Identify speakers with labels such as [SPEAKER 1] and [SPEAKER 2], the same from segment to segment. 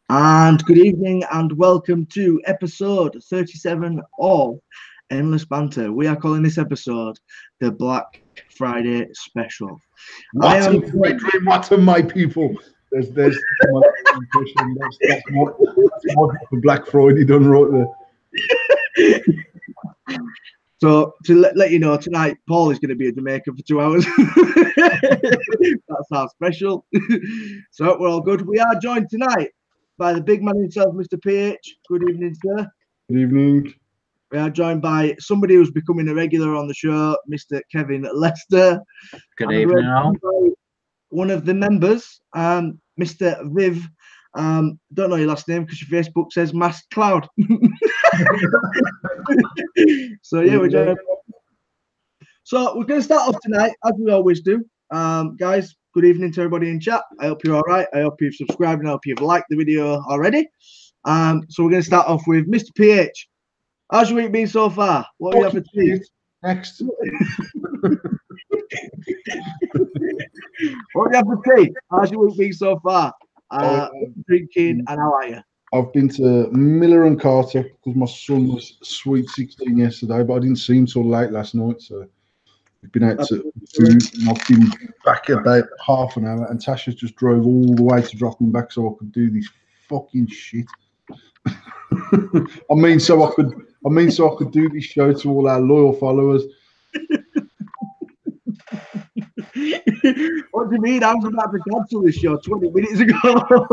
[SPEAKER 1] And good evening and welcome to episode 37 of Endless Banter. We are calling this episode the Black Friday Special.
[SPEAKER 2] What a great dream, what a my people. There's my impression. That's more for Black Friday done right there.
[SPEAKER 1] So to let you know, tonight Paul is going to be in Jamaica for 2 hours. That's our special. So we're all good. We are joined tonight by the big man himself, Mr. PH. Good evening, sir.
[SPEAKER 2] Good evening.
[SPEAKER 1] We are joined by somebody who's becoming a regular on the show, Mr. Kevin Lester.
[SPEAKER 3] Good evening, all.
[SPEAKER 1] One of the members, Mr. Viv. Don't know your last name because your Facebook says Masked Cloud. So yeah, we're joined. So we're going to start off tonight, as we always do. Guys, good evening to everybody in chat. I hope you're all right. I hope you've subscribed and I hope you've liked the video already. So we're going to start off with Mr. PH. How's your week been so far? What have you had for tea?
[SPEAKER 2] Next.
[SPEAKER 1] What have you had for tea? How's your week been so far? Drinking, and how are you?
[SPEAKER 2] I've been to Miller and Carter because my son was sweet 16 yesterday, but I didn't see him till late last night. So we've been out to food, and I've been back about half an hour, and Tasha just drove all the way to drop him back so I could do this fucking shit. I mean, so I could do this show to all our loyal followers.
[SPEAKER 1] What do you mean? I was about to cancel this show 20 minutes ago.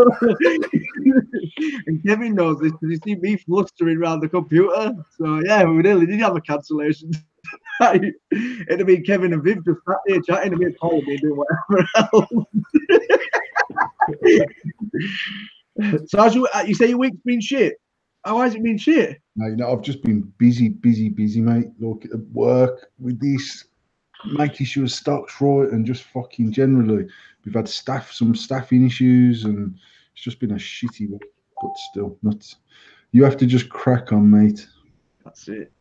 [SPEAKER 1] And Kevin knows this because he's seen me flustering around the computer. So yeah, we nearly did have a cancellation. It'd have been Kevin and Viv just sat there chatting, and me calling me doing whatever else. So as you say your week's been shit. How has it been shit?
[SPEAKER 2] No, I've just been busy, mate. Look at work with this, making sure stock's right, and just fucking generally, we've had some staffing issues, and it's just been a shitty week. But still, not. You have to just crack on, mate.
[SPEAKER 1] That's it.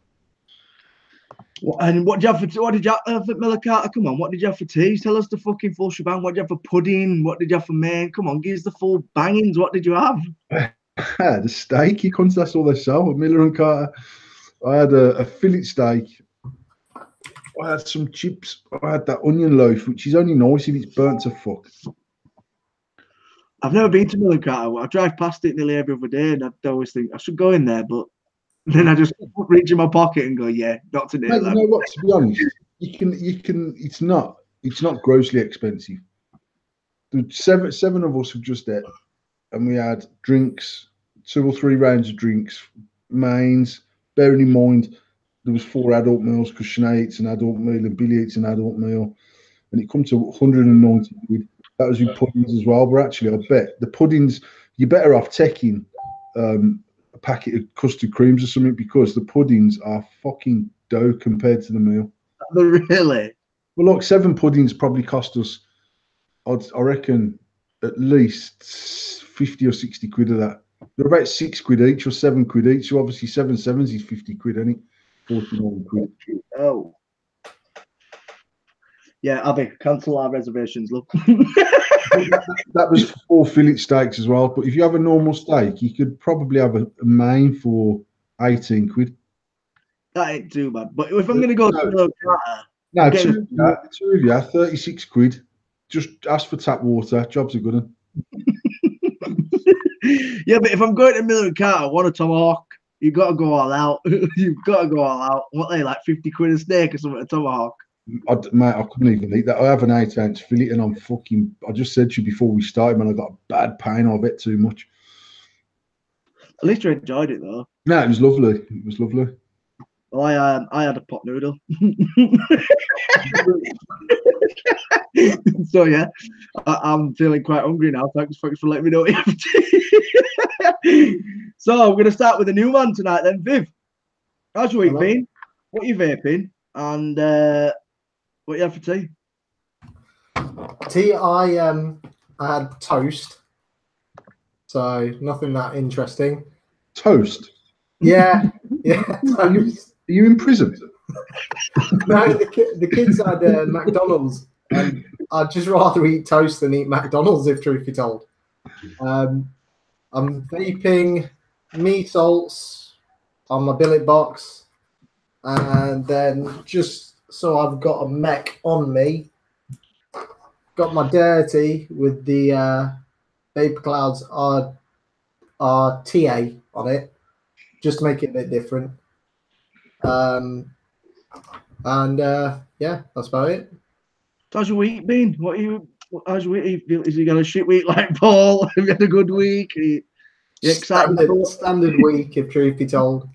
[SPEAKER 1] And what did you have for Miller Carter? Come on, what did you have for tea? Tell us the fucking full shebang. What did you have for pudding? What did you have for main? Come on, give us the full bangings. What did you have?
[SPEAKER 2] The steak, you can't, that's all they sell at Miller and Carter. I had a fillet steak. I had some chips. I had that onion loaf, which is only nice if it's burnt to fuck.
[SPEAKER 1] I've never been to Miller and Carter. I drive past it nearly every other day, and I always think I should go in there, but then I just reach in my pocket and go, yeah, not today.
[SPEAKER 2] Mate, you know what? To be honest, you can. It's not grossly expensive. The seven of us were just there, and we had drinks, 2 or 3 rounds of drinks, mains. Bearing in mind, there was 4 adult meals because Sinead eats an adult meal and Billy eats an adult meal, and it comes to 190 quid. That was with puddings as well. But actually, I bet the puddings, you're better off taking a packet of custard creams or something, because the puddings are fucking dough compared to the meal.
[SPEAKER 1] Really?
[SPEAKER 2] Well, look, 7 puddings probably cost us, I reckon, at least 50 or 60 quid of that. They're about 6 quid each or 7 quid each. So obviously 7 sevens is 50 quid, ain't it? 49 quid.
[SPEAKER 1] Oh. Yeah, Abby, cancel our reservations, look.
[SPEAKER 2] That was 4 fillet steaks as well. But if you have a normal steak, you could probably have a main for 18 quid.
[SPEAKER 1] That ain't too bad. But if I'm going to go to Miller Carter...
[SPEAKER 2] No, two of you, 36 quid. Just ask for tap water. Jobs are good.
[SPEAKER 1] Yeah, but if I'm going to Miller and Carter, I want a tomahawk. You've got to go all out. You've got to go all out. What are they, like 50 quid a steak or something, a tomahawk?
[SPEAKER 2] Mate, I couldn't even eat that. I have an 8-ounce fillet, and I just said to you before we started, man, I got a bad pain. I bet too much.
[SPEAKER 1] At least you enjoyed it, though.
[SPEAKER 2] No, it was lovely. It was lovely.
[SPEAKER 1] Well, I had a pot noodle. So yeah, I'm feeling quite hungry now. Thanks for letting me know. So we're gonna start with a new one tonight then. Viv, how's your week been? What are you vaping? And what you have for tea?
[SPEAKER 4] Tea, I had toast. So nothing that interesting.
[SPEAKER 2] Toast?
[SPEAKER 4] Yeah, toast.
[SPEAKER 2] Are you in prison?
[SPEAKER 4] No, the kids had McDonald's, and I'd just rather eat toast than eat McDonald's, if truth be told. I'm vaping me salts on my billet box, and then just so I've got a mech on me, got my dirty with the Vapor Clouds RTA on it, just to make it a bit different. Yeah, that's about it.
[SPEAKER 1] How's your week been? How's your week? Is he got a shit week like Paul? Have you had a good week? Are you excited?
[SPEAKER 4] Standard week, if truth be told.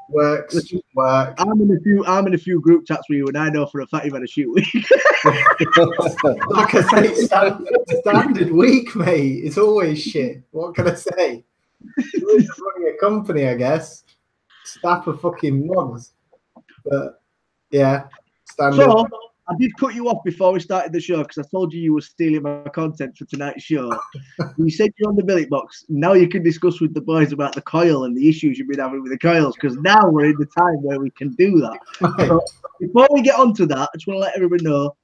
[SPEAKER 4] Works.
[SPEAKER 1] I'm in a few group chats with you, and I know for a fact you've had a shit week.
[SPEAKER 4] Like I say, standard week, mate. It's always shit. What can I say? Running a company, I guess. Staff are fucking mugs. But yeah, standard.
[SPEAKER 1] So I did cut you off before we started the show because I told you were stealing my content for tonight's show. You said you're on the billet box. Now you can discuss with the boys about the coil and the issues you've been having with the coils, because now we're in the time where we can do that.
[SPEAKER 4] Right.
[SPEAKER 1] So before we get on to that, I just want to let everybody know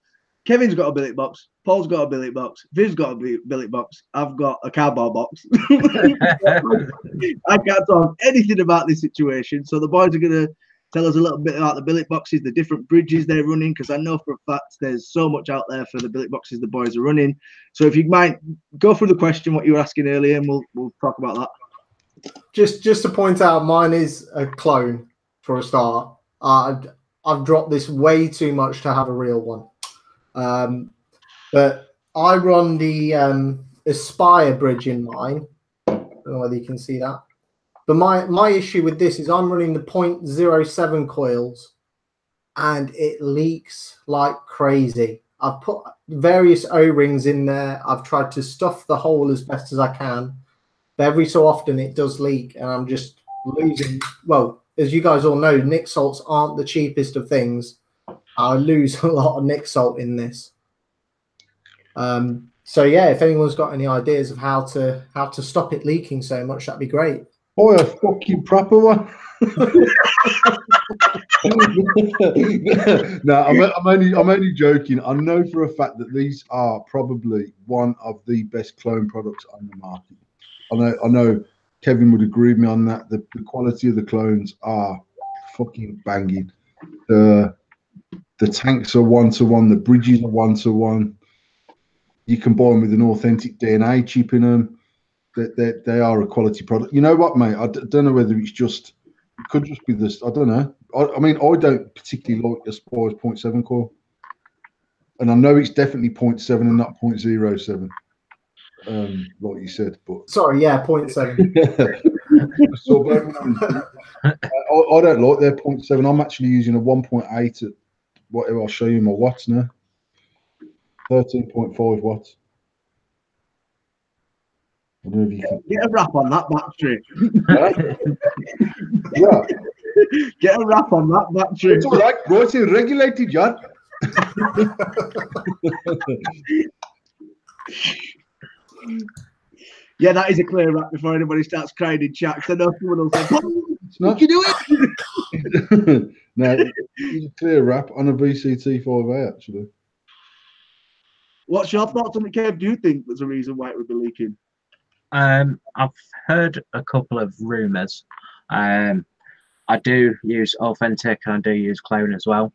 [SPEAKER 1] Kevin's got a billet box, Paul's got a billet box, Viv's got a billet box, I've got a cardboard box. I can't talk anything about this situation, so the boys are going to tell us a little bit about the billet boxes, the different bridges they're running, because I know for a fact there's so much out there for the billet boxes the boys are running. So if you might go through the question, what you were asking earlier, and we'll talk about that.
[SPEAKER 4] Just to point out, mine is a clone for a start. I've dropped this way too much to have a real one. But I run the Aspire bridge in mine. I don't know whether you can see that. But my issue with this is I'm running the 0.07 coils, and it leaks like crazy. I've put various O-rings in there. I've tried to stuff the hole as best as I can. But every so often it does leak, and I'm just losing. Well, as you guys all know, Nick salts aren't the cheapest of things. I lose a lot of Nick salt in this. So yeah, if anyone's got any ideas of how to stop it leaking so much, that'd be great.
[SPEAKER 2] Boy, a fucking proper one. No, I'm only joking. I know for a fact that these are probably one of the best clone products on the market. I know Kevin would agree with me on that. The quality of the clones are fucking banging. The tanks are 1-to-1. The bridges are 1-to-1. You can buy them with an authentic DNA chip in them. They are a quality product. You know what, mate? I don't know whether it's just, it could just be this. I don't know. I mean, I don't particularly like Aspire's 0.7 core, and I know it's definitely 0.7 and not 0.07. Like you said, but
[SPEAKER 4] sorry, yeah, 0.7.
[SPEAKER 2] So, I don't like their 0.7. I'm actually using a 1.8 at whatever. I'll show you my watts now. 13.5 watts. I don't know if you can
[SPEAKER 1] get a wrap on that battery.
[SPEAKER 2] Yeah.
[SPEAKER 1] Get a wrap on that battery.
[SPEAKER 2] It's all right. It's regulated, John.
[SPEAKER 1] Yeah, that is a clear wrap before anybody starts crying in chat. I know someone will say,
[SPEAKER 2] it's not.
[SPEAKER 1] You do it.
[SPEAKER 2] No, it's a clear wrap on a VCT5A, actually.
[SPEAKER 1] What's your thoughts on it, Kev? Do you think there's a reason why it would be leaking?
[SPEAKER 3] I've heard a couple of rumours. I do use authentic and I do use clone as well.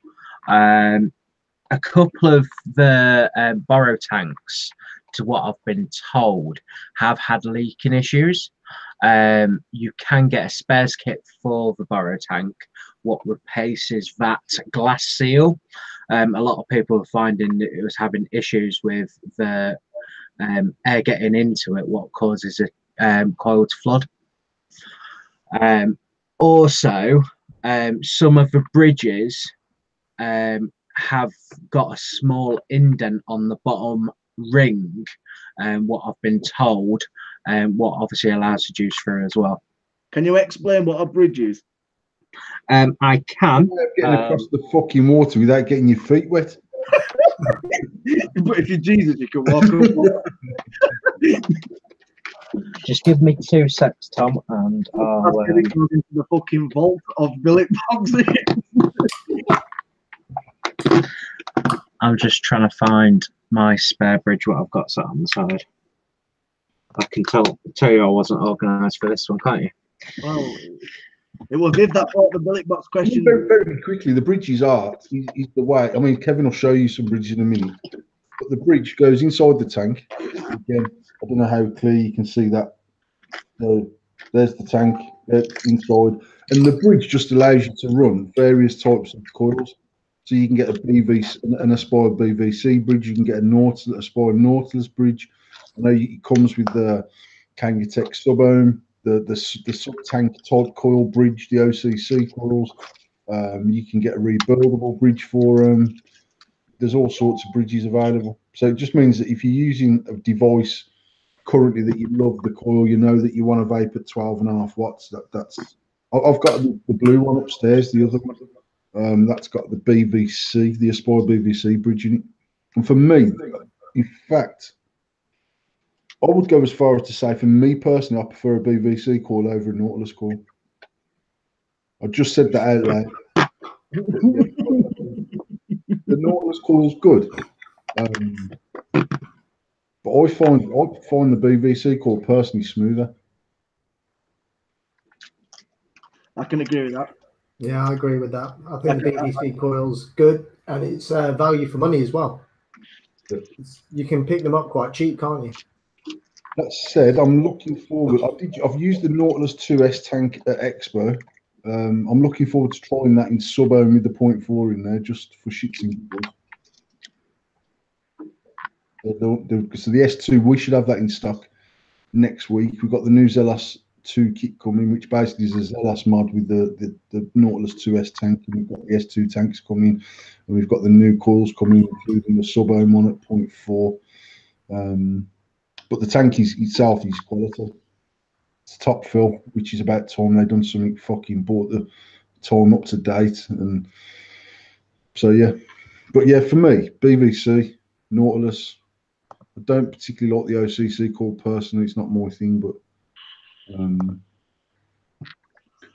[SPEAKER 3] A couple of the borrow tanks, to what I've been told, have had leaking issues. You can get a spares kit for the borrow tank. What replaces that glass seal. A lot of people are finding that it was having issues with the air getting into it, what causes a coil to flood. Also, some of the bridges have got a small indent on the bottom ring, what I've been told, what obviously allows the juice through as well.
[SPEAKER 1] Can you explain what a bridge is?
[SPEAKER 3] I can.
[SPEAKER 2] Getting across the fucking water without getting your feet wet.
[SPEAKER 1] But if you're Jesus, you can walk up.
[SPEAKER 3] Just give me 2 secs, Tom, and I'll
[SPEAKER 1] It goes into the fucking vault of billet boxes.
[SPEAKER 3] I'm just trying to find my spare bridge, what I've got set on the side. I can tell you I wasn't organised for this one, can't you?
[SPEAKER 1] Well, it was Viv that brought the billet box question.
[SPEAKER 2] Very, very quickly, the bridges art is the way. I mean, Kevin will show you some bridges in a minute, but the bridge goes inside the tank. Again, I don't know how clear you can see that. So there's the tank inside, and the bridge just allows you to run various types of coils. So you can get a BVC, an Aspire BVC bridge. You can get a Aspire Nautilus bridge. I know it comes with the Kangatech sub-ohm, the sub-tank type coil bridge, the OCC coils. You can get a rebuildable bridge for them. There's all sorts of bridges available. So it just means that if you're using a device currently that you love the coil, you know that you want to vape at 12.5 watts. I've got the blue one upstairs, the other one. That's got the BVC, the Aspire BVC bridge in it. And for me, in fact, I would go as far as to say, for me personally, I prefer a BVC coil over a Nautilus coil. I just said that out loud. The Nautilus coil's good, but I find the BVC coil personally smoother.
[SPEAKER 1] I can agree with that.
[SPEAKER 4] Yeah, I agree with that. I think the BVC coil's good, and it's value for money as well. You can pick them up quite cheap, can't you?
[SPEAKER 2] That said, I'm looking forward. I've used the Nautilus 2S tank at Expo. I'm looking forward to trying that in sub-ohm with the 0.4 in there, just for shits and giggles. So the S2, we should have that in stock next week. We've got the new Zelas 2 kit coming, which basically is a Zelas mod with the Nautilus 2S tank, and we've got the S2 tanks coming, and we've got the new coils coming, including the sub-ohm one at 0.4. But the tank itself is quality. It's top fill, which is about time they've done something fucking, brought the time up to date. And so, yeah. But yeah, for me, BVC, Nautilus. I don't particularly like the OCC coil personally. It's not my thing, but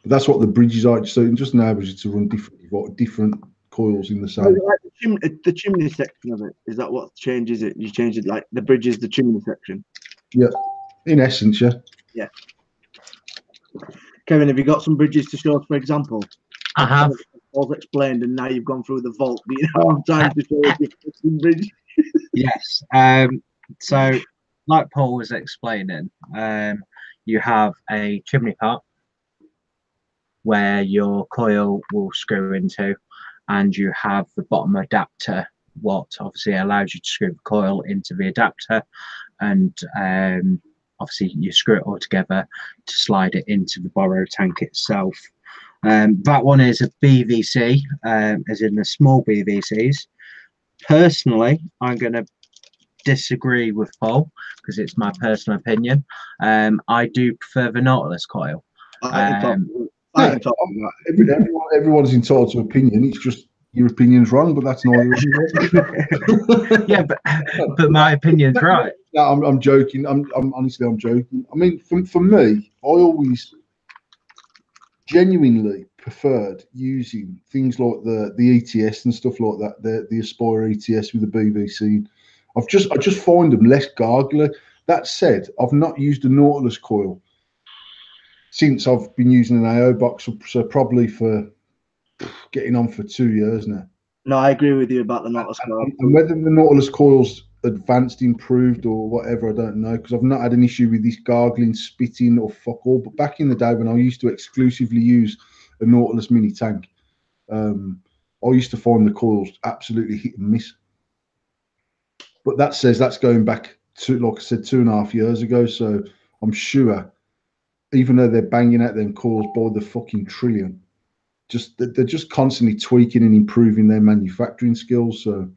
[SPEAKER 2] that's what the bridges are. So it just enables you to run different coils in the same.
[SPEAKER 1] Like the chimney section of it, is that what changes it? You change it like the bridge is the chimney section.
[SPEAKER 2] Yeah, in essence, yeah.
[SPEAKER 1] Yeah. Kevin, have you got some bridges to show us, for example?
[SPEAKER 3] I have.
[SPEAKER 1] All explained, and now you've gone through the vault. Do you have time to show us your bridge?
[SPEAKER 3] Yes. So, like Paul was explaining, you have a chimney pot where your coil will screw into, and you have the bottom adapter, what obviously allows you to screw the coil into the adapter, and obviously you screw it all together to slide it into the borrow tank itself. That one is a BVC, as in the small BVCs. Personally, I'm going to disagree with Paul because it's my personal opinion. I do prefer the Nautilus coil.
[SPEAKER 2] Everyone's entitled to opinion. It's just your opinion's wrong, but that's not.
[SPEAKER 3] Yeah, but my opinion's right.
[SPEAKER 2] No, I'm joking. I'm honestly, I'm joking. I mean, for me, I always genuinely preferred using things like the ETS and stuff like that. The Aspire ETS with the BVC. I just find them less gargly. That said, I've not used a Nautilus coil since I've been using an AO box, so probably for getting on for 2 years now.
[SPEAKER 1] No, I agree with you about the Nautilus coil.
[SPEAKER 2] And whether the Nautilus coil's advanced, improved, or whatever, I don't know, because I've not had an issue with this gargling, spitting, or fuck all. But back in the day when I used to exclusively use a Nautilus mini tank, I used to find the coils absolutely hit and miss. But that says that's going back to, like I said, 2.5 years ago. So I'm sure, even though they're banging out them coils by the fucking trillion, they're just constantly tweaking and improving their manufacturing skills. So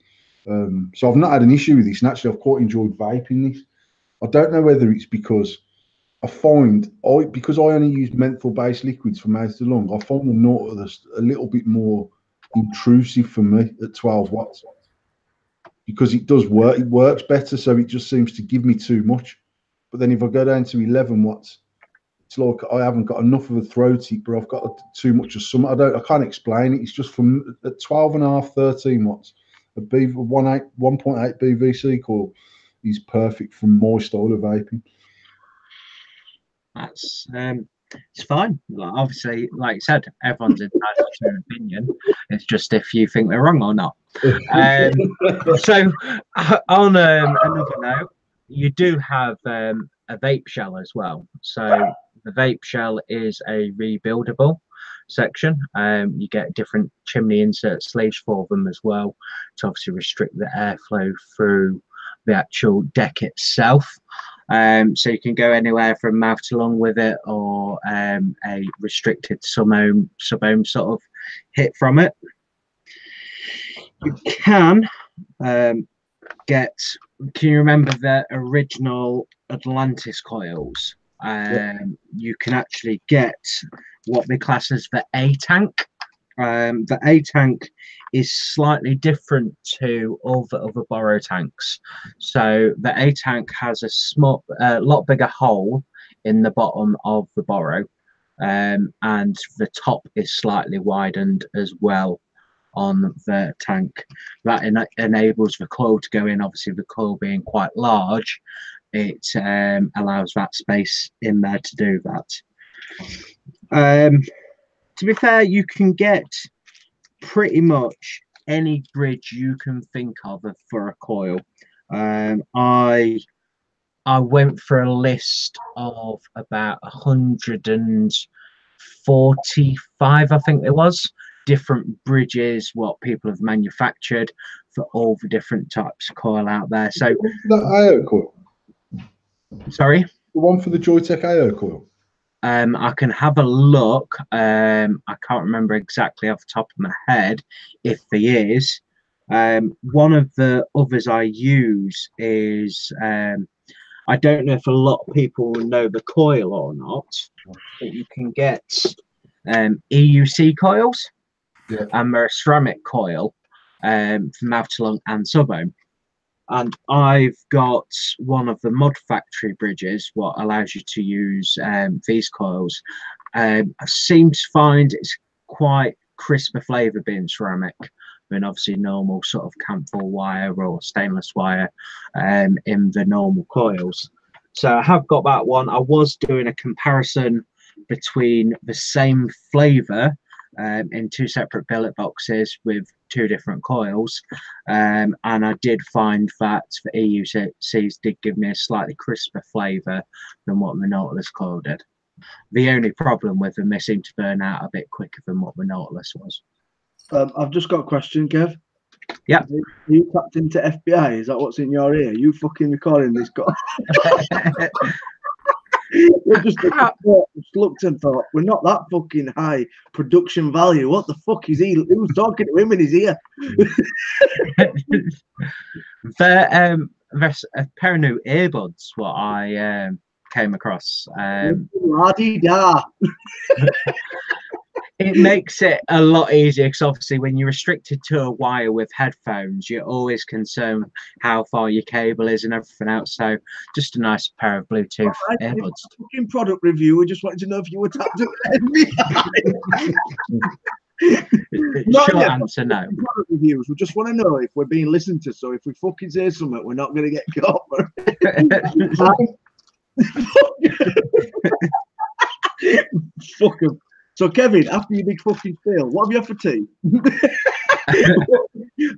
[SPEAKER 2] I've not had an issue with this, and actually I've quite enjoyed vaping this. I don't know whether it's because because I only use menthol-based liquids for mouth to lung, I find the Nautilus a little bit more intrusive for me at 12 watts. Because it does work, it works better, so it just seems to give me too much. But then if I go down to 11 watts, it's like I haven't got enough of a throat tip, but I've got too much of some. I can't explain it. It's just from at 12.5, 13 watts, a 1.8 BVC coil is perfect for my style of vaping.
[SPEAKER 3] That's it's fine. Like, obviously, like you said, everyone's entitled to an opinion. It's just if you think they're wrong or not. So on another note, you do have a vape shell as well. So the vape shell is a rebuildable section. You get different chimney insert sleeves for them as well to obviously restrict the airflow through the actual deck itself. So you can go anywhere from mouth to lung with it, or a restricted sub-ohm sort of hit from it. You can get. Can you remember the original Atlantis coils? You can actually get what they class as the A tank. The A tank is slightly different to all the other borrow tanks. So the A tank has a lot bigger hole in the bottom of the borrow, and the top is slightly widened as well on the tank. That enables the coil to go in. Obviously, the coil being quite large, it allows that space in there to do that. To be fair, you can get pretty much any bridge you can think of for a coil. I went for a list of about 145, I think it was, different bridges, what people have manufactured for all the different types of coil out there. So
[SPEAKER 2] that IO coil.
[SPEAKER 3] Sorry?
[SPEAKER 2] The one for the Joytech IO coil.
[SPEAKER 3] I can have a look. I can't remember exactly off the top of my head if there is. One of the others I use is, I don't know if a lot of people know the coil or not, but you can get EUC coils, and they're a ceramic coil for mouth to lung and sub-ohm. And I've got one of the Mod Factory bridges, what allows you to use these coils. I seem to find it's quite crisper flavour being ceramic than obviously normal sort of camphor wire or stainless wire in the normal coils. So I have got that one. I was doing a comparison between the same flavour in two separate billet boxes with two different coils, and I did find that the EUCs did give me a slightly crisper flavour than what the Nautilus coil did. The only problem with them, they seem to burn out a bit quicker than what the Nautilus was.
[SPEAKER 1] I've just got a question, Kev.
[SPEAKER 3] Yeah.
[SPEAKER 1] You tapped into FBI? Is that what's in your ear? You fucking recording this guy? just looked and thought, we're not that fucking high production value. What the fuck is he? Who's talking to him in his ear?
[SPEAKER 3] There's a pair of new earbuds what I came across.
[SPEAKER 1] La-di-da.
[SPEAKER 3] It makes it a lot easier because obviously when you're restricted to a wire with headphones, you're always concerned how far your cable is and everything else. So just a nice pair of Bluetooth earbuds.
[SPEAKER 1] Fucking product review. We just wanted to know if you were tapped at
[SPEAKER 3] Short answer, no.
[SPEAKER 1] Product reviews. We just want to know if we're being listened to. So if we fucking say something, we're not going to get caught for it. Fuck 'em. So, Kevin, after your big fucking fail, what have you had for tea?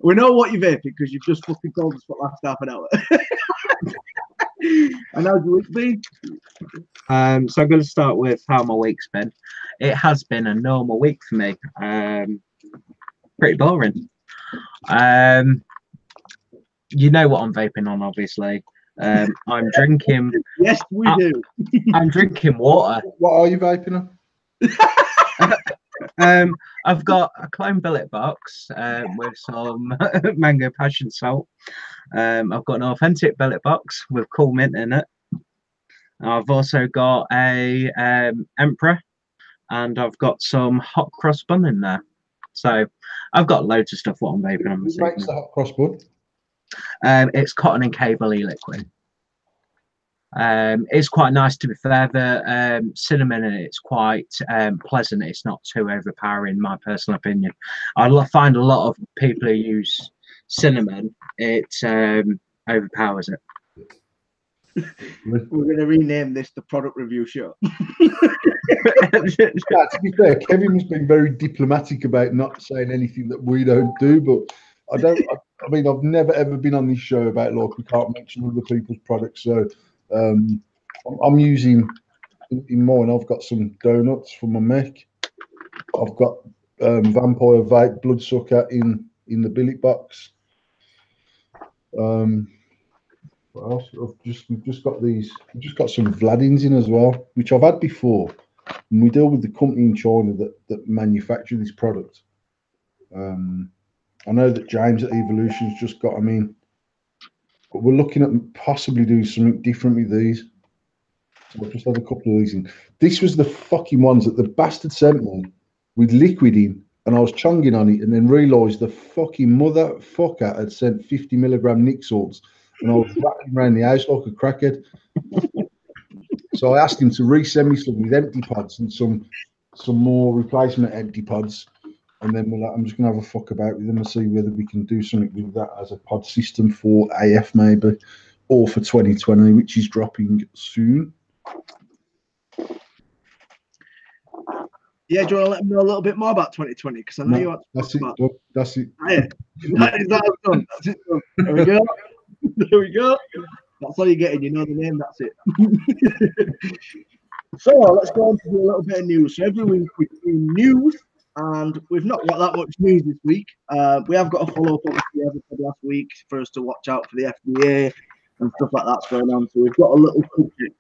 [SPEAKER 1] We know what you're vaping because you've just fucking told us for the last half an hour. And how's your week been?
[SPEAKER 3] So I'm going to start with how my week's been. It has been a normal week for me. Pretty boring. You know what I'm vaping on, obviously. I'm drinking.
[SPEAKER 1] Yes, we do.
[SPEAKER 3] I'm drinking water.
[SPEAKER 2] What are you vaping on?
[SPEAKER 3] I've got a clone billet box with some mango passion salt. I've got an authentic billet box with cool mint in it. I've also got a emperor, and I've got some hot cross bun in there. So I've got loads of stuff what I'm vaping on.
[SPEAKER 2] Who makes the hot cross bun?
[SPEAKER 3] It's cotton and cable e-liquid. It's quite nice, to be fair. The cinnamon in it's quite pleasant. It's not too overpowering, in my personal opinion. I find a lot of people who use cinnamon, it overpowers it.
[SPEAKER 1] We're going to rename this the product review show.
[SPEAKER 2] Yeah, to be fair, Kevin has been very diplomatic about not saying anything that we don't do, but I mean, I've never ever been on this show about like we can't mention other people's products. So I'm using in mine. I've got some donuts for my mech. I've got Vampire Vape Bloodsucker in the billet box. What else? We've just got these. We've just got some Vladins in as well, which I've had before. And we deal with the company in China that manufacture this product. I know that James at Evolution's just got them in, but we're looking at possibly doing something different with these. So I've just had a couple of these in. This was the fucking ones that the bastard sent me with liquid in, and I was chunging on it, and then realised the fucking motherfucker had sent 50 milligram Nick salts, and I was rattling around the house like a crackhead. So I asked him to resend me some with empty pods and some more replacement empty pods, and then we're like, I'm just gonna have a fuck about with them and see whether we can do something with that as a pod system for AF maybe, or for 2020, which is dropping soon.
[SPEAKER 1] Yeah, do you want to let me know a little bit more about 2020? Because I know you want to
[SPEAKER 2] That's it.
[SPEAKER 1] about...
[SPEAKER 2] That's it.
[SPEAKER 1] Yeah. Is that done? That's it done. There we go. There we go. That's all you're getting. You know the name. That's it. So let's go on to do a little bit of news. So every week we do news, and we've not got that much news this week. We have got a follow-up, obviously, as I said last week, for us to watch out for the FDA and stuff like that's going on. So we've got a little subject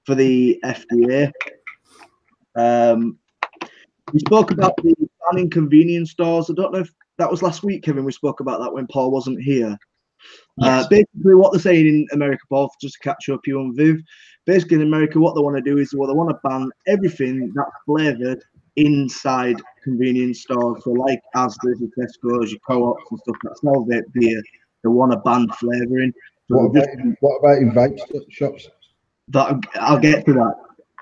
[SPEAKER 1] for the FDA. We spoke about the banning convenience stores. I don't know if that was last week, Kevin. We spoke about that when Paul wasn't here. Yes. Basically, what they're saying in America, Paul, just to catch up you and Viv, basically in America, what they want to do is they want to ban everything that's flavoured inside convenience stores. So like Asda's, your Tesco's, your Co-ops and stuff that sell vape beer, they want to ban flavouring. So
[SPEAKER 2] what about in vape shops?
[SPEAKER 1] I'll get to that.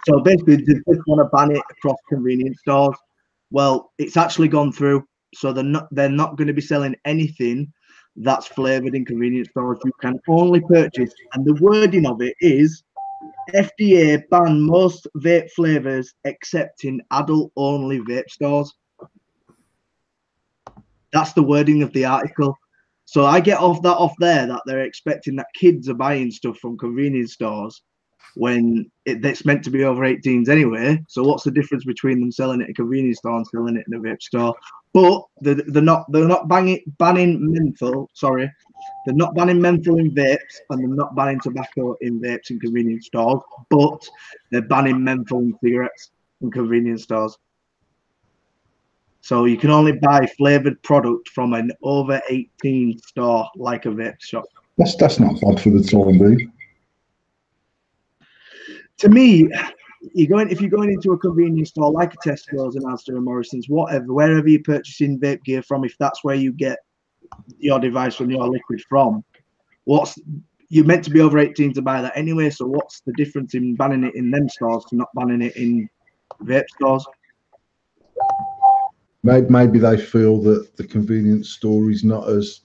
[SPEAKER 1] So basically, they just want to ban it across convenience stores. Well, it's actually gone through, so they're not going to be selling anything that's flavoured in convenience stores. You can only purchase, and the wording of it is, FDA ban most vape flavours except in adult-only vape stores. That's the wording of the article. So I get off there that they're expecting that kids are buying stuff from convenience stores when it's meant to be over 18s anyway. So what's the difference between them selling it in a convenience store and selling it in a vape store? But they're not banning menthol. Sorry, they're not banning menthol in vapes, and they're not banning tobacco in vapes in convenience stores. But they're banning menthol in cigarettes in convenience stores. So you can only buy flavoured product from an over 18 store, like a vape shop.
[SPEAKER 2] That's not bad for the time being.
[SPEAKER 1] To me, if you're going into a convenience store like a Tesco's and Asda and Morrison's, whatever, wherever you're purchasing vape gear from, if that's where you get your device from, your liquid from, you're meant to be over 18 to buy that anyway. So what's the difference in banning it in them stores to not banning it in vape stores?
[SPEAKER 2] Maybe they feel that the convenience store is not as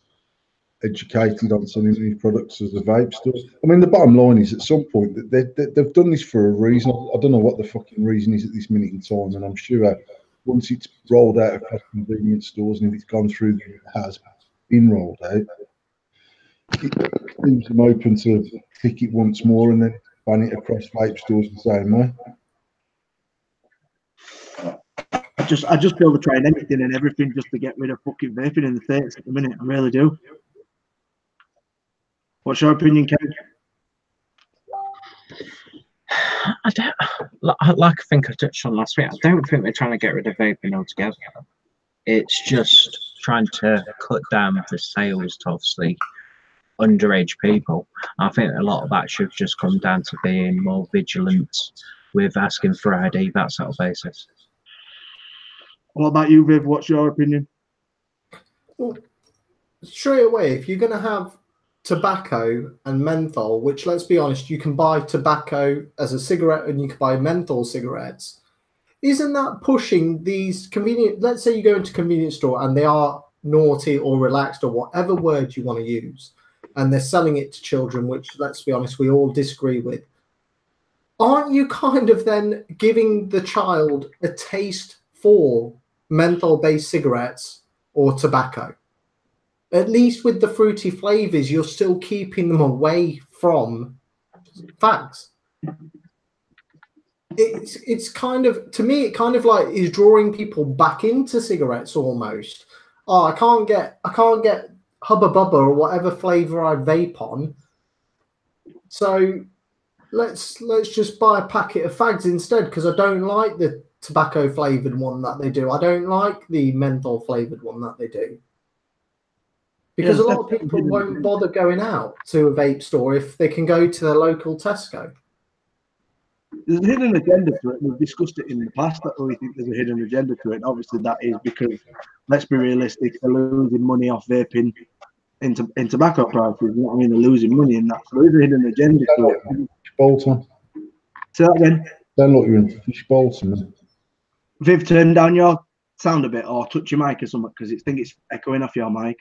[SPEAKER 2] educated on selling these products as a vape store. I mean, the bottom line is at some point that they've done this for a reason. I don't know what the fucking reason is at this minute in time, and I'm sure once it's rolled out across convenience stores and if it's gone through, it has been rolled out, it leaves them open to tick it once more and then ban it across vape stores the same way.
[SPEAKER 1] I just feel they're trying anything and everything just to get rid of fucking vaping in the States at the minute. I really do. What's your opinion, Kevin?
[SPEAKER 3] I don't like. I think I touched on last week. I don't think they're trying to get rid of vaping altogether. It's just trying to cut down the sales to obviously underage people. I think a lot of that should just come down to being more vigilant with asking for ID, that sort of basis.
[SPEAKER 1] What about you, Viv? What's your opinion?
[SPEAKER 4] Well, straight away, if you're going to have tobacco and menthol, which, let's be honest, you can buy tobacco as a cigarette and you can buy menthol cigarettes, isn't that pushing these convenient, let's say you go into a convenience store and they are naughty or relaxed or whatever word you want to use, and they're selling it to children, which, let's be honest, we all disagree with, aren't you kind of then giving the child a taste for menthol-based cigarettes or tobacco? At least with the fruity flavors, you're still keeping them away from fags. It's kind of, to me, it kind of like is drawing people back into cigarettes almost. Oh, I can't get Hubba Bubba or whatever flavor I vape on, so let's just buy a packet of fags instead, because I don't like the tobacco flavored one that they do. I don't like the menthol flavored one that they do. Because a lot of people won't bother going out to a vape store if they can go to their local Tesco.
[SPEAKER 1] There's a hidden agenda to it. We've discussed it in the past that we think there's a hidden agenda to it. Obviously, that is because, let's be realistic, they're losing money off vaping in tobacco prices. You know what I mean? They're losing money in that. So there is a hidden agenda to it.
[SPEAKER 2] Bolton.
[SPEAKER 1] Say that again.
[SPEAKER 2] Don't look, you're in fish Bolton.
[SPEAKER 1] Viv, turn down your sound a bit or touch your mic or something, because I think it's echoing off your mic.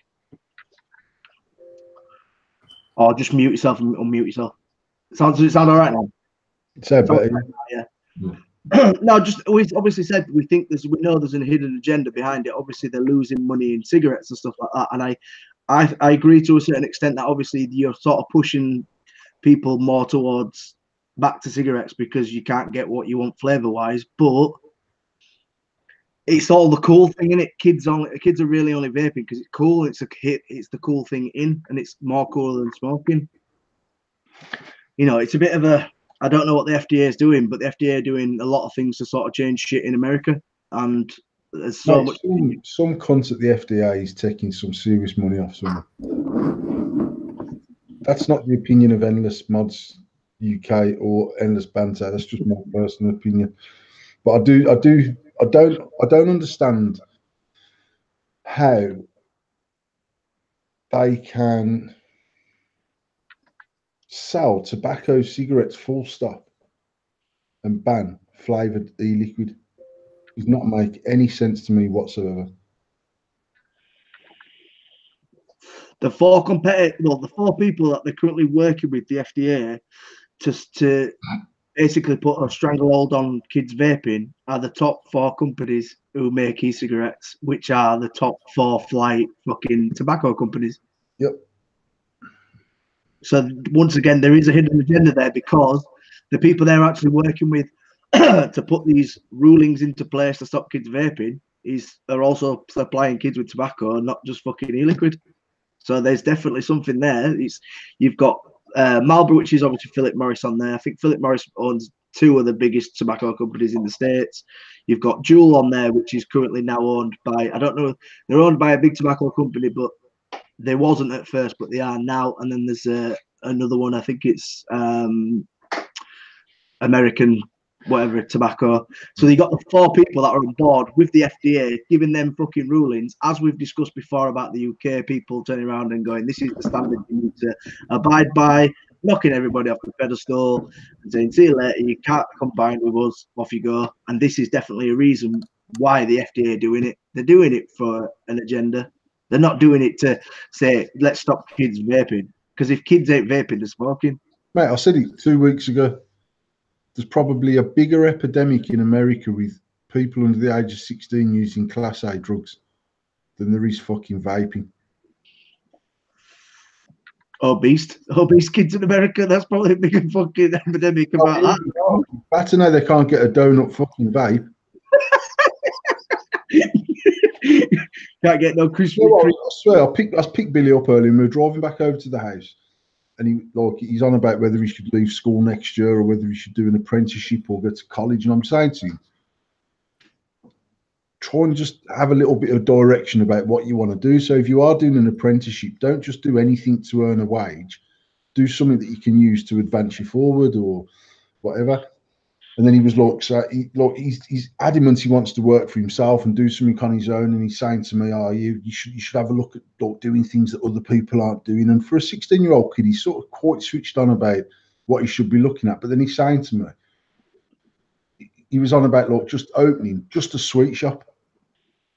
[SPEAKER 1] Or just mute yourself and unmute yourself. Sound all right now?
[SPEAKER 2] It's better.
[SPEAKER 1] Yeah. No, just we obviously said we know there's a hidden agenda behind it. Obviously, they're losing money in cigarettes and stuff like that. And I agree to a certain extent that obviously you're sort of pushing people more towards back to cigarettes because you can't get what you want flavor wise. But it's all the cool thing in it. Kids are really only vaping because it's cool. It's the cool thing in, and it's more cool than smoking. You know, it's a bit of a, I don't know what the FDA is doing, but the FDA are doing a lot of things to sort of change shit in America, and there's so much.
[SPEAKER 2] Some cunt at the FDA is taking some serious money off someone. That's not the opinion of Endless Mods UK or Endless Banter. That's just my personal opinion. But I don't understand how they can sell tobacco cigarettes full stop and ban flavored e-liquid. Does not make any sense to me whatsoever.
[SPEAKER 1] The four people that they're currently working with the FDA to basically put a stranglehold on kids vaping are the top 4 companies who make e-cigarettes, which are the top 4 flight fucking tobacco companies.
[SPEAKER 2] Yep.
[SPEAKER 1] So once again, there is a hidden agenda there because the people they're actually working with to put these rulings into place to stop kids vaping are also supplying kids with tobacco, not just fucking e-liquid. So there's definitely something there. You've got Marlboro, which is obviously Philip Morris on there. I think Philip Morris owns 2 of the biggest tobacco companies in the States. You've got Juul on there, which is currently now owned by, I don't know, they're owned by a big tobacco company, but they wasn't at first, but they are now. And then there's another one, I think it's American whatever tobacco. So you got the 4 people that are on board with the FDA giving them fucking rulings, as we've discussed before about the UK people turning around and going, this is the standard you need to abide by, knocking everybody off the pedestal and saying, see you later, you can't combine with us, off you go. And this is definitely a reason why the FDA are doing it. They're doing it for an agenda. They're not doing it to say, let's stop kids vaping, because if kids ain't vaping, they're smoking.
[SPEAKER 2] Mate, I said it 2 weeks ago. There's probably a bigger epidemic in America with people under the age of 16 using Class A drugs than there is fucking vaping.
[SPEAKER 1] Obese kids in America, that's probably a bigger fucking epidemic about that.
[SPEAKER 2] Better know they can't get a donut fucking vape.
[SPEAKER 1] Can't get no Christmas.
[SPEAKER 2] I swear, I picked Billy up early and we were driving back over to the house. And he's on about whether he should leave school next year or whether he should do an apprenticeship or go to college. And I'm saying to him, try and just have a little bit of direction about what you want to do. So if you are doing an apprenticeship, don't just do anything to earn a wage. Do something that you can use to advance you forward or whatever. And then he was he's adamant he wants to work for himself and do something on his own. And he's saying to me, you should have a look at doing things that other people aren't doing. And for a 16-year-old kid, he's sort of quite switched on about what he should be looking at. But then he's saying to me, he was on about just opening just a sweet shop.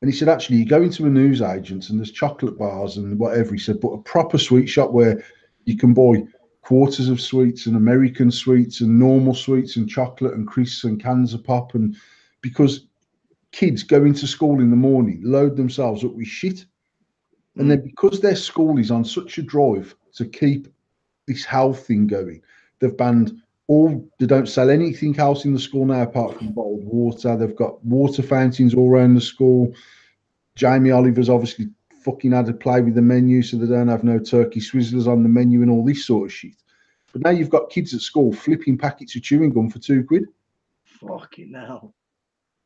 [SPEAKER 2] And he said, actually, you go into a newsagent and there's chocolate bars and whatever. He said, but a proper sweet shop where You can buy quarters of sweets and American sweets and normal sweets and chocolate and crisps and cans of pop, and because kids go into school in the morning, load themselves up with shit, and then because their school is on such a drive to keep this health thing going, they've banned they don't sell anything else in the school now apart from bottled water. They've got water fountains all around the school. Jamie Oliver's obviously fucking had to play with the menu so they don't have no turkey swizzlers on the menu and all this sort of shit. But now you've got kids at school flipping packets of chewing gum for £2.
[SPEAKER 1] Fucking hell.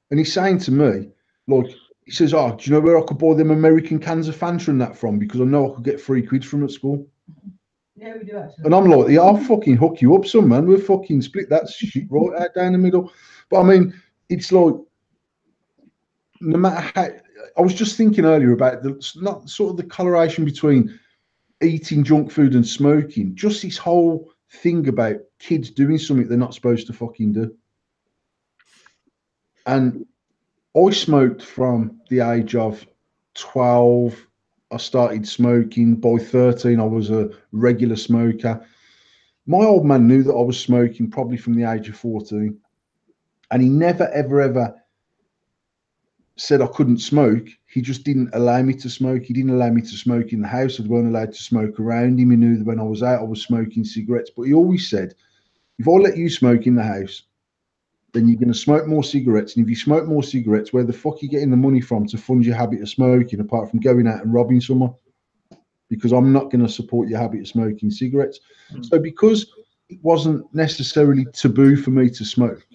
[SPEAKER 2] And he's saying to me, like, he says, "Oh, do you know where I could buy them American cans of Fanta and that from? Because I know I could get £3 from at school."
[SPEAKER 5] Yeah, we do actually.
[SPEAKER 2] And I'm like, "Yeah, I'll fucking hook you up, some man. We'll fucking split that shit right out down the middle." But I mean, it's like, no matter how, I was just thinking earlier about not sort of the correlation between eating junk food and smoking, just this whole thing about kids doing something they're not supposed to fucking do. And I smoked from the age of 12. I started smoking. By 13, I was a regular smoker. My old man knew that I was smoking probably from the age of 14. And he never, ever, ever said I couldn't smoke. He just didn't allow me to smoke. He didn't allow me to smoke in the house. I weren't allowed to smoke around him. He knew that when I was out, I was smoking cigarettes. But he always said, if I let you smoke in the house, then you're going to smoke more cigarettes. And if you smoke more cigarettes, where the fuck are you getting the money from to fund your habit of smoking, apart from going out and robbing someone? Because I'm not going to support your habit of smoking cigarettes. So because it wasn't necessarily taboo for me to smoke,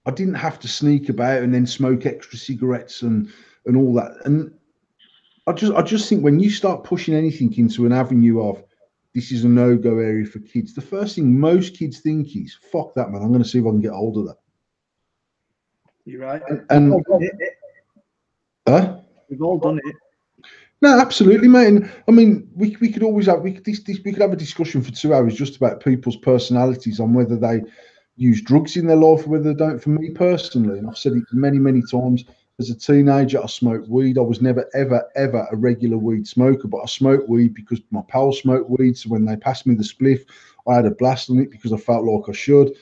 [SPEAKER 2] I didn't have to sneak about and then smoke extra cigarettes and all that. And I just think when you start pushing anything into an avenue of this is a no-go area for kids, the first thing most kids think is, fuck that, man, I'm going to see if I can get hold of that.
[SPEAKER 1] You're right.
[SPEAKER 2] And
[SPEAKER 1] We've all done it.
[SPEAKER 2] No, absolutely, mate. And I mean, we could always have we could have a discussion for 2 hours just about people's personalities on whether they use drugs in their life or whether they don't. For me personally, and I've said it many, many times, as a teenager, I smoked weed. I was never, ever, ever a regular weed smoker, but I smoked weed because my pals smoked weed. So when they passed me the spliff, I had a blast on it because I felt like I should.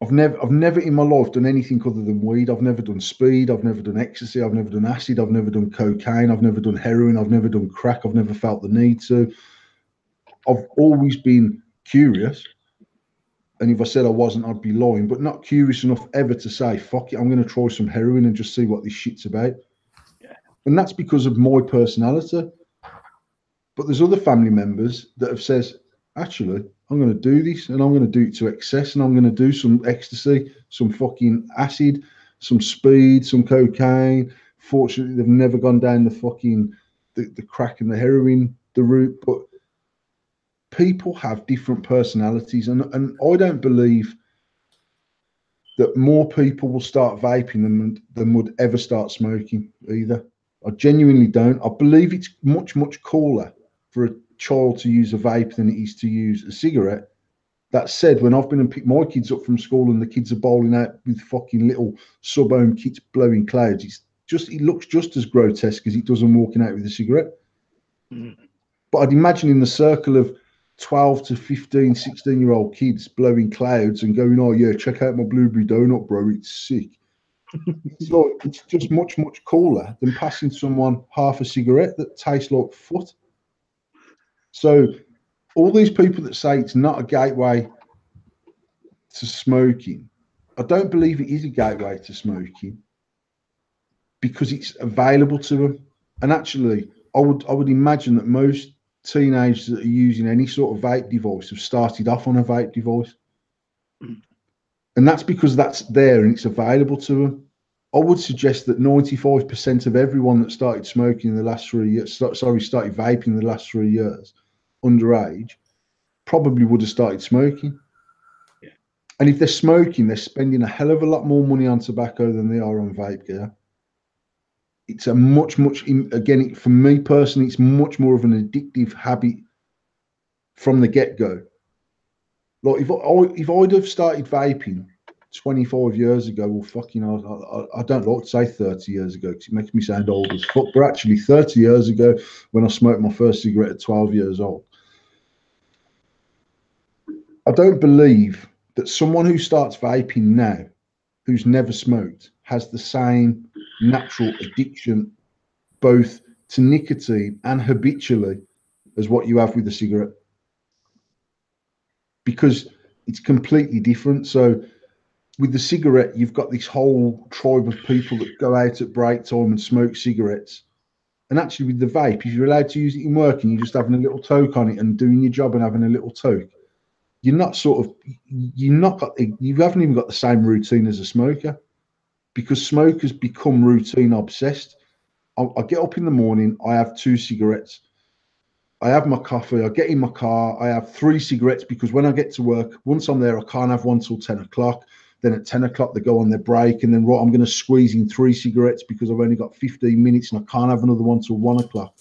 [SPEAKER 2] I've never in my life done anything other than weed. I've never done speed. I've never done ecstasy. I've never done acid. I've never done cocaine. I've never done heroin. I've never done crack. I've never felt the need to. I've always been curious. And if I said I wasn't, I'd be lying, but not curious enough ever to say, fuck it, I'm going to try some heroin and just see what this shit's about.
[SPEAKER 1] Yeah.
[SPEAKER 2] And that's because of my personality. But there's other family members that have said, actually, I'm going to do this and I'm going to do it to excess and I'm going to do some ecstasy, some fucking acid, some speed, some cocaine. Fortunately, they've never gone down the fucking, the crack and the heroin, the route, but people have different personalities, and I don't believe that more people will start vaping than would ever start smoking either. I genuinely don't. I believe it's much, much cooler for a child to use a vape than it is to use a cigarette. That said, when I've been and picked my kids up from school and the kids are bowling out with fucking little sub-ohm kits blowing clouds, it looks just as grotesque as it does them walking out with a cigarette. But I'd imagine in the circle of 12 to 15, 16-year-old kids blowing clouds and going, oh yeah, check out my blueberry donut, bro, it's sick. It's just much, much cooler than passing someone half a cigarette that tastes like foot. So all these people that say it's not a gateway to smoking, I don't believe it is a gateway to smoking because it's available to them. And actually, I would imagine that most teenagers that are using any sort of vape device have started off on a vape device. And that's because that's there and it's available to them. I would suggest that 95% of everyone that started smoking in the last 3 years, started vaping in the last 3 years, underage, probably would have started smoking.
[SPEAKER 1] Yeah.
[SPEAKER 2] And if they're smoking, they're spending a hell of a lot more money on tobacco than they are on vape gear. It's a much, again, for me personally, it's much more of an addictive habit from the get-go. Like if I'd have started vaping 25 years ago, or fucking, I don't like to say 30 years ago because it makes me sound old as fuck, but actually 30 years ago when I smoked my first cigarette at 12 years old, I don't believe that someone who starts vaping now, who's never smoked, has the same natural addiction, both to nicotine and habitually, as what you have with a cigarette. Because it's completely different. So with the cigarette, you've got this whole tribe of people that go out at break time and smoke cigarettes. And actually with the vape, if you're allowed to use it in work and you're just having a little toke on it and doing your job and having a little toke, you haven't even got the same routine as a smoker, because smokers become routine obsessed. I get up in the morning, I have 2 cigarettes, I have my coffee, I get in my car, I have 3 cigarettes, because when I get to work, once I'm there, I can't have one till 10 o'clock. Then at 10 o'clock, they go on their break, and then I'm going to squeeze in 3 cigarettes because I've only got 15 minutes and I can't have another one till 1 o'clock.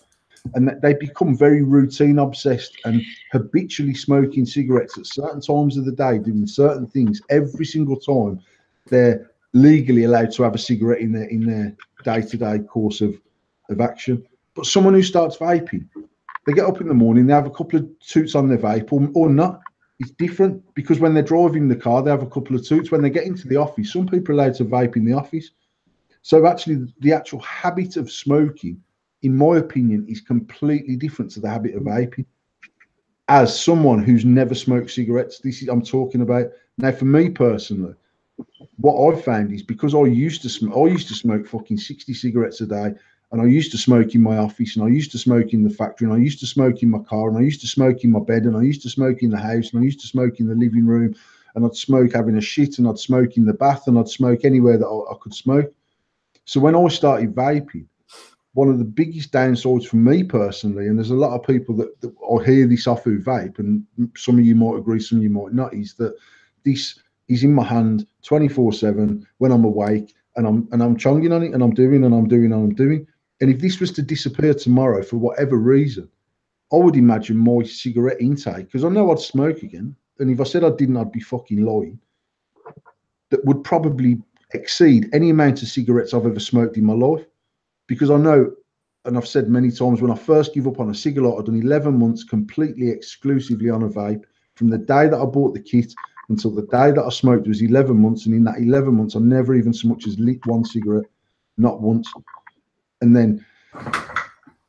[SPEAKER 2] And they become very routine obsessed and habitually smoking cigarettes at certain times of the day, doing certain things every single time they're legally allowed to have a cigarette in their day-to-day course of action. But someone who starts vaping, they get up in the morning, they have a couple of toots on their vape, or not. It's different, because when they're driving the car, they have a couple of toots. When they get into the office, some people are allowed to vape in the office. So actually, the actual habit of smoking, in my opinion, is completely different to the habit of vaping. As someone who's never smoked cigarettes, I'm talking about. Now, for me personally, what I've found is, because I used to smoke fucking 60 cigarettes a day, and I used to smoke in my office, and I used to smoke in the factory, and I used to smoke in my car, and I used to smoke in my bed, and I used to smoke in the house, and I used to smoke in the living room, and I'd smoke having a shit, and I'd smoke in the bath, and I'd smoke anywhere that I could smoke. So when I started vaping, one of the biggest downsides for me personally, and there's a lot of people that I hear this off who vape, and some of you might agree, some of you might not, is that this is in my hand 24/7 when I'm awake, and I'm chonging on it, and I'm doing. And if this was to disappear tomorrow for whatever reason, I would imagine my cigarette intake, because I know I'd smoke again, and if I said I didn't, I'd be fucking lying, that would probably exceed any amount of cigarettes I've ever smoked in my life. Because I know, and I've said many times, when I first give up on a cigarette, I'd done 11 months completely exclusively on a vape. From the day that I bought the kit until the day that I smoked was 11 months. And in that 11 months, I never even so much as lit one cigarette, not once. And then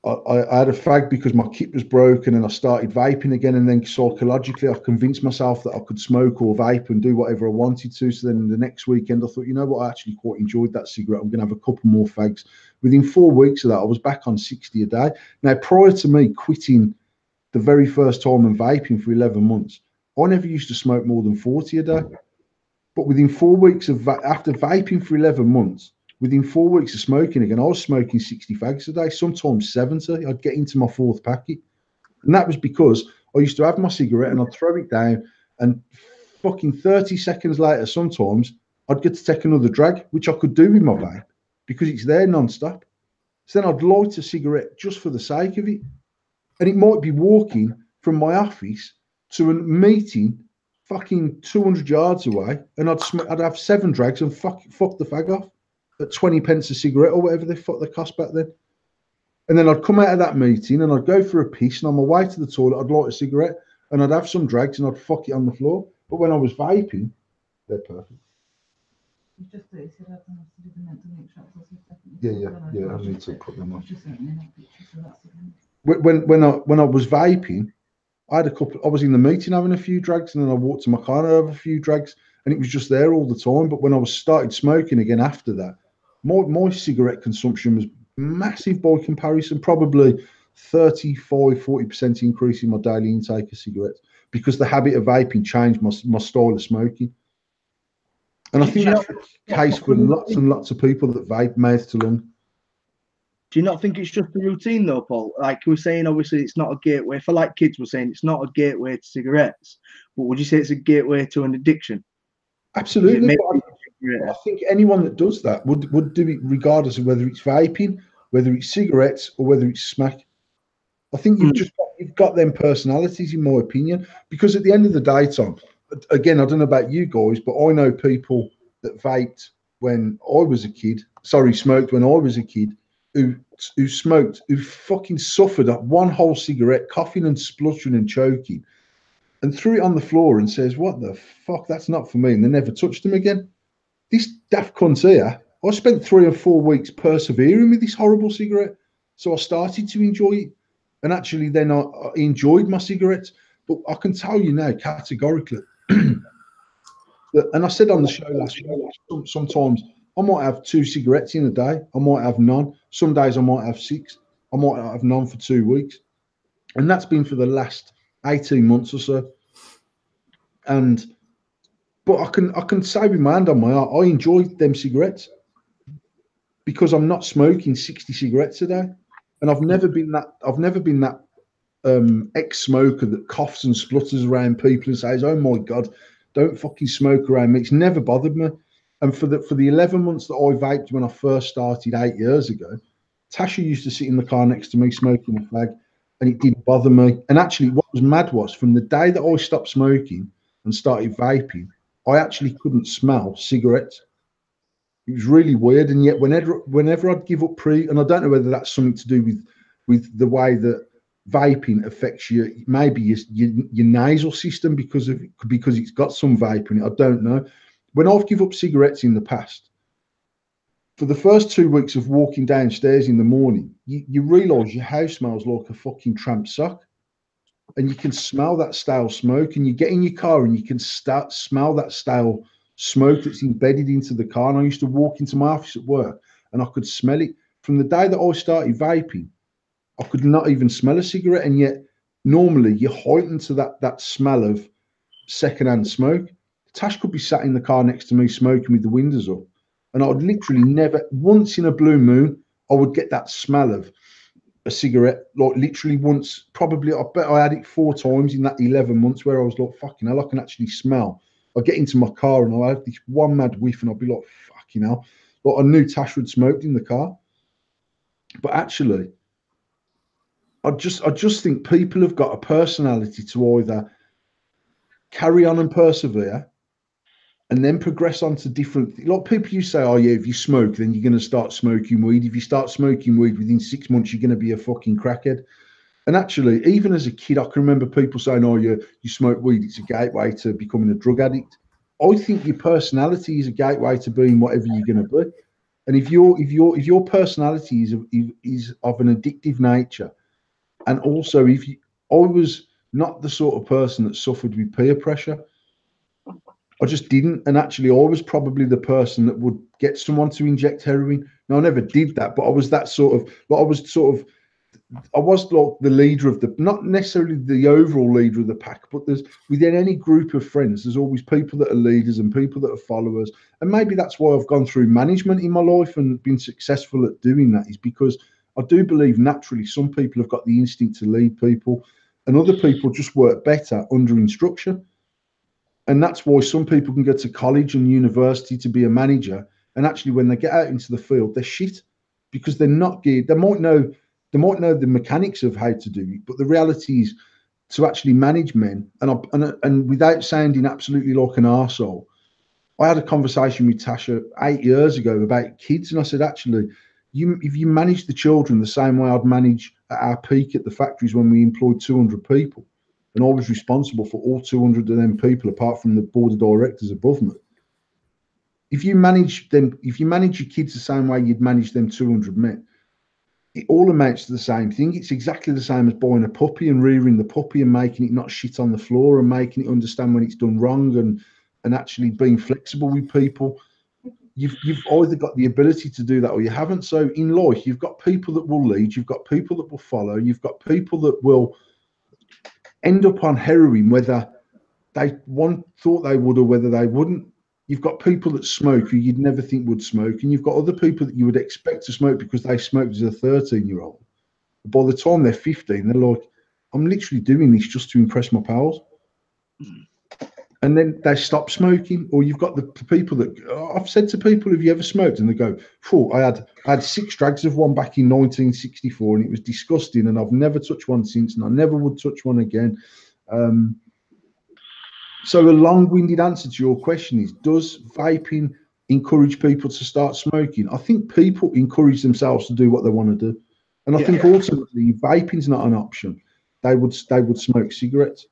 [SPEAKER 2] I had a fag because my kit was broken, and I started vaping again. And then psychologically, I convinced myself that I could smoke or vape and do whatever I wanted to. So then the next weekend, I thought, you know what, I actually quite enjoyed that cigarette. I'm going to have a couple more fags. Within 4 weeks of that, I was back on 60 a day. Now, prior to me quitting the very first time and vaping for 11 months, I never used to smoke more than 40 a day. But within 4 weeks of after vaping for 11 months, within 4 weeks of smoking again, I was smoking 60 fags a day, sometimes 70. I'd get into my 4th packet. And that was because I used to have my cigarette and I'd throw it down, and fucking 30 seconds later, sometimes I'd get to take another drag, which I could do with my vape because it's there non-stop. So then I'd light a cigarette just for the sake of it. And it might be walking from my office to a meeting fucking 200 yards away, and I'd have 7 drags and fuck the fag off at 20 pence a cigarette or whatever they cost back then. And then I'd come out of that meeting and I'd go for a piss, and on my way to the toilet, I'd light a cigarette and I'd have some drags and I'd fuck it on the floor. But when I was vaping, they're perfect. Yeah. I need to put them on. When I was vaping, I was in the meeting having a few drags, and then I walked to my car and I have a few drags, and it was just there all the time. But when I started smoking again after that, my cigarette consumption was massive by comparison, probably 35-40% increase in my daily intake of cigarettes, because the habit of vaping changed my style of smoking. And I think that's the case for lots and lots of people that vape mouth to lung.
[SPEAKER 1] Do you not think it's just a routine though, Paul? Like we're saying, obviously it's not a gateway. For like kids, we're saying it's not a gateway to cigarettes. But would you say it's a gateway to an addiction?
[SPEAKER 2] Absolutely. I think anyone that does that would do it regardless of whether it's vaping, whether it's cigarettes, or whether it's smack. I think you've got them personalities, in my opinion, because at the end of the day, Tom, again, I don't know about you guys, but I know people that vaped when I was a kid. Sorry, smoked when I was a kid. Who smoked, who fucking suffered at one whole cigarette, coughing and spluttering and choking, and threw it on the floor and says, "What the fuck? That's not for me." And they never touched them again. This daft cunt here, I spent 3 or 4 weeks persevering with this horrible cigarette. So I started to enjoy it. And actually, then I enjoyed my cigarettes. But I can tell you now, categorically, that, and I said on the show last week, sometimes I might have 2 cigarettes in a day. I might have none. Some days I might have 6. I might have none for 2 weeks. And that's been for the last 18 months or so. But I can say with my hand on my heart, I enjoy them cigarettes because I'm not smoking 60 cigarettes a day. And I've never been that ex-smoker that coughs and splutters around people and says, "Oh my God, don't fucking smoke around me." It's never bothered me. And for the 11 months that I vaped when I first started 8 years ago, Tasha used to sit in the car next to me smoking a fag, and it didn't bother me. And actually, what was mad was from the day that I stopped smoking and started vaping, I actually couldn't smell cigarettes. It was really weird. And yet, whenever I'd give up and I don't know whether that's something to do with the way that vaping affects maybe your nasal system because it's got some vape in it. I don't know. When I've given up cigarettes in the past, for the first 2 weeks of walking downstairs in the morning, you realise your house smells like a fucking tramp sock, and you can smell that stale smoke. And you get in your car and you can smell that stale smoke that's embedded into the car. And I used to walk into my office at work and I could smell it. From the day that I started vaping, I could not even smell a cigarette. And yet normally you're heightened to that smell of secondhand smoke. Tash could be sat in the car next to me smoking with the windows up, and I would literally never, once in a blue moon, I would get that smell of a cigarette, like literally once. Probably, I bet I had it 4 times in that 11 months where I was like, fucking hell, I can actually smell. I get into my car and I'll have this one mad whiff and I'll be like, fucking hell. Like I knew Tash had smoked in the car. But actually, I just think people have got a personality to either carry on and persevere and then progress on to different, like people you say, oh yeah, if you smoke, then you're going to start smoking weed. If you start smoking weed within 6 months, you're going to be a fucking crackhead. And actually, even as a kid, I can remember people saying, oh yeah, you smoke weed, it's a gateway to becoming a drug addict. I think your personality is a gateway to being whatever you're going to be. And if your personality is of an addictive nature, and also I was not the sort of person that suffered with peer pressure. I just didn't. And actually, I was probably the person that would get someone to inject heroin. Now, I never did that, but I was that sort of, like, I was like the leader of not necessarily the overall leader of the pack, but there's within any group of friends, there's always people that are leaders and people that are followers. And maybe that's why I've gone through management in my life and been successful at doing that, is because I do believe naturally some people have got the instinct to lead people and other people just work better under instruction. And that's why some people can go to college and university to be a manager. And actually, when they get out into the field, they're shit because they're not geared. They might know the mechanics of how to do it, but the reality is to actually manage men. And without sounding absolutely like an arsehole, I had a conversation with Tasha 8 years ago about kids, and I said, actually, if you manage the children the same way I'd manage at our peak at the factories when we employed 200 people, and I was responsible for all 200 of them people apart from the board of directors above me. If you manage your kids the same way you'd manage them 200 men, it all amounts to the same thing. It's exactly the same as buying a puppy and rearing the puppy and making it not shit on the floor and making it understand when it's done wrong and actually being flexible with people. You've either got the ability to do that or you haven't. So in life, you've got people that will lead, you've got people that will follow, you've got people that will end up on heroin, whether one thought they would or whether they wouldn't. You've got people that smoke who you'd never think would smoke, and you've got other people that you would expect to smoke because they smoked as a 13-year-old. By the time they're 15, they're like, I'm literally doing this just to impress my pals. And then they stop smoking. Or you've got the people that I've said to people, have you ever smoked? And they go, I had 6 drags of one back in 1964 and it was disgusting and I've never touched one since and I never would touch one again. So a long-winded answer to your question is, does vaping encourage people to start smoking? I think people encourage themselves to do what they want to do. And I think ultimately vaping's not an option. They would smoke cigarettes.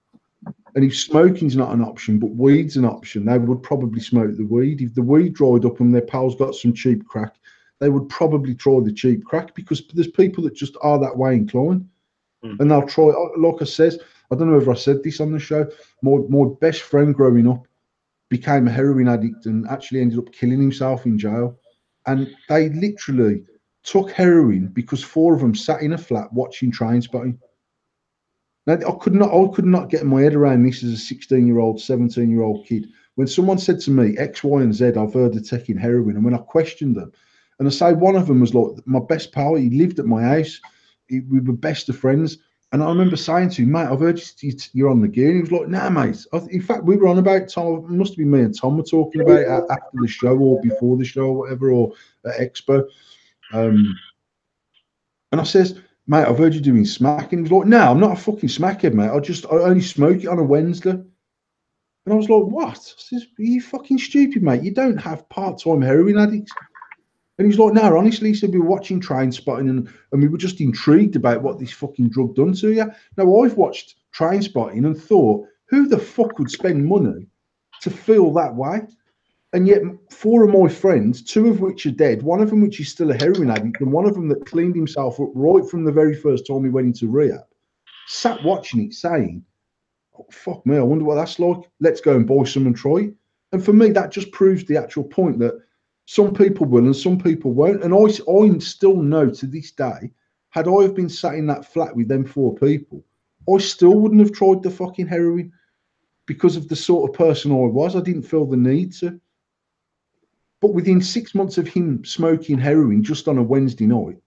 [SPEAKER 2] And if smoking's not an option, but weed's an option, they would probably smoke the weed. If the weed dried up and their pals got some cheap crack, they would probably try the cheap crack, because there's people that just are that way inclined. And they'll try, like I said, I don't know if I said this on the show, my best friend growing up became a heroin addict and actually ended up killing himself in jail. And they literally took heroin because 4 of them sat in a flat watching Trainspotting. Now, I could not get my head around this as a 16-year-old, 17-year-old kid. When someone said to me, X, Y, and Z, I've heard of taking heroin, and when I questioned them, and I say one of them was like my best pal, he lived at my house, we were best of friends. And I remember saying to him, mate, I've heard you're on the gear. And he was like, nah, mate. In fact, we were on about Tom. It must have been me and Tom were talking about it after the show or before the show or whatever, or at Expo. And I says, mate, I've heard you doing smack. And he was like, no, I'm not a fucking smackhead, mate. I only smoke it on a Wednesday. And I was like, what? I says, are you fucking stupid, mate? You don't have part-time heroin addicts. And he's like, no, honestly, he said, we were watching Trainspotting and we were just intrigued about what this fucking drug done to you. Now, I've watched Trainspotting and thought, who the fuck would spend money to feel that way? And yet 4 of my friends, 2 of which are dead, one of them which is still a heroin addict, and one of them that cleaned himself up right from the very first time he went into rehab, sat watching it saying, oh, fuck me, I wonder what that's like. Let's go and buy some and try it. And for me, that just proves the actual point that some people will and some people won't. And I still know to this day, had I have been sat in that flat with them 4 people, I still wouldn't have tried the fucking heroin because of the sort of person I was. I didn't feel the need to. But within 6 months of him smoking heroin just on a Wednesday night,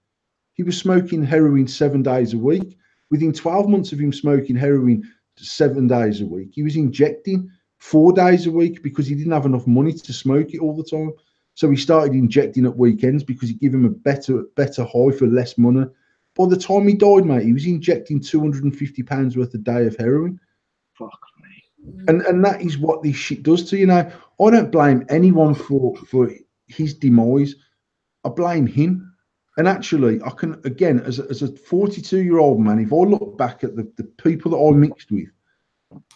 [SPEAKER 2] he was smoking heroin 7 days a week. Within 12 months of him smoking heroin 7 days a week, he was injecting 4 days a week because he didn't have enough money to smoke it all the time. So he started injecting at weekends because it gave him a better high for less money. By the time he died, mate, he was injecting £250 worth a day of heroin.
[SPEAKER 1] Fuck me.
[SPEAKER 2] And that is what this shit does to you. Now, I don't blame anyone for his demise. I blame him. And actually, I can, again, as a 42-year-old man, if I look back at the people that I mixed with,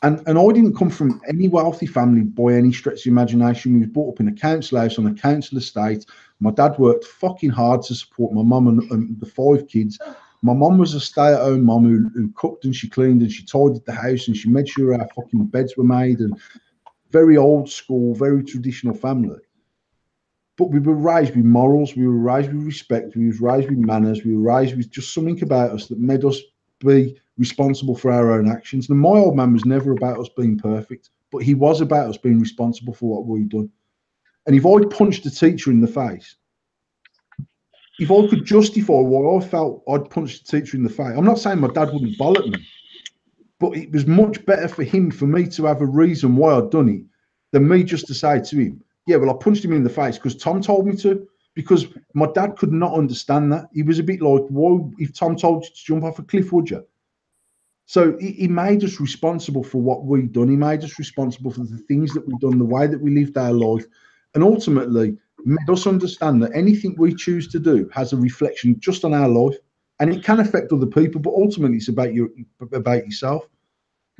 [SPEAKER 2] and I didn't come from any wealthy family by any stretch of imagination. We was brought up in a council house on a council estate. My dad worked fucking hard to support my mum and the 5 kids. My mum was a stay-at-home mum who cooked and she cleaned and she tidied the house and she made sure our fucking beds were made, and very old school, very traditional family. But we were raised with morals, we were raised with respect, we were raised with manners, we were raised with just something about us that made us be responsible for our own actions. And my old man was never about us being perfect, but he was about us being responsible for what we'd done. And if I'd punched a teacher in the face, if I could justify why I felt I'd punched a teacher in the face, I'm not saying my dad wouldn't bollock me, but it was much better for me to have a reason why I'd done it than me just to say to him, yeah, well, I punched him in the face because Tom told me to. Because my dad could not understand that. He was a bit like, why, if Tom told you to jump off a cliff, would you? So he made us responsible for what we'd done. He made us responsible for the things that we've done, the way that we lived our life, and ultimately made us understand that anything we choose to do has a reflection just on our life, and it can affect other people, but ultimately it's about yourself.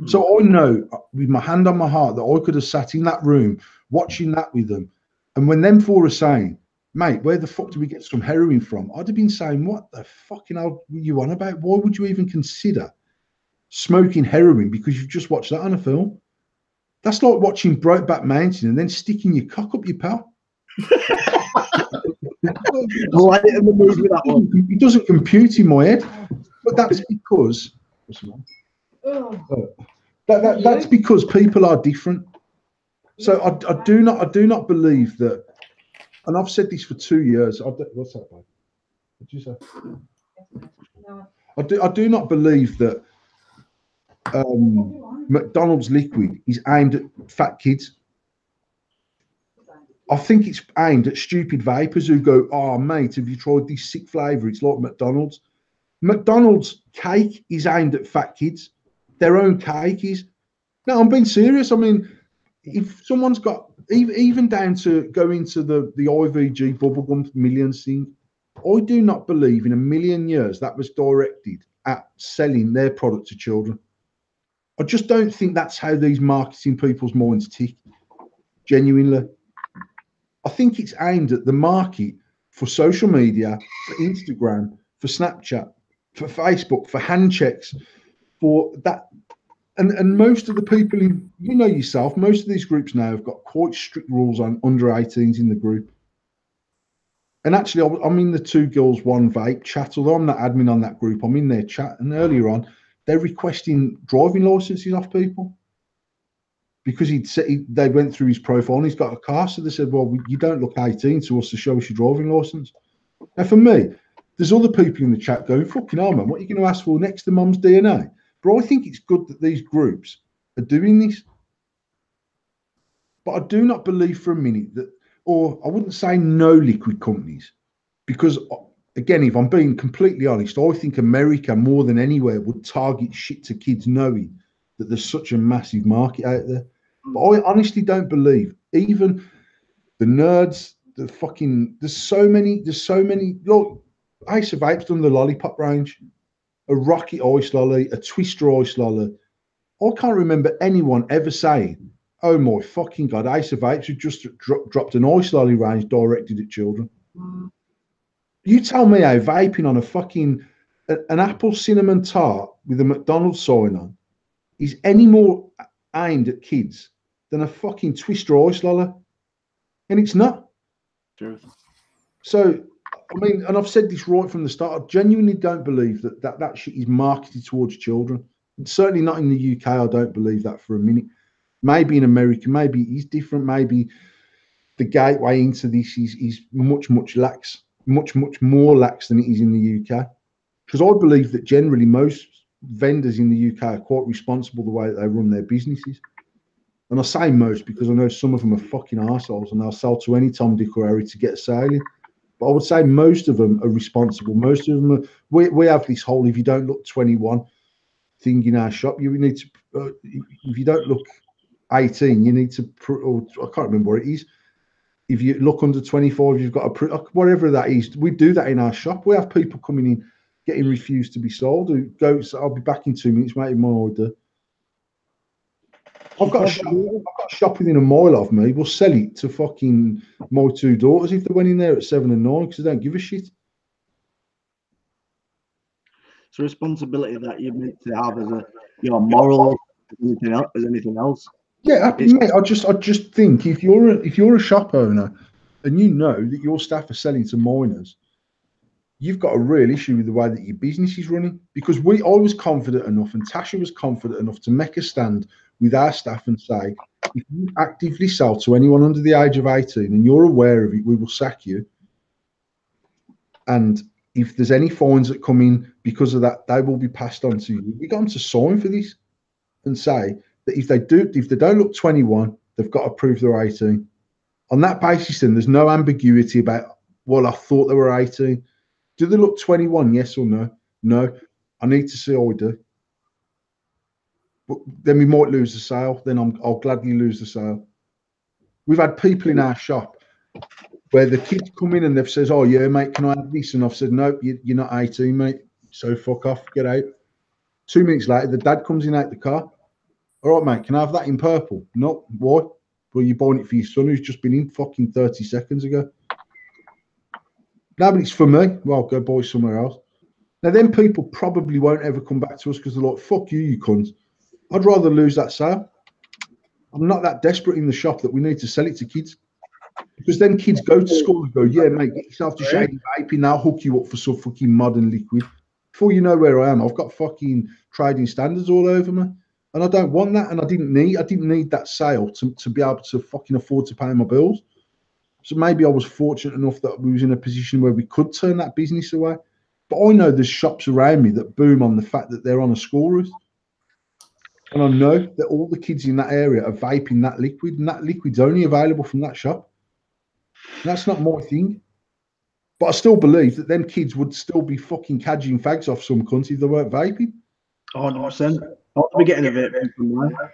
[SPEAKER 2] So I know with my hand on my heart that I could have sat in that room watching that with them, and when them 4 are saying, mate, where the fuck do we get some heroin from? I'd have been saying, what the fucking hell were you on about? Why would you even consider smoking heroin because you've just watched that on a film? That's like watching Brokeback Mountain and then sticking your cock up your pal.
[SPEAKER 1] Light in the mood with that one.
[SPEAKER 2] It doesn't compute in my head, but that's because that's because people are different. So I do not believe that, and I've said this for 2 years. What's that, babe? What did you say? I do not believe that McDonald's liquid is aimed at fat kids. I think it's aimed at stupid vapors who go, oh, mate, have you tried this sick flavour? It's like McDonald's. McDonald's cake is aimed at fat kids. Their own cake is. No, I'm being serious. I mean, if someone's got even down to go into the IVG bubblegum millions thing, I do not believe in a million years that was directed at selling their product to children. I just don't think that's how these marketing people's minds tick. Genuinely, I think it's aimed at the market for social media, for Instagram, for Snapchat, for Facebook, for hand checks, for that. And most of the people in, you know yourself, most of these groups now have got quite strict rules on under 18s in the group. And actually, I'm in the Two Girls One Vape chat, although I'm not admin on that group, I'm in their chat. And earlier on, they're requesting driving licenses off people because they went through his profile and he's got a car. So they said, well, you don't look 18 to us to show us your driving license. Now, for me, there's other people in the chat going, fucking hell, man, what are you going to ask for next to mum's DNA? But I think it's good that these groups are doing this. But I do not believe for a minute that, or I wouldn't say no liquid companies, because again, if I'm being completely honest, I think America more than anywhere would target shit to kids knowing that there's such a massive market out there. But I honestly don't believe even the nerds, the fucking, there's so many, look, Ace of Vape's done the lollipop range, a rocket ice lolly, a twister ice lolly. I can't remember anyone ever saying, oh my fucking God, Ace of Vapes have just dropped an ice lolly range directed at children. You tell me how vaping on a fucking, an apple cinnamon tart with a McDonald's sign on is any more aimed at kids than a fucking twister ice lolly. And it's not.
[SPEAKER 1] Truth.
[SPEAKER 2] So, I mean, and I've said this right from the start, I genuinely don't believe that shit is marketed towards children. It's certainly not in the UK. I don't believe that for a minute. Maybe in America, maybe it is different. Maybe the gateway into this is much lax, much more lax than it is in the UK. Because I believe that generally most vendors in the UK are quite responsible the way that they run their businesses. And I say most because I know some of them are fucking arseholes and they'll sell to any Tom, Dick or Harry to get a sale in. But I would say most of them are responsible. Most of them are, we have this whole, if you don't look 21 thing in our shop, you need to, if you don't look 18, you need to, or I can't remember what it is. If you look under 25, you've got to, whatever that is. We do that in our shop. We have people coming in, getting refused to be sold, who goes, I'll be back in 2 minutes, mate, my order. I've got a shop within a mile of me. We'll sell it to fucking my two daughters if they went in there at 7 and 9 because they don't give a shit.
[SPEAKER 1] It's a responsibility that you're meant to have as a moral as anything else.
[SPEAKER 2] Yeah, mate. I just think if you're a shop owner and you know that your staff are selling to minors, you've got a real issue with the way that your business is running. Because I was confident enough, and Tasha was confident enough to make a stand with our staff and say, if you actively sell to anyone under the age of 18 and you're aware of it, we will sack you. And if there's any fines that come in because of that, they will be passed on to you. We got them to sign for this and say that if they don't look 21, they've got to prove they're 18. On that basis, then there's no ambiguity about, well, I thought they were 18. Do they look 21? Yes or no? No. I need to see how I do. But then we might lose the sale. Then I'll gladly lose the sale. We've had people in our shop where the kids come in and they've says, oh yeah, mate, can I have this? And I've said, no, you're not 18, mate. So fuck off, get out. 2 minutes later, the dad comes in out the car. All right, mate, can I have that in purple? No, why? Well, you're buying it for your son who's just been in fucking 30 seconds ago. No, but it's for me. Well, go buy somewhere else. Now, then people probably won't ever come back to us because they're like, fuck you, you cunt. I'd rather lose that sale. I'm not that desperate in the shop that we need to sell it to kids. Because then kids go to school and go, yeah, mate, get yourself to shady vaping. I'll hook you up for some fucking modern liquid. Before you know where I am, I've got fucking trading standards all over me. And I don't want that. And I didn't need that sale to be able to fucking afford to pay my bills. So maybe I was fortunate enough that we was in a position where we could turn that business away. But I know there's shops around me that boom on the fact that they're on a school route. And I know that all the kids in that area are vaping that liquid, and that liquid's only available from that shop. And that's not my thing. But I still believe that them kids would still be fucking cadging fags off some cunt if they weren't vaping.
[SPEAKER 1] 100%. I'll be getting a vape from there.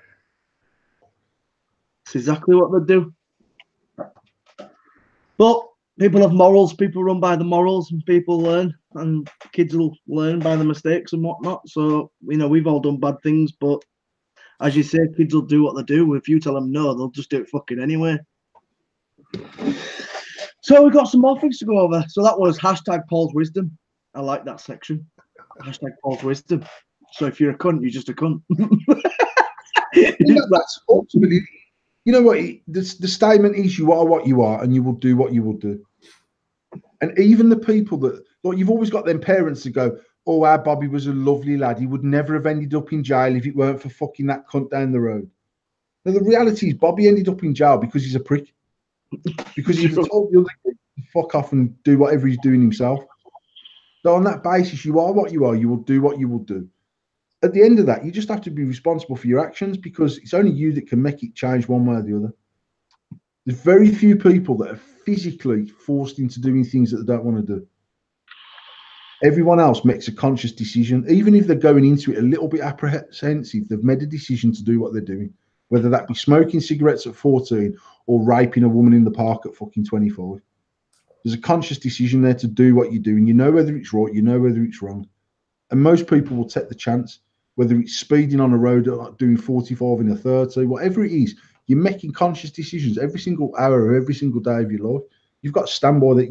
[SPEAKER 1] That's exactly what they do. But people have morals. People run by the morals, and people learn, and kids will learn by the mistakes and whatnot. So we've all done bad things, but as you say, kids will do what they do. If you tell them no, they'll just do it fucking anyway. So we've got some more things to go over. So that was hashtag Paul's wisdom. I like that section. Hashtag Paul's wisdom. So if you're a cunt, you're just a cunt.
[SPEAKER 2] That's ultimately, you know what? The statement is you are what you are, and you will do what you will do. And even the people that, like, you've always got them parents that go, "Oh, our Bobby was a lovely lad. He would never have ended up in jail if it weren't for fucking that cunt down the road." Now, the reality is Bobby ended up in jail because he's a prick. Because he's told the other kid to fuck off and do whatever he's doing himself. So on that basis, you are what you are. You will do what you will do. At the end of that, you just have to be responsible for your actions, because it's only you that can make it change one way or the other. There's very few people that are physically forced into doing things that they don't want to do. Everyone else makes a conscious decision. Even if they're going into it a little bit apprehensive, they've made a decision to do what they're doing, whether that be smoking cigarettes at 14 or raping a woman in the park at fucking 25. There's a conscious decision there to do what you're doing. You know whether it's right, you know whether it's wrong. And most people will take the chance, whether it's speeding on a road or doing 45 in a 30, whatever it is. You're making conscious decisions every single hour or every single day of your life. You've got to stand by that.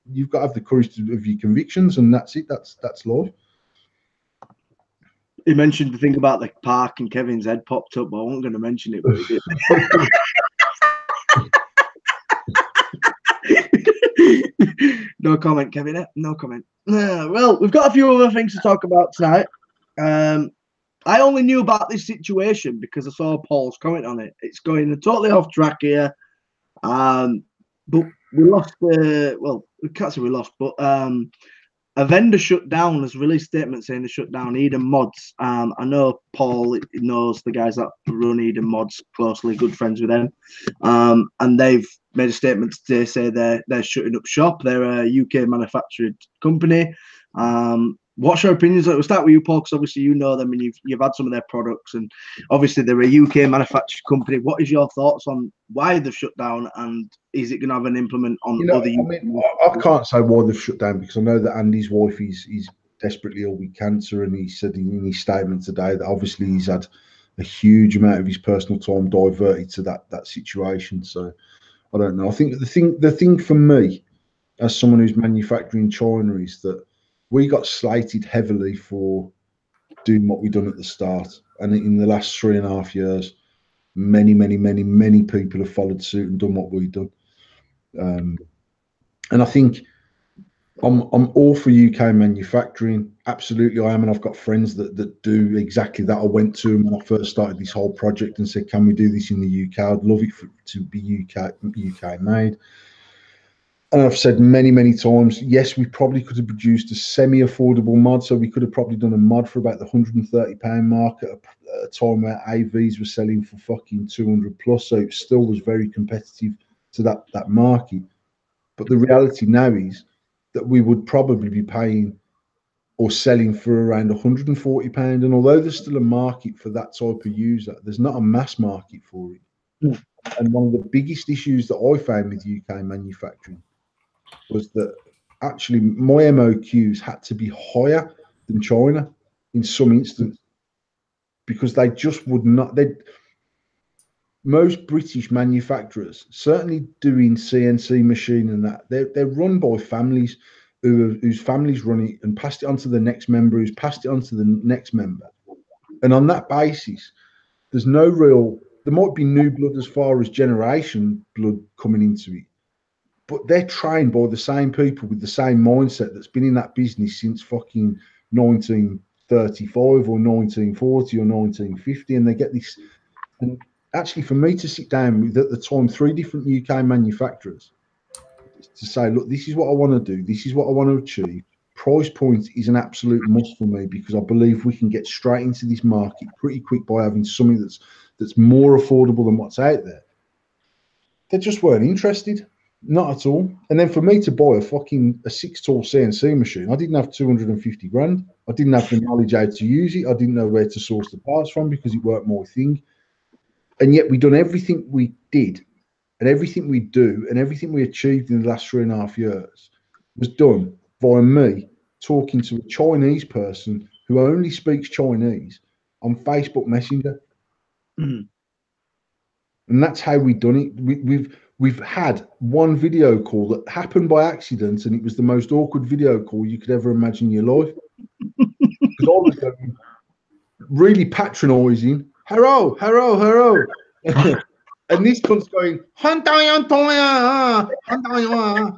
[SPEAKER 2] You've got to have the courage of your convictions, and that's it. That's life.
[SPEAKER 1] He mentioned the thing about the park, and Kevin's head popped up, but I wasn't going to mention it, but he did. No comment, Kevin. No comment. Well, we've got a few other things to talk about tonight. I only knew about this situation because I saw Paul's comment on it. It's going totally off track here. But we lost well, we can't say we lost, but a vendor shut down, has released a statement saying they shut down Eden Mods. I know Paul knows the guys that run Eden Mods closely, good friends with them. And they've made a statement today, say they're shutting up shop. They're a UK manufactured company. What's your opinions? We'll start with you, Paul, because obviously you know them and you've had some of their products, and obviously they're a UK manufactured company. What is your thoughts on why they've shut down, and is it going to have an implement on other?
[SPEAKER 2] I can't say why they've shut down, because I know that Andy's wife is desperately ill with cancer, and he said in his statement today that obviously he's had a huge amount of his personal time diverted to that situation. So I don't know. I think the thing for me, as someone who's manufacturing China, is that we got slated heavily for doing what we done at the start. And in the last 3.5 years, many people have followed suit and done what we've done. And I think I'm all for UK manufacturing. Absolutely, I am. And I've got friends that do exactly that. I went to them when I first started this whole project and said, can we do this in the UK? I'd love it to be UK made. And I've said many times, yes, we probably could have produced a semi-affordable mod. So we could have probably done a mod for about the £130 mark at a time where AVs were selling for fucking 200 plus. So it still was very competitive to that market. But the reality now is that we would probably be paying or selling for around £140. And although there's still a market for that type of user, there's not a mass market for it. Mm. And one of the biggest issues that I found with UK manufacturing was that actually my MOQs had to be higher than China in some instances, because they just would not. Most British manufacturers, certainly doing CNC machine and that, they're run by families whose families run it and passed it on to the next member, who's passed it on to the next member. And on that basis, there's no real, there might be new blood as far as generation blood coming into it, but they're trained by the same people with the same mindset that's been in that business since fucking 1935 or 1940 or 1950. And they get this. And actually, for me to sit down with, at the time, 3 different UK manufacturers to say, look, this is what I want to do. This is what I want to achieve. Price point is an absolute must for me, because I believe we can get straight into this market pretty quick by having something that's more affordable than what's out there. They just weren't interested. Not at all. And then for me to buy a 6-tool CNC machine, I didn't have 250 grand. I didn't have the knowledge how to use it. I didn't know where to source the parts from because it weren't my thing. And yet we done everything we did and everything we do and everything we achieved in the last 3.5 years was done via me talking to a Chinese person who only speaks Chinese on Facebook Messenger.
[SPEAKER 1] Mm.
[SPEAKER 2] And that's how we done it. We've had one video call that happened by accident, and it was the most awkward video call you could ever imagine in your life. Because I was going really patronising, hello, hello, hello. And this cunt's going, and I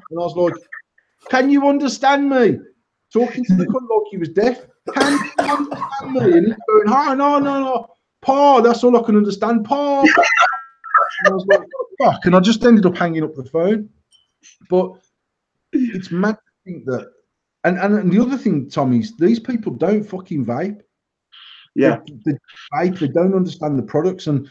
[SPEAKER 2] was like, can you understand me? Talking to the cunt like he was deaf. Can you understand me? And he's going, oh, no. Pa, that's all I can understand. Pa. And I was like, fuck. And I just ended up hanging up the phone. But it's mad to think that. And the other thing, Tom, is these people don't fucking vape.
[SPEAKER 1] Yeah.
[SPEAKER 2] They vape, they don't understand the products. And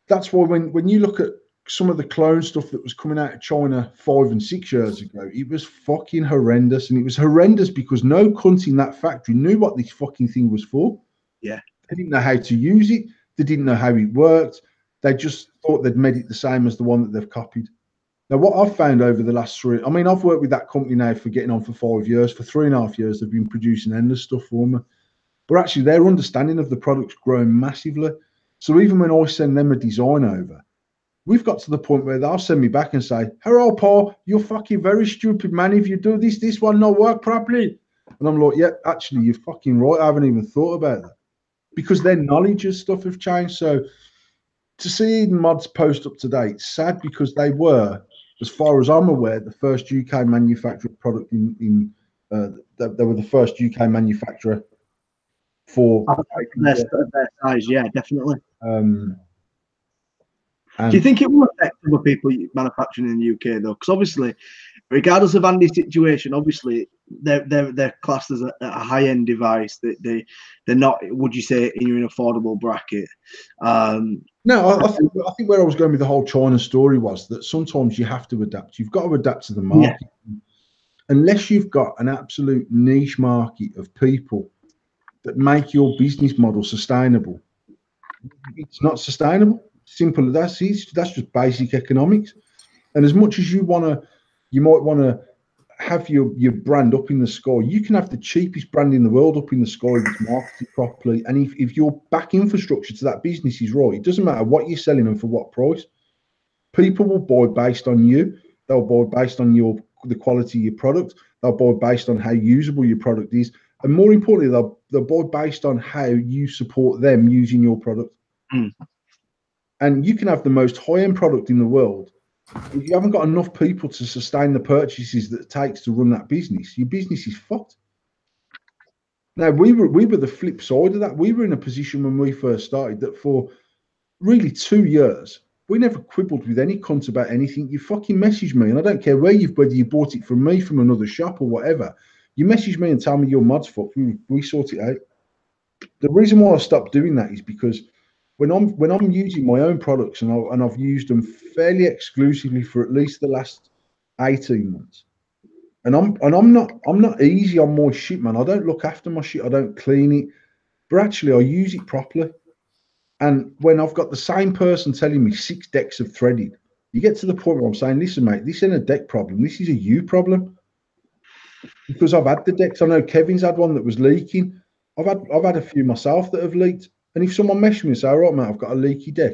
[SPEAKER 2] that's why when you look at some of the clone stuff that was coming out of China 5 and 6 years ago, it was fucking horrendous. And it was horrendous because no cunt in that factory knew what this fucking thing was for.
[SPEAKER 1] Yeah.
[SPEAKER 2] They didn't know how to use it. They didn't know how it worked. They just thought they'd made it the same as the one that they've copied. Now, what I've found over the last I've worked with that company now for getting on for 5 years. For 3.5 years, they've been producing endless stuff for me. But actually, their understanding of the product's grown massively. So even when I send them a design over, we've got to the point where they'll send me back and say, hello, Paul, you're fucking very stupid, man. If you do this one not work properly. And I'm like, yeah, actually, you're fucking right. I haven't even thought about that. Because their knowledge of stuff have changed. So to see Eden Mods post up to date, it's sad because they were, as far as I'm aware, the first UK manufactured product they were the first UK manufacturer for
[SPEAKER 1] their size, yeah, definitely.
[SPEAKER 2] Do
[SPEAKER 1] you think it will affect other people manufacturing in the UK though? Because obviously, regardless of Andy's situation, obviously they're classed as a high-end device. They're not. Would you say in an affordable bracket?
[SPEAKER 2] No, I think where I was going with the whole China story was that sometimes you have to adapt. You've got to adapt to the market. Yeah. Unless you've got an absolute niche market of people that make your business model sustainable, it's not sustainable. Simple as that. That's just basic economics. And as much as you might want to have your brand up in the sky. You can have the cheapest brand in the world up in the sky if it's marketed properly. And if your back infrastructure to that business is right, it doesn't matter what you're selling them for what price. People will buy based on you. They'll buy based on the quality of your product. They'll buy based on how usable your product is. And more importantly, they'll buy based on how you support them using your product.
[SPEAKER 1] Mm.
[SPEAKER 2] And you can have the most high-end product in the world. If you haven't got enough people to sustain the purchases that it takes to run that business, your business is fucked. Now, we were the flip side of that. We were in a position when we first started that for really 2 years, we never quibbled with any cunt about anything. You fucking message me, and I don't care whether you bought it from me, from another shop or whatever. You message me and tell me your mod's fucked. We sort it out. The reason why I stopped doing that is because when I'm using my own products and I've used them fairly exclusively for at least the last 18 months, and I'm not easy on my shit, man. I don't look after my shit. I don't clean it, but actually I use it properly. And when I've got the same person telling me 6 decks have threaded, you get to the point where I'm saying, listen, mate, this ain't a deck problem. This is a you problem. Because I've had the decks. I know Kevin's had one that was leaking. I've had a few myself that have leaked. And if someone messaged me and say, all right, mate, I've got a leaky deck.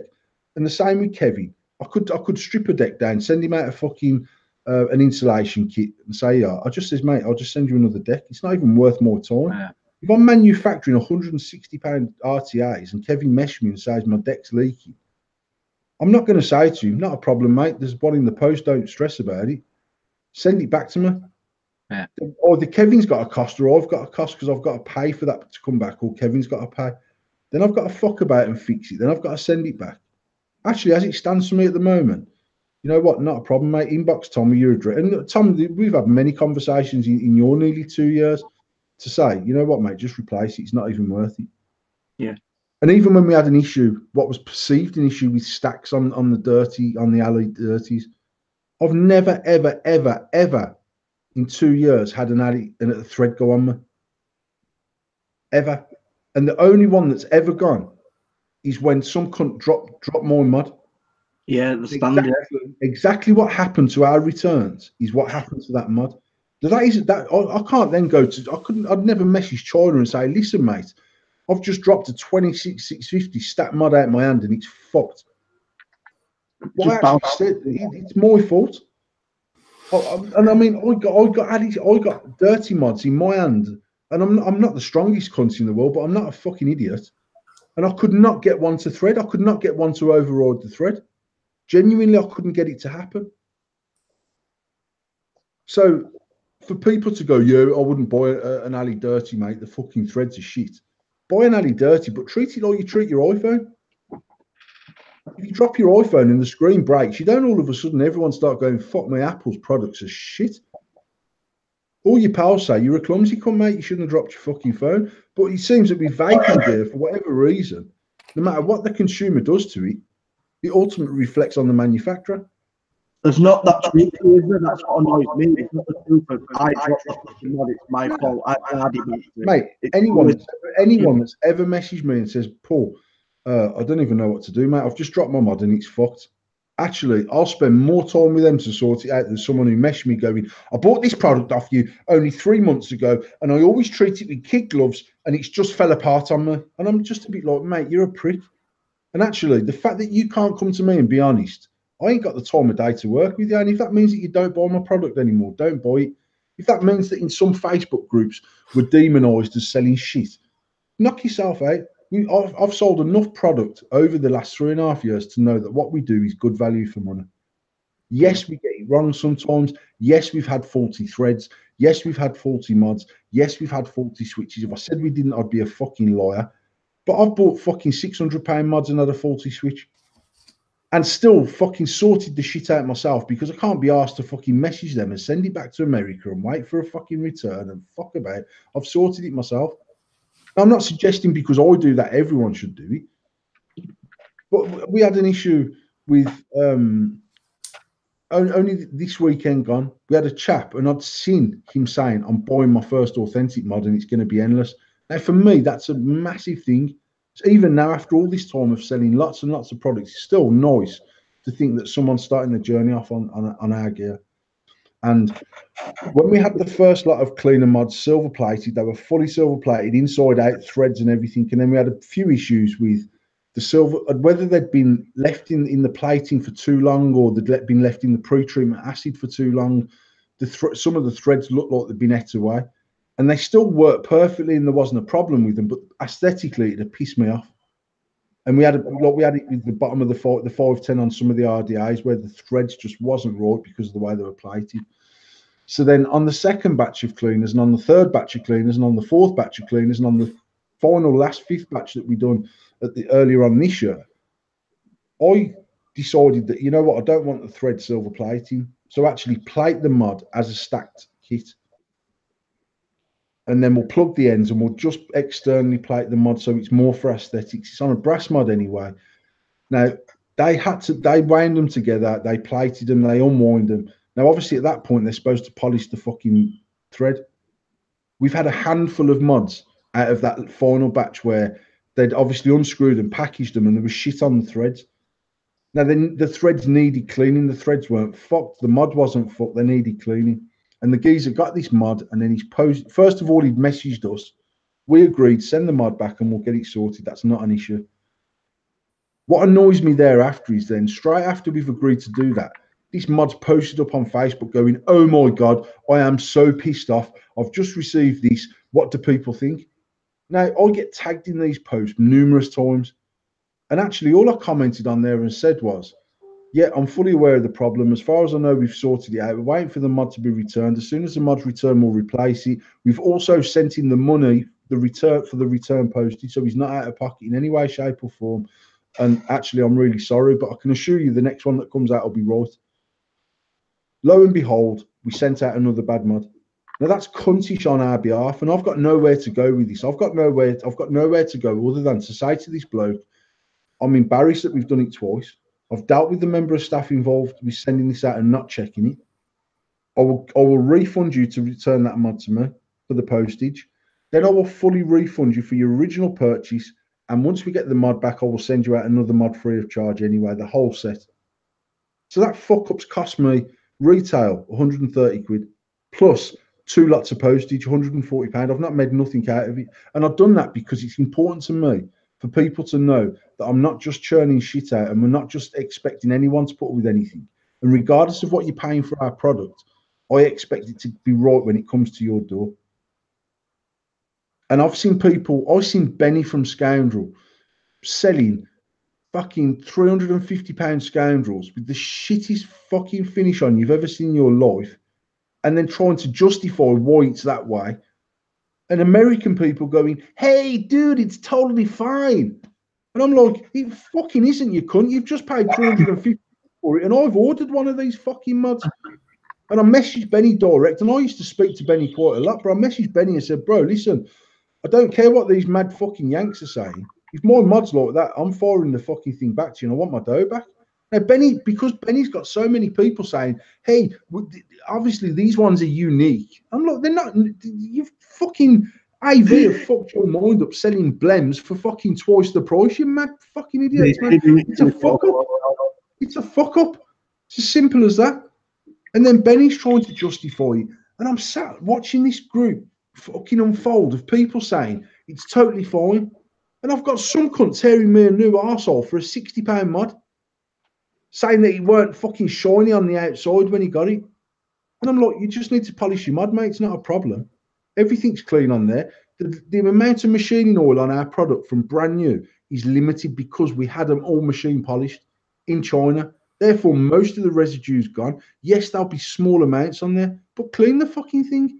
[SPEAKER 2] And the same with Kevin. I could strip a deck down, send him out a fucking an insulation kit and say, yeah, I just says, mate, I'll just send you another deck. It's not even worth more time. Yeah. If I'm manufacturing £160 RTAs and Kevin messaged me and says my deck's leaking, I'm not going to say to him, not a problem, mate. There's one in the post. Don't stress about it. Send it back to me.
[SPEAKER 3] Yeah.
[SPEAKER 2] Or the Kevin's got a cost, or I've got a cost because I've got to pay for that to come back, or Kevin's got to pay. Then I've got to fuck about it and fix it. Then I've got to send it back. Actually, as it stands for me at the moment, you know what? Not a problem, mate. Inbox Tommy your address. And Tom, we've had many conversations in your nearly 2 years to say, you know what, mate, just replace it. It's not even worth it.
[SPEAKER 1] Yeah.
[SPEAKER 2] And even when we had an issue, what was perceived an issue with stacks on the alley dirties, I've never, ever, ever, ever in 2 years had an alley and a thread go on me. Ever. And the only one that's ever gone is when some cunt drop my mod.
[SPEAKER 1] Yeah, the standard.
[SPEAKER 2] Exactly what happened to our returns is what happened to that mod. That is that I can't then go to. I'd never message China and say, listen, mate, I've just dropped a 26,650 stat mod out of my hand and it's fucked. What I actually said, it's my fault. And I mean, I got dirty mods in my hand, and I'm not the strongest cunt in the world, but I'm not a fucking idiot. And I could not get one to thread. I could not get one to override the thread. Genuinely, I couldn't get it to happen. So for people to go, yeah, I wouldn't buy an alley dirty, mate. The fucking threads are shit. Buy an alley dirty, but treat it like you treat your iPhone. If you drop your iPhone and the screen breaks, you don't all of a sudden everyone start going, fuck me, Apple's products are shit. All your pals say, you're a clumsy cunt, mate, you shouldn't have dropped your fucking phone. But it seems that with vaping gear, for whatever reason, no matter what the consumer does to it, it ultimately reflects on the manufacturer.
[SPEAKER 1] There's not that truth, is there? That's what annoys me. It's not the truth of I dropped the fucking mod, it's my fault. I added it.
[SPEAKER 2] Mate, anyone that's ever messaged me and says, Paul, I don't even know what to do, mate. I've just dropped my mod and it's fucked. Actually, I'll spend more time with them to sort it out than someone who messaged me going, I bought this product off you only 3 months ago and I always treat it with kid gloves and it's just fell apart on me. And I'm just a bit like, mate, you're a prick. And actually, the fact that you can't come to me and be honest, I ain't got the time of day to work with you. And if that means that you don't buy my product anymore, don't buy it. If that means that in some Facebook groups we're demonised as selling shit, knock yourself out. I've sold enough product over the last 3.5 years to know that what we do is good value for money. Yes, we get it wrong sometimes. Yes, we've had faulty threads. Yes, we've had faulty mods. Yes, we've had faulty switches. If I said we didn't, I'd be a fucking liar. But I've bought fucking £600 mods and had a faulty switch. And still fucking sorted the shit out myself because I can't be asked to fucking message them and send it back to America and wait for a fucking return and fuck about it. I've sorted it myself. I'm not suggesting because I do that everyone should do it. But we had an issue with only this weekend gone. We had a chap and I'd seen him saying, I'm buying my first authentic mod and it's going to be endless. Now, for me, that's a massive thing. So even now, after all this time of selling lots and lots of products, it's still nice to think that someone's starting the journey off on our gear. And when we had the first lot of cleaner mods silver plated, they were fully silver plated, inside out, threads and everything. And then we had a few issues with the silver, whether they'd been left in the plating for too long or they'd been left in the pre-treatment acid for too long. Some of the threads looked like they'd been ate away. And they still worked perfectly and there wasn't a problem with them, but aesthetically it had pissed me off. And we had it with the bottom of the 510 on some of the RDAs where the threads just wasn't right because of the way they were plated. So then on the second batch of cleaners and on the third batch of cleaners and on the fourth batch of cleaners and on the fifth batch that we done earlier on this year, I decided that, you know what, I don't want the thread silver plating. So actually plate the mod as a stacked kit. And then we'll plug the ends and we'll just externally plate the mod so it's more for aesthetics. It's on a brass mod anyway. Now, they wound them together, they plated them, they unwound them. Now, obviously, at that point, they're supposed to polish the fucking thread. We've had a handful of mods out of that final batch where they'd obviously unscrewed and packaged them and there was shit on the threads. Now, then the threads needed cleaning. The threads weren't fucked. The mod wasn't fucked. They needed cleaning. And the geezer got this mod and then he's posted. First of all, he'd messaged us. We agreed, send the mod back and we'll get it sorted. That's not an issue. What annoys me thereafter is then, straight after we've agreed to do that, this mod's posted up on Facebook going, oh my God, I am so pissed off. I've just received this. What do people think? Now, I get tagged in these posts numerous times. And actually, all I commented on there and said was, yeah, I'm fully aware of the problem. As far as I know, we've sorted it out. We're waiting for the mod to be returned. As soon as the mod's returned, we'll replace it. We've also sent in the money, the return postage, so he's not out of pocket in any way, shape or form. And actually, I'm really sorry, but I can assure you the next one that comes out will be right. Lo and behold, we sent out another bad mod. Now that's cuntish on our behalf, and I've got nowhere to go with this. I've got nowhere to go other than to say to this bloke, I'm embarrassed that we've done it twice. I've dealt with the member of staff involved with sending this out and not checking it. I will refund you to return that mod to me for the postage. Then I will fully refund you for your original purchase And once we get the mod back, I will send you out another mod free of charge anyway, the whole set. So that fuck up's cost me retail 130 quid plus 2 lots of postage, £140. I've not made nothing out of it. And I've done that because it's important to me for people to know that I'm not just churning shit out and we're not just expecting anyone to put up with anything. And regardless of what you're paying for our product, I expect it to be right when it comes to your door. And I've seen Benny from Scoundrel selling fucking £350 Scoundrels with the shittest fucking finish on you've ever seen in your life, and then trying to justify why it's that way. And American people going, hey, dude, it's totally fine. And I'm like, it fucking isn't, you cunt. You've just paid $350 for it, and I've ordered one of these fucking mods. And I messaged Benny direct, and I used to speak to Benny quite a lot, but I messaged Benny and said, bro, listen, I don't care what these mad fucking Yanks are saying. If my mod's like that, I'm firing the fucking thing back to you and I want my dough back. Now, because Benny's got so many people saying, hey, obviously these ones are unique. I'm like, they're not. You fucking AV have fucked your mind up selling blems for fucking twice the price. You mad fucking idiots, man. It's a fuck up. It's a fuck up. It's as simple as that. And then Benny's trying to justify it. And I'm sat watching this group fucking unfold of people saying it's totally fine. And I've got some cunt tearing me a new arsehole for a £60 mod, saying that he weren't fucking shiny on the outside when he got it. And I'm like, you just need to polish your mod, mate. It's not a problem. Everything's clean on there. The amount of machining oil on our product from brand new is limited because we had them all machine polished in China. Therefore, most of the residue's gone. Yes, there'll be small amounts on there, but clean the fucking thing.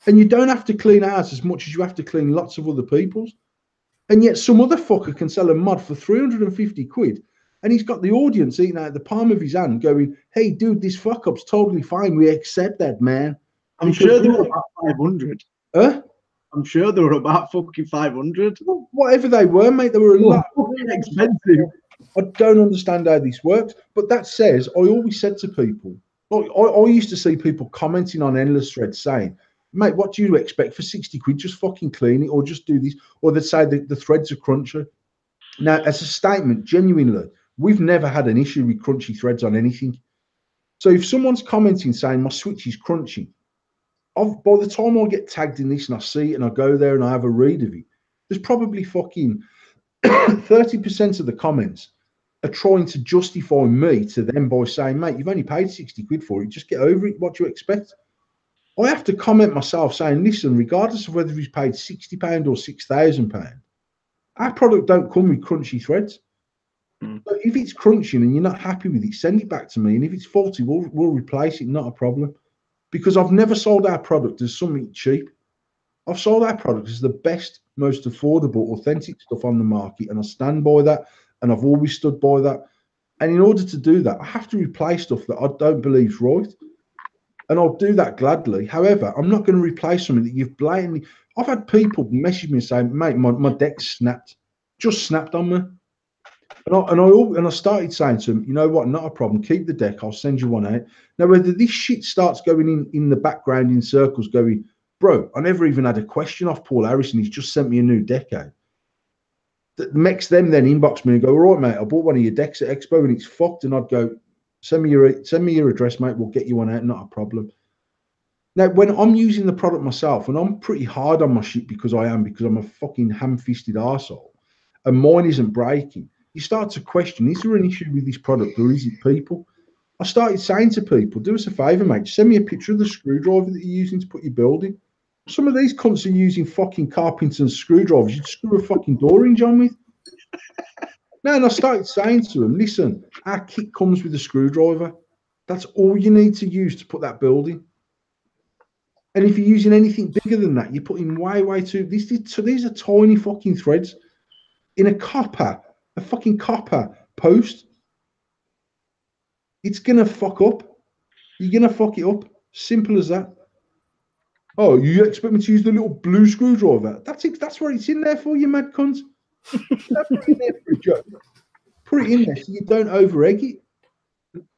[SPEAKER 2] And you don't have to clean ours as much as you have to clean lots of other people's. And yet some other fucker can sell a mod for 350 quid, and he's got the audience eating out the palm of his hand going, hey, dude, this fuck up's totally fine. We accept that, man.
[SPEAKER 1] I'm sure they were about 500.
[SPEAKER 2] Huh?
[SPEAKER 1] I'm sure they were about fucking 500.
[SPEAKER 2] Well, whatever they were, mate, they were a lot
[SPEAKER 1] expensive.
[SPEAKER 2] I don't understand how this works. But that says, I always said to people, like, I used to see people commenting on endless threads saying, mate, what do you expect for 60 quid? Just fucking clean it or just do this. Or they'd say that the threads are crunchy. Now, as a statement, genuinely, we've never had an issue with crunchy threads on anything. So if someone's commenting saying my switch is crunchy, by the time I get tagged in this and I see it and I go there and I have a read of it, there's probably fucking 30% of the comments are trying to justify me to them by saying, mate, you've only paid 60 quid for it. Just get over it. What do you expect? I have to comment myself saying, listen, regardless of whether he's paid £60 or £6,000, our product don't come with crunchy threads. But if it's crunchy and you're not happy with it, send it back to me. And if it's faulty, we'll replace it. Not a problem. Because I've never sold our product as something cheap. I've sold our product as the best, most affordable, authentic stuff on the market. And I stand by that. And I've always stood by that. And in order to do that, I have to replace stuff that I don't believe is right. And I'll do that gladly. However, I'm not going to replace something that you've blatantly... I've had people message me and say, mate, my deck snapped. Just snapped on me. And I started saying to them, you know what, not a problem. Keep the deck. I'll send you one out. Now, whether this shit starts going in the background in circles going, bro, I never even had a question off Paul Harrison. He's just sent me a new deck out. That makes them then inbox me and go, all right, mate, I bought one of your decks at Expo and it's fucked. And I'd go, send me your address, mate. We'll get you one out. Not a problem. Now, when I'm using the product myself, and I'm pretty hard on my shit because I'm a fucking ham-fisted arsehole, and mine isn't breaking, you start to question, is there an issue with this product or is it people? I started saying to people, do us a favour, mate, send me a picture of the screwdriver that you're using to put your build in. Some of these cunts are using fucking carpenter's screwdrivers you'd screw a fucking door hinge on with. Now, and I started saying to them, listen, our kit comes with a screwdriver. That's all you need to use to put that build in. And if you're using anything bigger than that, you're putting way too... These are tiny fucking threads in a fucking copper post. It's going to fuck up. You're going to fuck it up. Simple as that. Oh, you expect me to use the little blue screwdriver? That's what it's in there for, you mad cunt. Don't put it in there for a joke. Put it in there so you don't over egg it.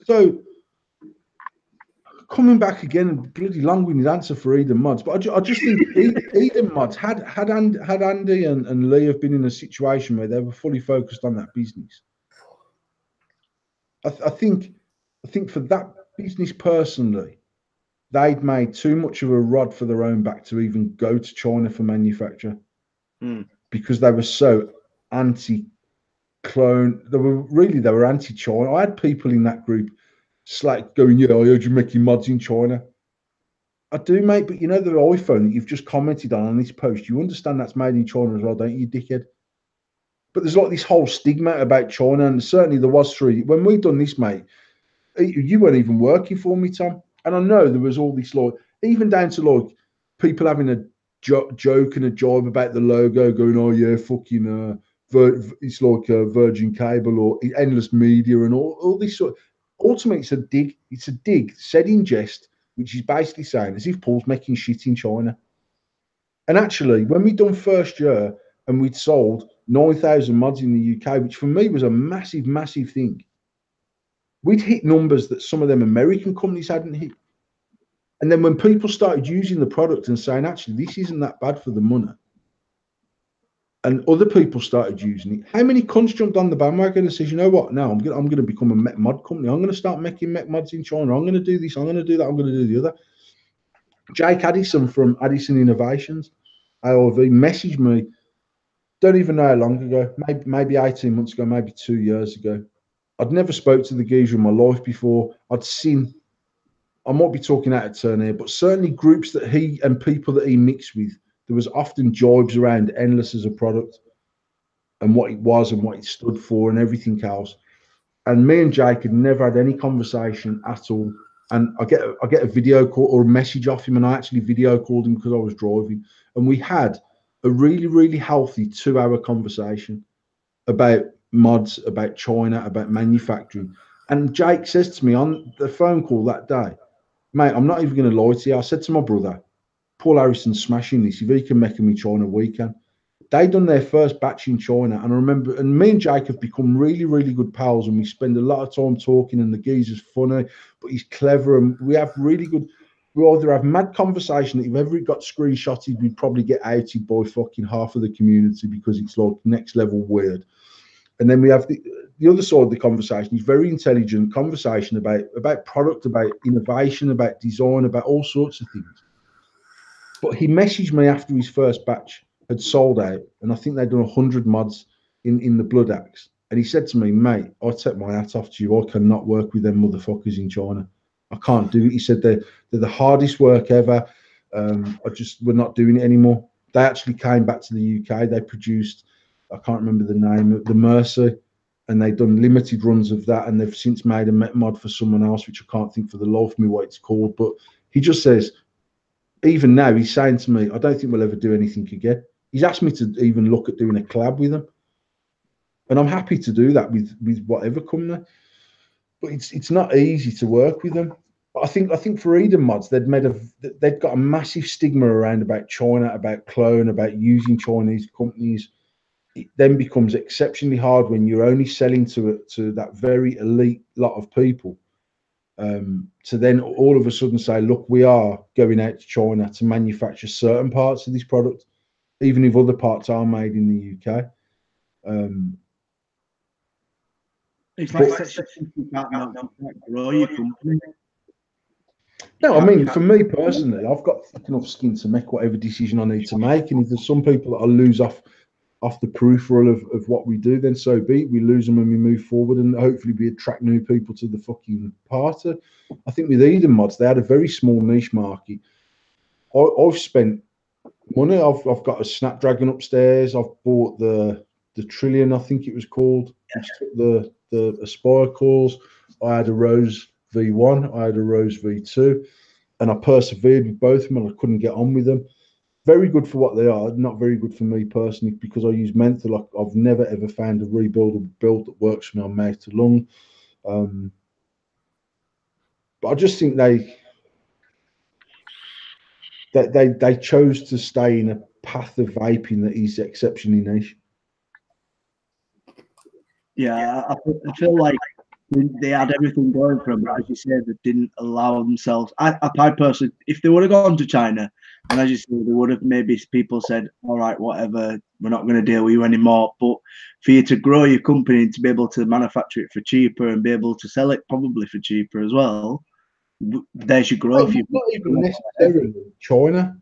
[SPEAKER 2] So, coming back again, bloody long-winded answer for Eden Mods, but I just think Eden Mods had Andy and Lee have been in a situation where they were fully focused on that business. I think for that business personally, they'd made too much of a rod for their own back to even go to China for manufacture because they were so anti-clone. They were anti-China. I had people in that group going, yeah, I heard you making mods in China. I do, mate, but you know the iPhone that you've just commented on this post, you understand that's made in China as well, don't you, dickhead? But there's like this whole stigma about China, and certainly there was through when we done this, mate. You weren't even working for me, Tom, and I know there was all this like, even down to like people having a joke and a jibe about the logo, going, "Oh yeah, fucking it's like Virgin Cable or Endless Media and all this sort." Ultimately, it's a dig. It's a dig said in jest, which is basically saying as if Paul's making shit in China. And actually, when we done first year and we'd sold 9,000 mods in the UK, which for me was a massive, massive thing, we'd hit numbers that some of them American companies hadn't hit. And then when people started using the product and saying, actually, this isn't that bad for the money, and other people started using it, how many cunts jumped on the bandwagon and says, you know what, now I'm going to become a mech mod company. I'm going to start making mech mods in China. I'm going to do this. I'm going to do that. I'm going to do the other. Jake Addison from Addison Innovations, AOV, messaged me, don't even know how long ago, maybe 18 months ago, maybe 2 years ago. I'd never spoke to the geezer in my life before. I'd seen, I might be talking out of turn here, but certainly groups that he and people that he mixed with, there was often jibes around Endless as a product and what it was and what it stood for and everything else. And me and Jake had never had any conversation at all. And I get a video call or a message off him, and I actually video called him because I was driving. And we had a really, really healthy 2-hour conversation about mods, about China, about manufacturing. And Jake says to me on the phone call that day, mate, I'm not even going to lie to you. I said to my brother, Paul Harrison's smashing this. If he can make him in China, we can. They done their first batch in China, and I remember, and me and Jake have become really, really good pals, and we spend a lot of time talking. And the geezer's funny, but he's clever, and we have really good. We either have mad conversation that if ever it got screenshotted, we'd probably get outed by fucking half of the community because it's like next level weird. And then we have the other side of the conversation is very intelligent conversation about product, about innovation, about design, about all sorts of things. But he messaged me after his first batch had sold out, and I think they'd done 100 mods in the Blood Axe. And he said to me, mate, I take my hat off to you. I cannot work with them motherfuckers in China. I can't do it. He said they're the hardest work ever. We're not doing it anymore. They actually came back to the UK. They produced, I can't remember the name of the Mercy, and they've done limited runs of that. And they've since made a mod for someone else, which I can't think for the life of me what it's called. But he just says, even now, he's saying to me, I don't think we'll ever do anything again. He's asked me to even look at doing a collab with them. And I'm happy to do that with whatever company. But it's not easy to work with them. But I think for Eden Mods, they've got a massive stigma around about China, about clone, about using Chinese companies. It then becomes exceptionally hard when you're only selling to that very elite lot of people. To then all of a sudden say, look, we are going out to China to manufacture certain parts of this product, even if other parts are made in the UK.
[SPEAKER 1] It's like you can't grow your company.
[SPEAKER 2] No, I mean, for me personally, I've got thick enough skin to make whatever decision I need to make. And if there's some people that I lose off the peripheral of what we do, then so be it. We lose them and we move forward, and hopefully we attract new people to the fucking party. I think with Eden Mods, they had a very small niche market. I've spent money. I've got a Snapdragon upstairs. I've bought the Trillion, I think it was called, which took the Aspire cores. I had a Rose V1, I had a Rose V2, and I persevered with both of them, and I couldn't get on with them. Very good for what they are, not very good for me personally, because I use menthol. I've never ever found a rebuildable build that works for me on mouth to lung. But I just think they chose to stay in a path of vaping that is exceptionally niche.
[SPEAKER 1] Yeah, I feel like they had everything going for them, but as you said, they didn't allow themselves. I personally, if they would have gone to China, and as you said, they would have maybe people said, all right, whatever, we're not going to deal with you anymore. But for you to grow your company and to be able to manufacture it for cheaper and be able to sell it probably for cheaper as well, there's your growth.
[SPEAKER 2] Not even necessarily China,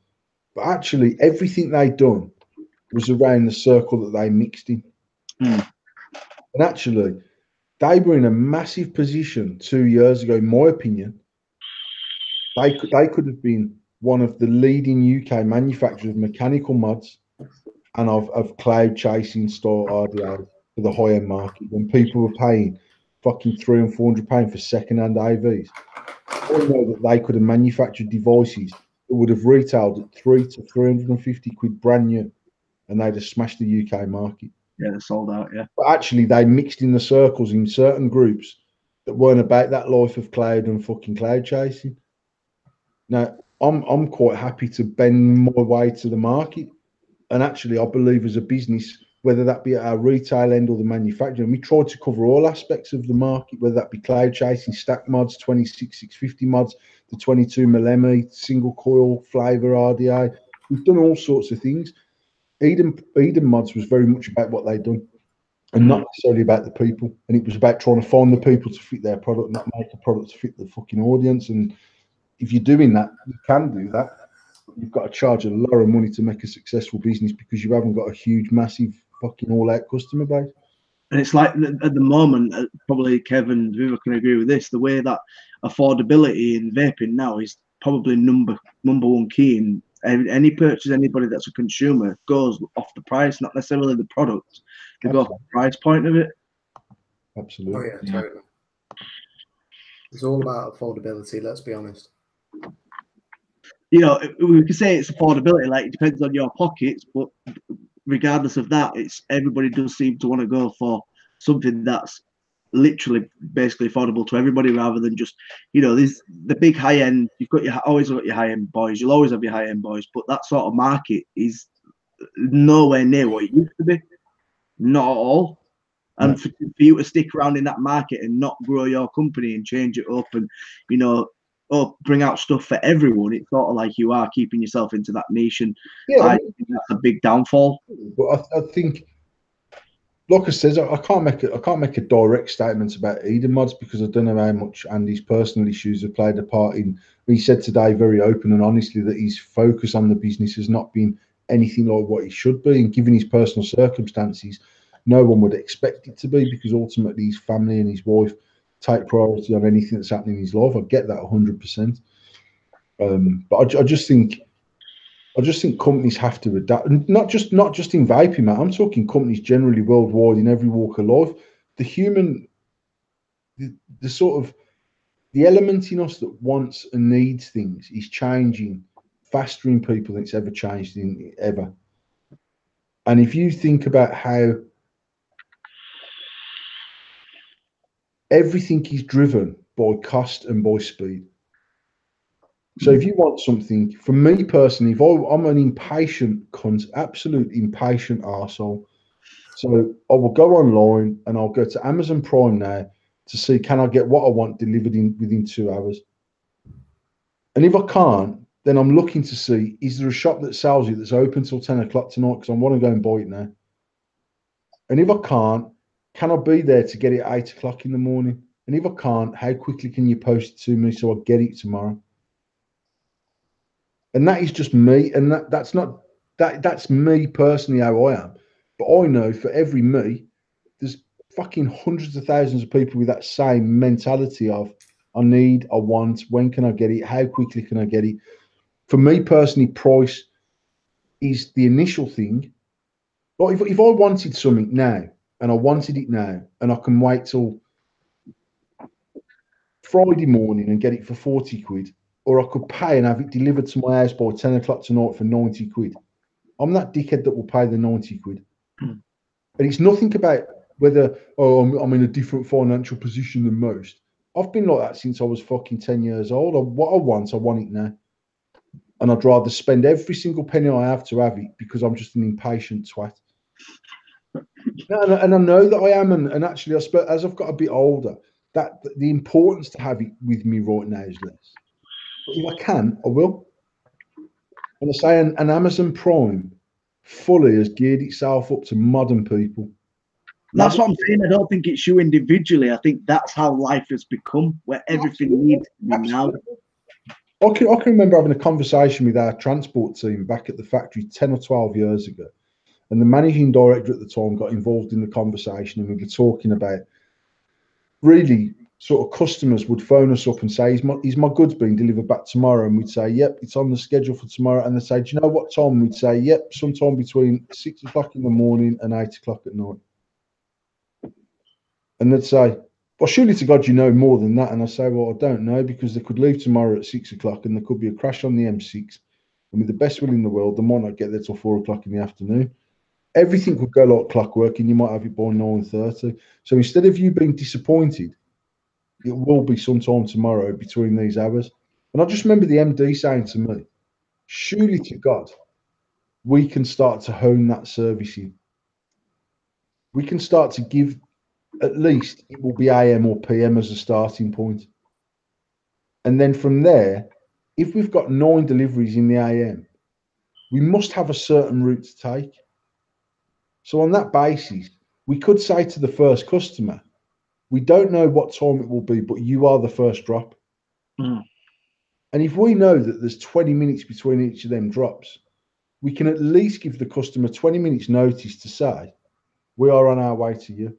[SPEAKER 2] but actually everything they'd done was around the circle that they mixed in. And actually, they were in a massive position 2 years ago, in my opinion. They could have been one of the leading UK manufacturers of mechanical mods and of cloud chasing style RDA for the high end market when people were paying fucking £300 and £400 for second-hand AVs. I know that they could have manufactured devices that would have retailed at £300 to £350 brand new, and they'd have smashed the UK market.
[SPEAKER 1] Yeah, they're sold out. Yeah,
[SPEAKER 2] but actually they mixed in the circles in certain groups that weren't about that life of cloud and fucking cloud chasing. Now, I'm quite happy to bend my way to the market, and actually, I believe as a business, whether that be at our retail end or the manufacturing, we try to cover all aspects of the market, whether that be cloud chasing, stack mods, 26650 mods, the 22mm, single coil, flavor RDA. We've done all sorts of things. Eden Mods was very much about what they'd done and not necessarily about the people. And it was about trying to find the people to fit their product, not make a product to fit the fucking audience. And if you're doing that, you can do that. You've got to charge a lot of money to make a successful business because you haven't got a huge, massive fucking all-out customer base.
[SPEAKER 1] And it's like at the moment, probably Kevin, whoever can agree with this, the way that affordability in vaping now is probably number one key in any purchase. Anybody that's a consumer goes off the price, not necessarily the product. They go off the price point of it.
[SPEAKER 2] Absolutely.
[SPEAKER 4] Oh yeah, totally. It's all about affordability. Let's be honest.
[SPEAKER 1] You know, we can say it's affordability. Like it depends on your pockets, but regardless of that, it's everybody does seem to want to go for something that's literally basically affordable to everybody rather than just, you know, these the big high end. You've got always got your high end boys. You'll always have your high end boys, but that sort of market is nowhere near what it used to be. Not at all. And for you to stick around in that market and not grow your company and change it up and, you know, bring out stuff for everyone, it's sort of like you are keeping yourself into that niche. And
[SPEAKER 2] yeah,
[SPEAKER 1] I think that's a big downfall.
[SPEAKER 2] But I think, like I said, I can't make a direct statement about Eden Mods because I don't know how much Andy's personal issues have played a part in. He said today very open and honestly that his focus on the business has not been anything like what it should be, and given his personal circumstances, no one would expect it to be because ultimately his family and his wife take priority on anything that's happening in his life. I get that 100%. But I just think companies have to adapt, and not just in vaping, man. I'm talking companies generally worldwide in every walk of life. The sort of the element in us that wants and needs things is changing faster in people than it's ever changed in ever. And if you think about how everything is driven by cost and by speed. So if you want something, for me personally, if I'm an impatient cunt, absolute impatient arsehole. So I will go online and I'll go to Amazon Prime now to see can I get what I want delivered within 2 hours. And if I can't, then I'm looking to see, is there a shop that sells it that's open till 10 o'clock tonight because I want to go and buy it now. And if I can't, can I be there to get it at 8 o'clock in the morning? And if I can't, how quickly can you post it to me so I get it tomorrow? And that is just me. And that's me personally how I am. But I know for every me, there's fucking hundreds of thousands of people with that same mentality of I need, I want, when can I get it? How quickly can I get it? For me personally, price is the initial thing. But if I wanted something now and I wanted it now and I can wait till Friday morning and get it for 40 quid, or I could pay and have it delivered to my house by 10 o'clock tonight for 90 quid. I'm that dickhead that will pay the 90 quid. And it's nothing about whether, I'm in a different financial position than most. I've been like that since I was fucking 10 years old. What I want it now. And I'd rather spend every single penny I have to have it because I'm just an impatient twat. And I know that I am. And actually, as I've got a bit older, that the importance to have it with me right now is less. But if I can, I will. And I say an Amazon Prime fully has geared itself up to modern people.
[SPEAKER 1] That's what I'm saying. I don't think it's you individually. I think that's how life has become, where everything needs to be now.
[SPEAKER 2] I can remember having a conversation with our transport team back at the factory 10 or 12 years ago. And the managing director at the time got involved in the conversation, and we were talking about really sort of customers would phone us up and say, is my goods being delivered back tomorrow? And we'd say, yep, it's on the schedule for tomorrow. And they say, do you know what time? And we'd say, yep, sometime between 6 o'clock in the morning and 8 o'clock at night. And they'd say, well, surely to God, you know more than that. And I say, well, I don't know, because they could leave tomorrow at 6 o'clock and there could be a crash on the M6. And with the best will in the world, they might not get there till 4 o'clock in the afternoon. Everything could go like clockwork and you might have it by 9:30. So instead of you being disappointed, it will be sometime tomorrow between these hours. And I just remember the MD saying to me, surely to God, we can start to hone that service in. We can start to give, at least it will be AM or PM as a starting point. And then from there, if we've got 9 deliveries in the AM, we must have a certain route to take. So on that basis, we could say to the first customer, we don't know what time it will be, but you are the first drop.
[SPEAKER 1] Mm.
[SPEAKER 2] And if we know that there's 20 minutes between each of them drops, we can at least give the customer 20 minutes notice to say, we are on our way to you.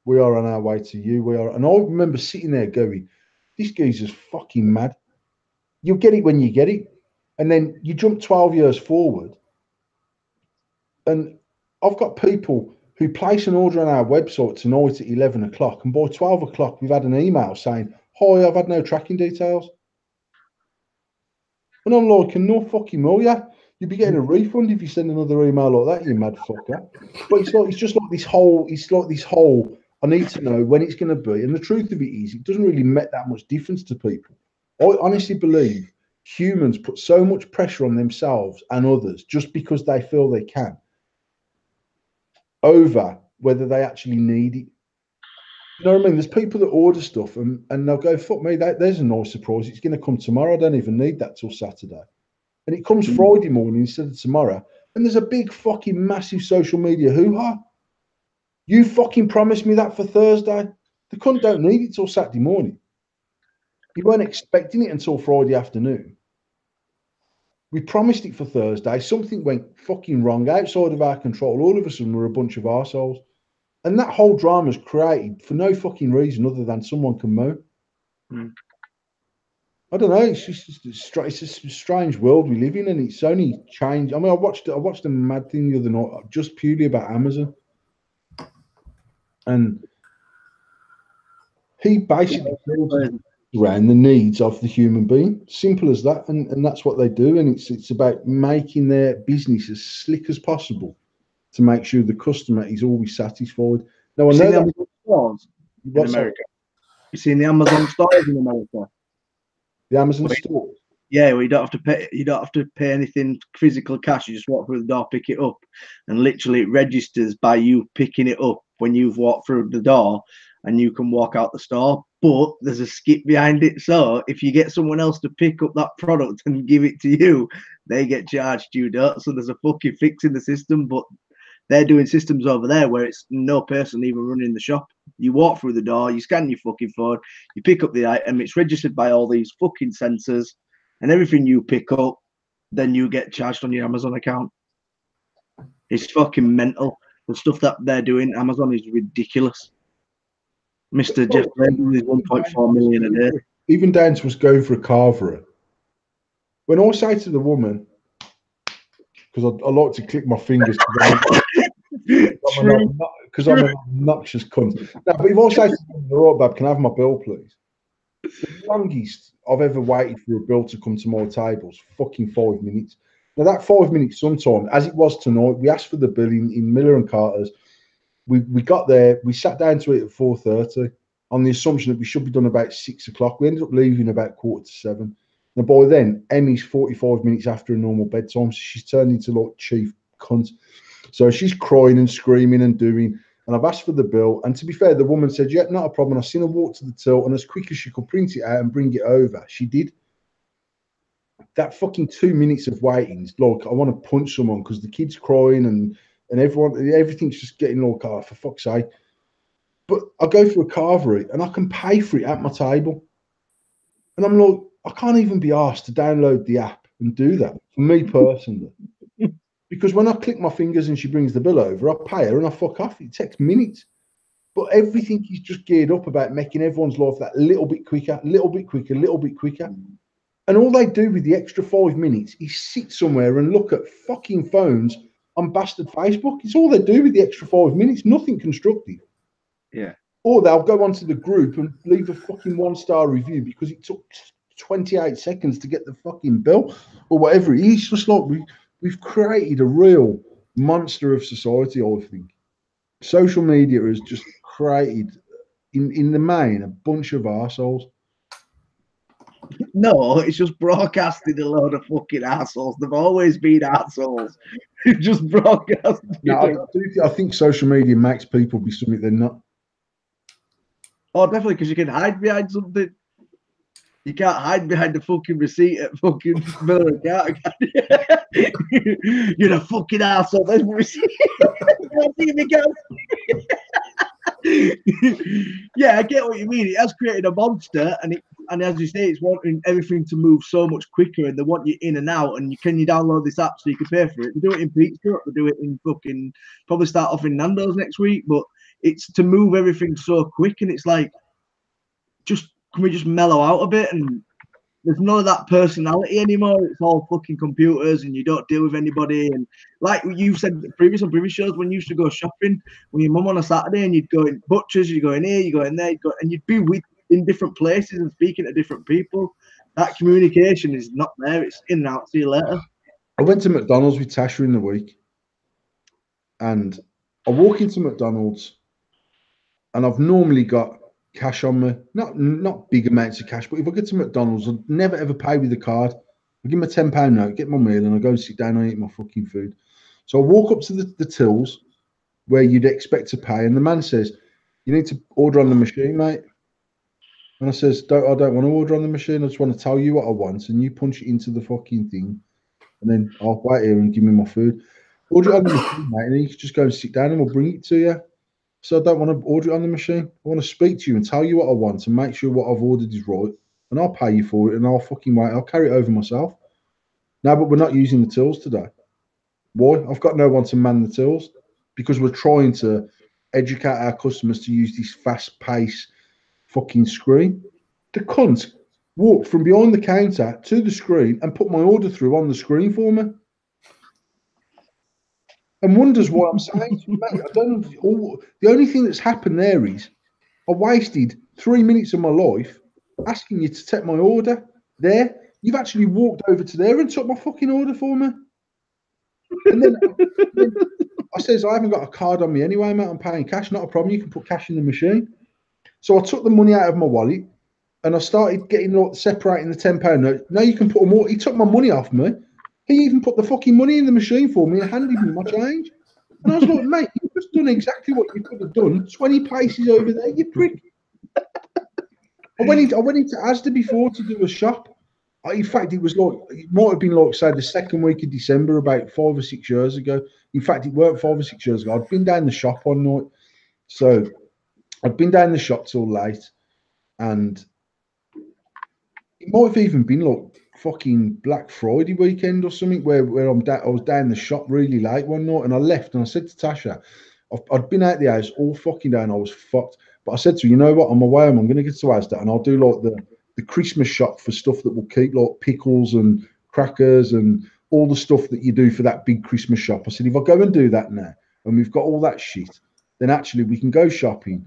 [SPEAKER 2] We are on our way to you. We are. And I remember sitting there going, this geezer's fucking mad. You'll get it when you get it. And then you jump 12 years forward. And I've got people who place an order on our website tonight at 11 o'clock. And by 12 o'clock, we've had an email saying, hi, I've had no tracking details. And I'm like, no fucking more, yeah. You'd be getting a refund if you send another email like that, you mad fucker. But it's just like this whole, I need to know when it's going to be. And the truth of it is, it doesn't really make that much difference to people. I honestly believe humans put so much pressure on themselves and others just because they feel they can, over whether they actually need it. You know what I mean? There's people that order stuff and they'll go, fuck me, there's a nice surprise. It's going to come tomorrow. I don't even need that till Saturday. And it comes Friday morning instead of tomorrow. And there's a big fucking massive social media hoo-ha. You fucking promised me that for Thursday. The cunt don't need it till Saturday morning. You weren't expecting it until Friday afternoon. We promised it for Thursday. Something went fucking wrong outside of our control. All of a sudden, we're a bunch of arseholes. And that whole drama's created for no fucking reason other than someone can moan.
[SPEAKER 1] Mm.
[SPEAKER 2] I don't know. It's just it's a strange world we live in, and it's only changed. I mean, I watched a mad thing the other night just purely about Amazon, and he basically builds around the needs of the human being. Simple as that, and that's what they do. And it's about making their business as slick as possible to make sure the customer is always satisfied. Now, I know that
[SPEAKER 1] Amazon stores in America. You seen the Amazon stores in America?
[SPEAKER 2] The Amazon store.
[SPEAKER 1] Yeah, well, you don't have to pay. You don't have to pay anything physical cash. You just walk through the door, pick it up, and literally it registers by you picking it up when you've walked through the door, and you can walk out the store. But there's a skip behind it. So if you get someone else to pick up that product and give it to you, they get charged. You don't. So there's a fucking fix in the system. But they're doing systems over there where it's no person even running the shop. You walk through the door, you scan your fucking phone, you pick up the item, it's registered by all these fucking sensors, and everything you pick up, then you get charged on your Amazon account. It's fucking mental. The stuff that they're doing, Amazon is ridiculous. Mr. Jeff Bezos is 1.4 million a day.
[SPEAKER 2] Even down to us going for a carvery. When I say to the woman, because I like to click my fingers because I'm an obnoxious cunt. Now, but if I say to them, all right, babe, can I have my bill, please? The longest I've ever waited for a bill to come to my table is fucking 5 minutes. Now, that 5 minutes sometime, as it was tonight, we asked for the bill in Miller and Carter's. We got there, we sat down to it at 4:30 on the assumption that we should be done about 6 o'clock. We ended up leaving about 6:45. Now, by then, Emmy's 45 minutes after a normal bedtime, so she's turned into like chief cunt. So she's crying and screaming and doing, and I've asked for the bill. And to be fair, the woman said, yeah, not a problem. I've seen her walk to the till, and as quick as she could print it out and bring it over, she did. That fucking 2 minutes of waiting is like, I want to punch someone because the kid's crying and everything's just getting like, oh, for fuck's sake. But I go for a carvery and I can pay for it at my table. And I'm like, I can't even be asked to download the app and do that for me personally. Because when I click my fingers and she brings the bill over, I pay her and I fuck off. It takes minutes. But everything is just geared up about making everyone's life that little bit quicker, little bit quicker, little bit quicker. And all they do with the extra 5 minutes is sit somewhere and look at fucking phones on bastard Facebook. It's all they do with the extra 5 minutes. Nothing constructive.
[SPEAKER 1] Yeah.
[SPEAKER 2] Or they'll go onto the group and leave a fucking 1-star review because it took 28 seconds to get the fucking bill or whatever it is. It's just like we've created a real monster of society, I think. Social media has just created, in the main, a bunch of arseholes.
[SPEAKER 1] No, it's just broadcasting a load of fucking assholes. They've always been assholes. Just broadcasting.
[SPEAKER 2] No, I think social media makes people be something they're not.
[SPEAKER 1] Oh, definitely, because you can hide behind something. You can't hide behind the fucking receipt at fucking Miller account. You're a fucking asshole. There's my receipt. Yeah, I get what you mean. It has created a monster, and as you say, it's wanting everything to move so much quicker, and they want you in and out. And you download this app so you can pay for it? They do it in Pizza Hut, they do it in fucking, probably start off in Nando's next week. But it's to move everything so quick, and it's like, can we just mellow out a bit? And there's none of that personality anymore. It's all fucking computers, and you don't deal with anybody. And like you said on previous shows, when you used to go shopping with your mum on a Saturday, and you'd go in butchers, you go in here, you go in there, and you'd be in different places and speaking to different people. That communication is not there. It's in and out. See you later.
[SPEAKER 2] I went to McDonald's with Tasha in the week, and I walk into McDonald's, and I've normally got cash on me, not big amounts of cash, but if I get to McDonald's, I'll never ever pay with a card. I give them a £10 note, get my meal, and I go and sit down and eat my fucking food. So I walk up to the tills where you'd expect to pay, and the man says, "You need to order on the machine, mate." And I says, I don't want to order on the machine. I just want to tell you what I want, and you punch it into the fucking thing, and then I'll wait here and give me my food. Order it on the machine, mate, and you can just go and sit down, and we'll bring it to you. So I don't want to order it on the machine. I want to speak to you and tell you what I want and make sure what I've ordered is right. And I'll pay you for it, and I'll fucking wait. I'll carry it over myself. No, but we're not using the tills today. Why? I've got no one to man the tills because we're trying to educate our customers to use this fast-paced fucking screen. The cunt walked from behind the counter to the screen and put my order through on the screen for me. And wonders why I'm saying, mate, I don't know. The only thing that's happened there is I wasted 3 minutes of my life asking you to take my order there. You've actually walked over to there and took my fucking order for me. And then I says, I haven't got a card on me anyway, mate. I'm paying cash. Not a problem. You can put cash in the machine. So I took the money out of my wallet and I started separating the £10 note. Now you can put more. He took my money off me. He even put the fucking money in the machine for me and handed me my change. And I was like, mate, you've just done exactly what you could have done 20 paces over there, you prick. I went into Asda before to do a shop. In fact, it might have been like, say, the second week of December, about 5 or 6 years ago. In fact, it weren't 5 or 6 years ago. I'd been down the shop one night. So I'd been down the shop till late. And it might have even been like fucking Black Friday weekend or something where I was down the shop really late one night, and I left and I said to Tasha, I'd been out the house all fucking day and I was fucked. But I said to her, you know what, on my way home, I'm going to get to Asda and I'll do like the Christmas shop for stuff that will keep, like pickles and crackers and all the stuff that you do for that big Christmas shop. I said, if I go and do that now and we've got all that shit, then actually we can go shopping.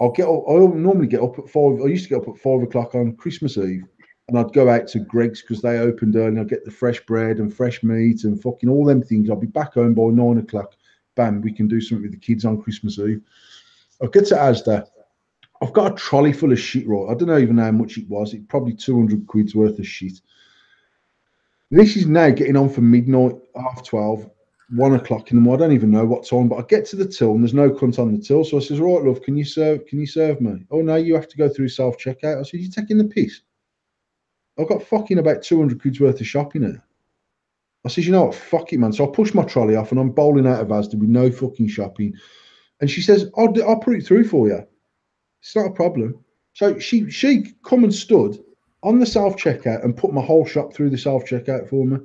[SPEAKER 2] I'll normally get up at 5. I used to get up at 5 o'clock on Christmas Eve. And I'd go out to Greg's because they opened early. I'd get the fresh bread and fresh meat and fucking all them things. I'll be back home by 9 o'clock. Bam, we can do something with the kids on Christmas Eve. I'll get to Asda. I've got a trolley full of shit, right? I don't know even how much it was. It's probably 200 quid's worth of shit. This is now getting on for midnight, 12:30. 1 o'clock in the morning. I don't even know what time, but I get to the till and there's no cunt on the till. So I says, right, love, can you serve me? Oh no, you have to go through self-checkout. I said, you're taking the piss. I've got fucking about 200 quid's worth of shopping here. I says, you know what, fuck it, man. So I push my trolley off and I'm bowling out of Asda with no fucking shopping. And she says, I'll put it through for you. It's not a problem. So she come and stood on the self-checkout and put my whole shop through the self-checkout for me.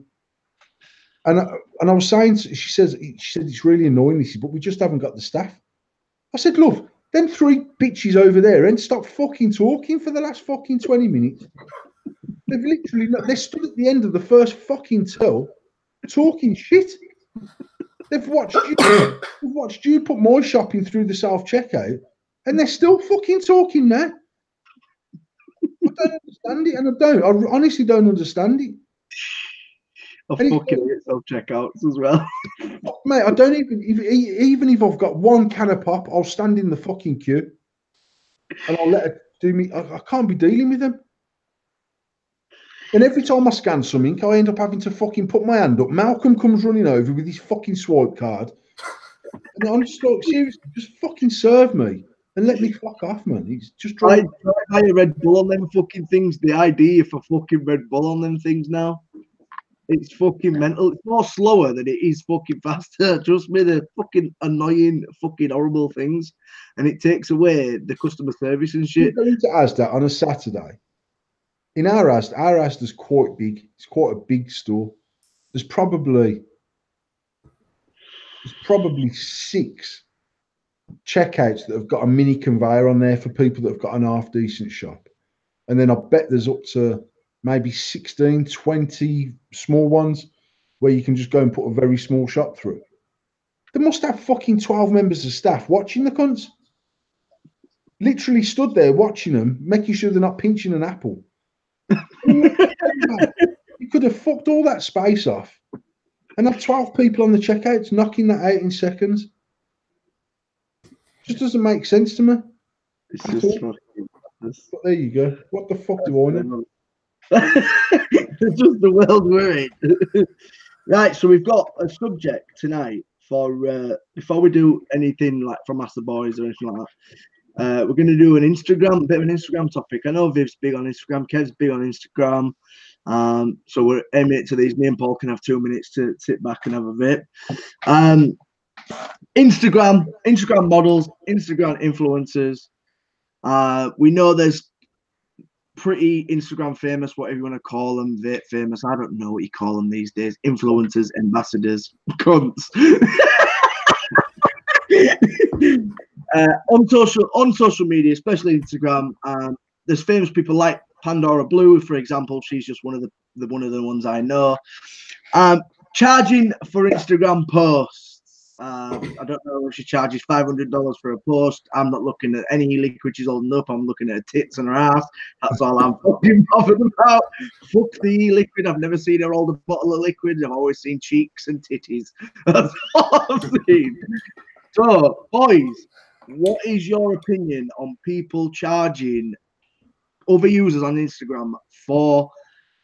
[SPEAKER 2] And I was saying, she said it's really annoying, this, but we just haven't got the staff. I said, love, them 3 bitches over there and stop fucking talking for the last fucking 20 minutes. They've literally, they stood at the end of the first fucking till talking shit. They've watched you put my shopping through the self-checkout and they're still fucking talking now. I don't understand it, and I honestly don't understand it.
[SPEAKER 1] I fucking hate self-checkouts as well.
[SPEAKER 2] Mate, I don't even if I've got 1 can of pop, I'll stand in the fucking queue and I'll let her do me. I can't be dealing with them. And every time I scan something, I end up having to fucking put my hand up. Malcolm comes running over with his fucking swipe card. And I'm just like, seriously, just fucking serve me and let me fuck off, man. It's just
[SPEAKER 1] I buy a Red Bull on them fucking things. The idea for fucking Red Bull on them things now. It's fucking mental. It's more slower than it is fucking faster. Trust me, they're fucking annoying, fucking horrible things. And it takes away the customer service and shit.
[SPEAKER 2] You're going to Asda on a Saturday. In our Asda's quite big. It's quite a big store. There's probably 6 checkouts that have got a mini conveyor on there for people that have got an half decent shop. And then I bet there's up to maybe 16, 20 small ones where you can just go and put a very small shop through. They must have fucking 12 members of staff watching the cunts. Literally stood there watching them, making sure they're not pinching an apple. You could have fucked all that space off and have 12 people on the checkouts knocking that out in seconds. Just doesn't make sense to me.
[SPEAKER 1] It's just fucking.
[SPEAKER 2] But there you go. What the fuck do I know?
[SPEAKER 1] It's just the world we're in. Right, so we've got a subject tonight for before we do anything like from Ask the Boys or anything like that. We're going to do a bit of an Instagram topic. I know Viv's big on Instagram, Kev's big on Instagram. So we're aiming it to these. Me and Paul can have 2 minutes to sit back and have a vape. Instagram models, Instagram influencers. We know there's pretty Instagram famous, whatever you want to call them, vape famous. I don't know what you call them these days. Influencers, ambassadors, cunts. On social media, especially Instagram, there's famous people like Pandora Blue, for example. She's just one of the ones I know. Charging for Instagram posts. I don't know if she charges $500 for a post. I'm not looking at any liquid she's holding up. I'm looking at her tits and her ass. That's all I'm fucking bothered about. Fuck the liquid. I've never seen her hold a bottle of liquid. I've always seen cheeks and titties. That's all I've seen. So, boys, what is your opinion on people charging other users on Instagram for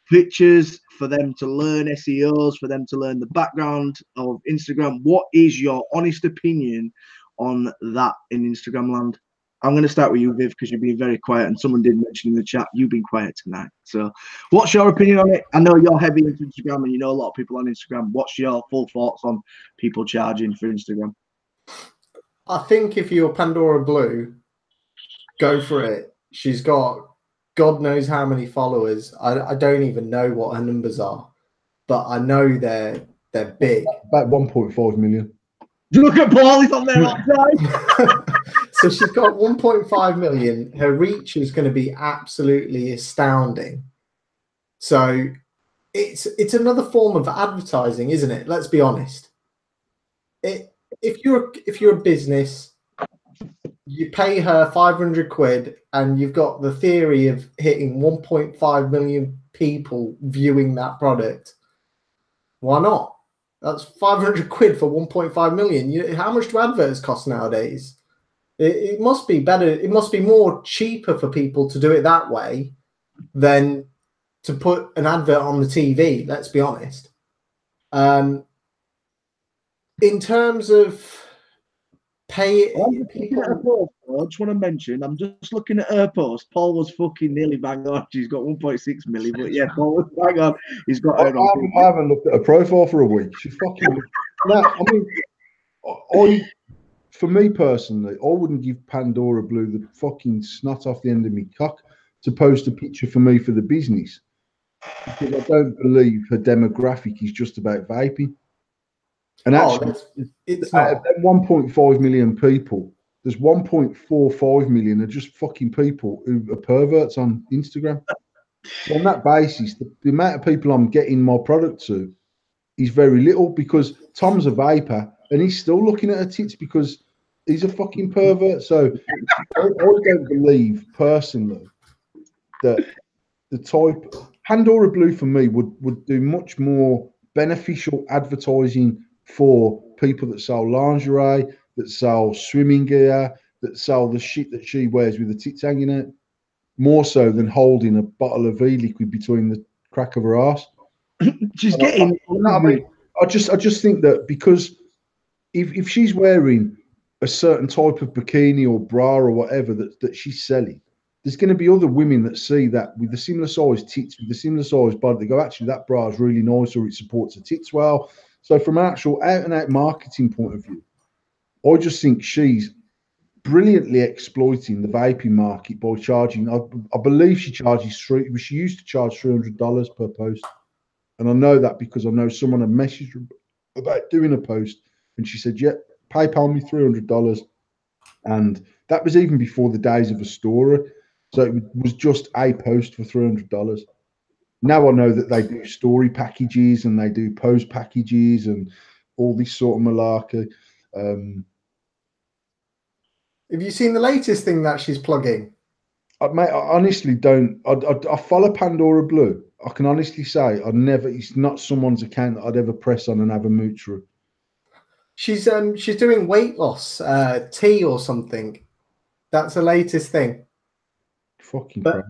[SPEAKER 1] pictures, for them to learn SEOs, for them to learn the background of Instagram? What is your honest opinion on that in Instagram land? I'm going to start with you, Viv, because you've been very quiet, and someone did mention in the chat you've been quiet tonight. So what's your opinion on it? I know you're heavy into Instagram and you know a lot of people on Instagram. What's your full thoughts on people charging for Instagram?
[SPEAKER 4] I think if you're Pandora Blue, go for it. She's got God knows how many followers. I don't even know what her numbers are, but I know they're big.
[SPEAKER 2] About 1.5 million.
[SPEAKER 1] Look at Paul, he's on there all the time.
[SPEAKER 4] So she's got 1.5 million. Her reach is going to be absolutely astounding. So it's another form of advertising, isn't it? Let's be honest. If you're a business, you pay her 500 quid and you've got the theory of hitting 1.5 million people viewing that product. Why not? That's 500 quid for 1.5 million. How much do adverts cost nowadays? It must be better. It must be more cheaper for people to do it that way than to put an advert on the TV. Let's be honest. in terms of pay,
[SPEAKER 1] I'm just looking at her post, I just want to mention, I'm just looking at her post. Paul was fucking nearly bang on. She's got 1.6 million, but yeah, Paul was bang on. He's got her on.
[SPEAKER 2] I haven't looked at her profile for a week. She's fucking. Now, I mean, for me personally, I wouldn't give Pandora Blue the fucking snot off the end of me cock to post a picture for me for the business, because I don't believe her demographic is just about vaping. And actually,
[SPEAKER 4] it's
[SPEAKER 2] out of
[SPEAKER 4] not.
[SPEAKER 2] that 1.5 million people, there's 1.45 million are just fucking people who are perverts on Instagram. So on that basis, the amount of people I'm getting my product to is very little, because Tom's a vapor and he's still looking at her tits because he's a fucking pervert. So I don't believe personally that the type Pandora Blue for me would do much more beneficial advertising for people that sell lingerie, that sell swimming gear, that sell the shit that she wears with the tits hanging out, more so than holding a bottle of e-liquid between the crack of her ass.
[SPEAKER 1] She's getting.
[SPEAKER 2] I just think that because if she's wearing a certain type of bikini or bra or whatever that she's selling, there's going to be other women that see that with the similar size tits, with the similar size body, they go, actually, that bra is really nice, or it supports the tits well. So from an actual out and out marketing point of view, I just think she's brilliantly exploiting the vaping market by charging. I believe she charges she used to charge $300 per post. And I know that because I know someone had messaged her about doing a post, and she said, "Yeah, PayPal me $300." And that was even before the days of a story. So it was just a post for $300. Now I know that they do story packages and they do post packages and all this sort of malarkey.
[SPEAKER 4] Have you seen the latest thing that she's plugging?
[SPEAKER 2] Mate, I honestly don't. I follow Pandora Blue. I can honestly say it's not someone's account that I'd ever press on and have a mooch through.
[SPEAKER 4] She's doing weight loss tea or something. That's the latest thing.
[SPEAKER 2] Fucking
[SPEAKER 4] But
[SPEAKER 2] crap.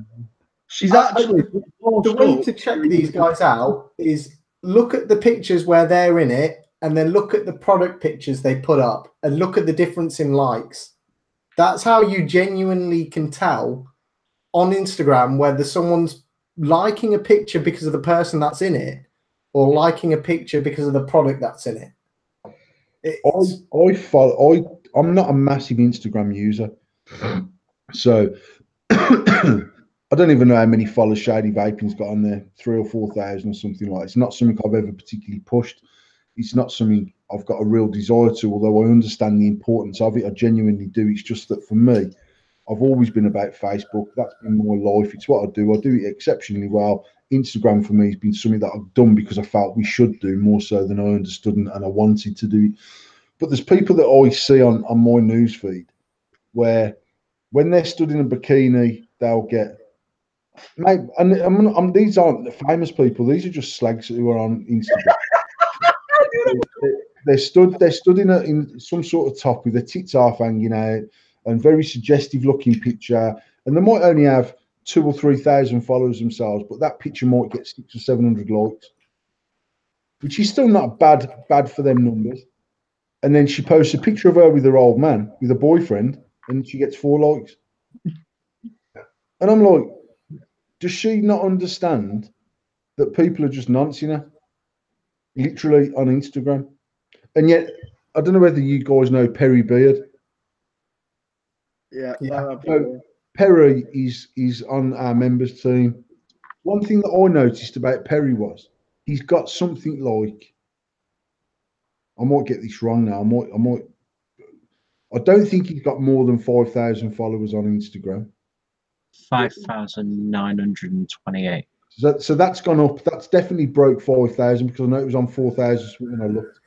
[SPEAKER 1] She's actually
[SPEAKER 4] the way to check these guys out is look at the pictures where they're in it, and then look at the product pictures they put up, and look at the difference in likes. That's how you genuinely can tell on Instagram whether someone's liking a picture because of the person that's in it, or liking a picture because of the product that's in it.
[SPEAKER 2] I'm not a massive Instagram user, so I don't even know how many followers Shady Vaping's got on there, 3,000 or 4,000 or something like that. It's not something I've ever particularly pushed. It's not something I've got a real desire to, although I understand the importance of it. I genuinely do. It's just that for me, I've always been about Facebook. That's been my life. It's what I do. I do it exceptionally well. Instagram for me has been something that I've done because I felt we should do more so than I understood and I wanted to do it. But there's people that I see on my news feed where when they're stood in a bikini, they'll get, mate, and these aren't the famous people. These are just slags who are on Instagram. they're stood in some sort of top with their tits half hanging out and very suggestive looking picture, and they might only have 2,000 or 3,000 followers themselves, but that picture might get 600 or 700 likes, which is still not bad for them numbers. And then she posts a picture of her with her old man, with a boyfriend, and she gets 4 likes. And I'm like, does she not understand that people are just noncing her, literally on Instagram? And yet, I don't know whether you guys know Perry Beard.
[SPEAKER 1] Yeah.
[SPEAKER 2] So Perry is on our members team. One thing that I noticed about Perry was he's got something like, I might get this wrong now. I don't think he's got more than 5,000 followers on Instagram.
[SPEAKER 3] 5,928.
[SPEAKER 2] So that's gone up. That's definitely broke 5,000 because I know it was on 4,000 when I looked.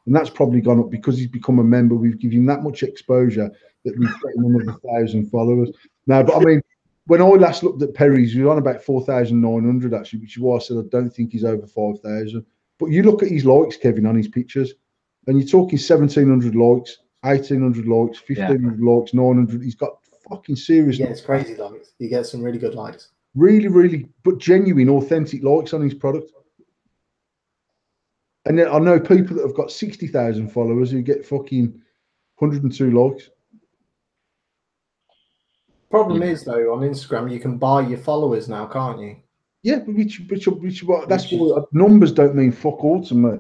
[SPEAKER 2] And that's probably gone up because he's become a member. We've given him that much exposure that we've got him another 1,000 followers. Now, but I mean, when I last looked at Perry's, he was on about 4,900 actually, which is why I said I don't think he's over 5,000. But you look at his likes, Kevin, on his pictures, and you're talking 1,700 likes, 1,800 likes, 1,500 likes, 900. He's got fucking serious.
[SPEAKER 4] Yeah, it's crazy likes. You get some really good likes.
[SPEAKER 2] Really, but genuine, authentic likes on his product. And then I know people that have got 60,000 followers who get fucking 102 likes.
[SPEAKER 4] Problem is though, on Instagram you can buy your followers now, can't you?
[SPEAKER 2] Yeah, but that's why numbers don't mean fuck all to me.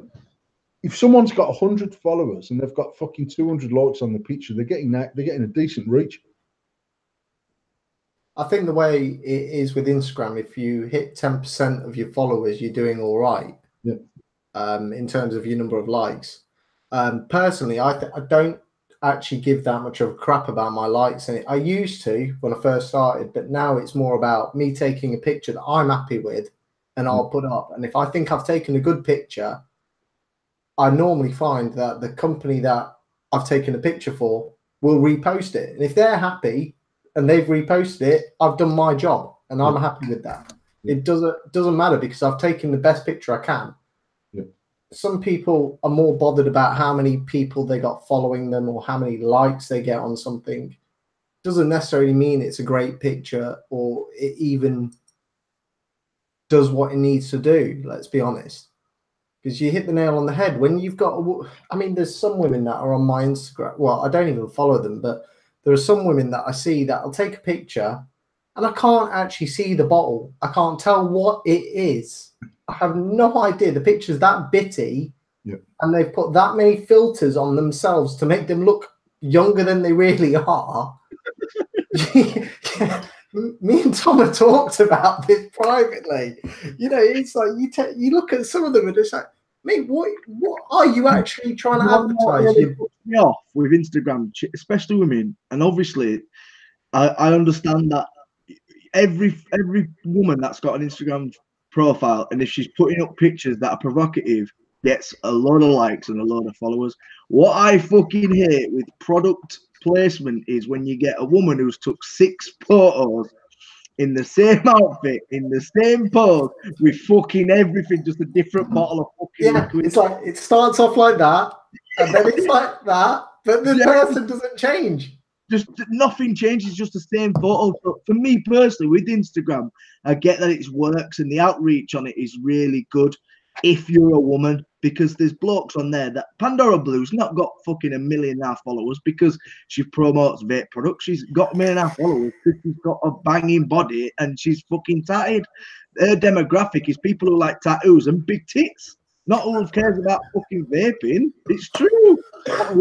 [SPEAKER 2] If someone's got 100 followers and they've got fucking 200 likes on the picture, they're getting a decent reach.
[SPEAKER 4] I think the way it is with Instagram, if you hit 10% of your followers, you're doing all right.
[SPEAKER 2] Yeah.
[SPEAKER 4] In terms of your number of likes. Personally, I don't actually give that much of a crap about my likes, and I used to when I first started, but now it's more about me taking a picture that I'm happy with, and I'll put up. And if I think I've taken a good picture, I normally find that the company that I've taken a picture for will repost it, and if they're happy and they've reposted it, I've done my job, and I'm happy with that. It doesn't matter because I've taken the best picture I can. Some people are more bothered about how many people they got following them or how many likes they get on something. Doesn't necessarily mean it's a great picture or it even does what it needs to do. Let's be honest, because you hit the nail on the head. When you've got, I mean, there's some women that are on my Instagram. Well, I don't even follow them, but there are some women that I see that I'll take a picture and I can't actually see the bottle. I can't tell what it is. I have no idea. The picture's that bitty, and they've put that many filters on themselves to make them look younger than they really are. Me and Tom have talked about this privately. You know, it's like you look at some of them and it's like, mate, what are you actually trying to advertise?
[SPEAKER 1] It puts me off with Instagram, especially women, and obviously, I understand that every woman that's got an Instagram profile, and if she's putting up pictures that are provocative, gets a lot of likes and a lot of followers. What I fucking hate with product placement is when you get a woman who's took 6 photos in the same outfit, in the same pose, with fucking everything, just a different bottle of fucking liquid.
[SPEAKER 4] It's like it starts off like that, and then it's like that, but the person doesn't change.
[SPEAKER 1] Just nothing changes, just the same photo. So for me personally, with Instagram, I get that it works and the outreach on it is really good if you're a woman, because there's blokes on there that Pandora Blue's not got fucking 1.5 million followers because she promotes vape products. She's got 1.5 million followers because she's got a banging body and she's fucking tatted. Her demographic is people who like tattoos and big tits. Not all cares about fucking vaping. It's true.
[SPEAKER 2] I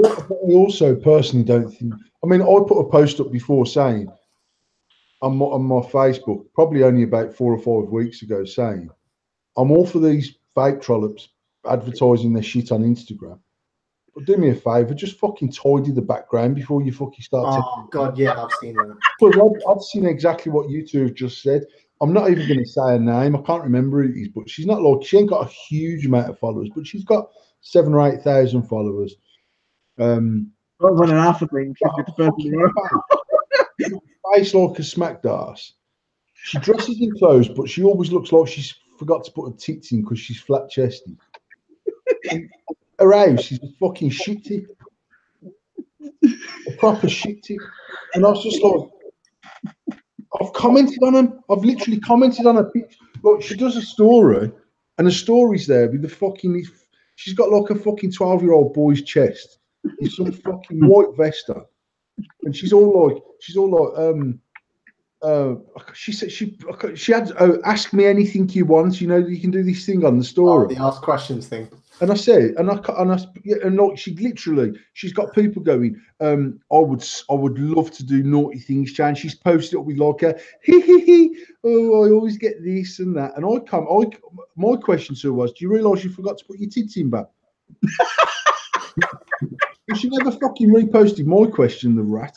[SPEAKER 2] also personally don't think. I mean, I put a post up before saying on my Facebook, probably only about 4 or 5 weeks ago, saying I'm all for these vape trollops advertising their shit on Instagram. But do me a favour, just fucking tidy the background before you fucking start.
[SPEAKER 4] Oh God, yeah, I've seen that.
[SPEAKER 2] But I've seen exactly what you two have just said. I'm not even going to say her name. I can't remember who it is, but she's not like, she ain't got a huge amount of followers, but she's got 7,000 or 8,000 followers.
[SPEAKER 1] 1.5, I think.
[SPEAKER 2] Face like a smacked ass. She dresses in clothes, but she always looks like she's forgot to put her tits in because she's flat chested. Her house is a fucking shitty. A proper shitty. And I was just like, I've commented on them. I've literally commented on her picture. Look, she does a story, and the story's there with the fucking. She's got like a fucking 12-year-old boy's chest. With some fucking white vest on, and she's all like, she said she had ask me anything you want. You know, you can do this thing on the story.
[SPEAKER 4] The ask questions thing.
[SPEAKER 2] And I said, and like she literally, she's got people going. I would love to do naughty things, Chan. She's posted up with like a oh, I always get this and that. And my question to her was, do you realise you forgot to put your tits in back? She never fucking reposted my question, the rat.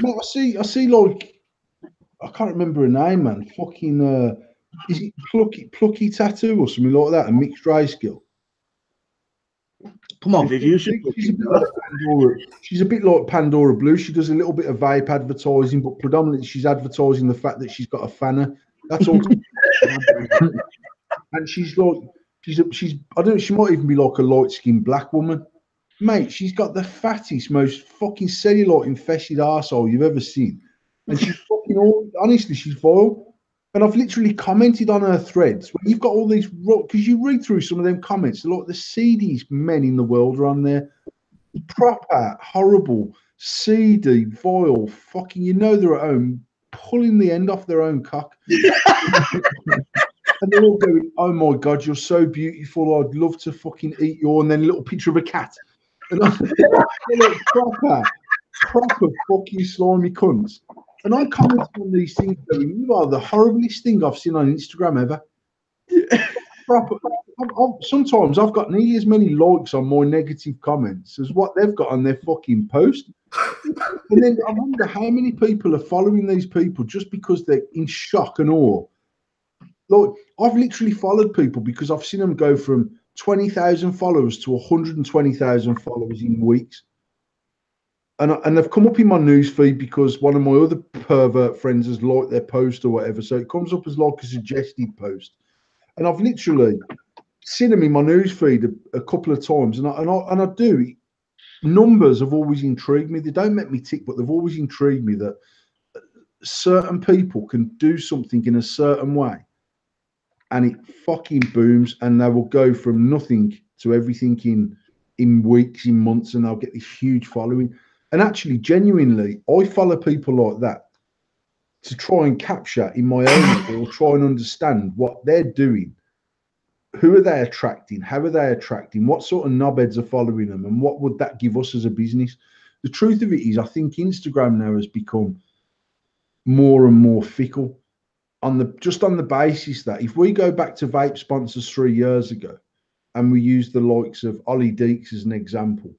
[SPEAKER 2] Mate, I see like, I can't remember her name, man. Fucking is it Plucky Tattoo or something like that? A mixed race skill.
[SPEAKER 1] Come on, Viv, you should.
[SPEAKER 2] She's a bit like Pandora Blue. She does a little bit of vape advertising, but predominantly she's advertising the fact that she's got a fanner. That's all. And she's like, she's I don't know, she might even be like a light-skinned black woman. Mate, she's got the fattest, most fucking cellulite infested arsehole you've ever seen. And she's fucking honestly, she's vile. And I've literally commented on her threads when you've got all these, because you read through some of them comments, look, the seediest men in the world are on there. Proper, horrible, seedy, vile, fucking, you know they're at home pulling the end off their own cock. And they're all going, oh my God, you're so beautiful. I'd love to fucking eat you. And then a little picture of a cat. And they're like, proper fucking slimy cunts. And I comment on these things going, you are the horriblest thing I've seen on Instagram ever. Proper. Sometimes I've got nearly as many likes on my negative comments as what they've got on their fucking post. And then I wonder how many people are following these people just because they're in shock and awe. Like, I've literally followed people because I've seen them go from 20,000 followers to 120,000 followers in weeks. And they've come up in my news feed because one of my other pervert friends has liked their post or whatever. So it comes up as like a suggested post. And I've literally seen them in my news feed a couple of times. And I do. Numbers have always intrigued me. They don't make me tick, but they've always intrigued me that certain people can do something in a certain way and it fucking booms, and they will go from nothing to everything in weeks, in months, and they'll get this huge following. And actually, genuinely, I follow people like that to try and capture in my own or try and understand what they're doing. Who are they attracting? How are they attracting? What sort of knobheads are following them? And what would that give us as a business? The truth of it is, I think Instagram now has become more and more fickle just on the basis that if we go back to vape sponsors 3 years ago and we use the likes of Ollie Deeks as an example,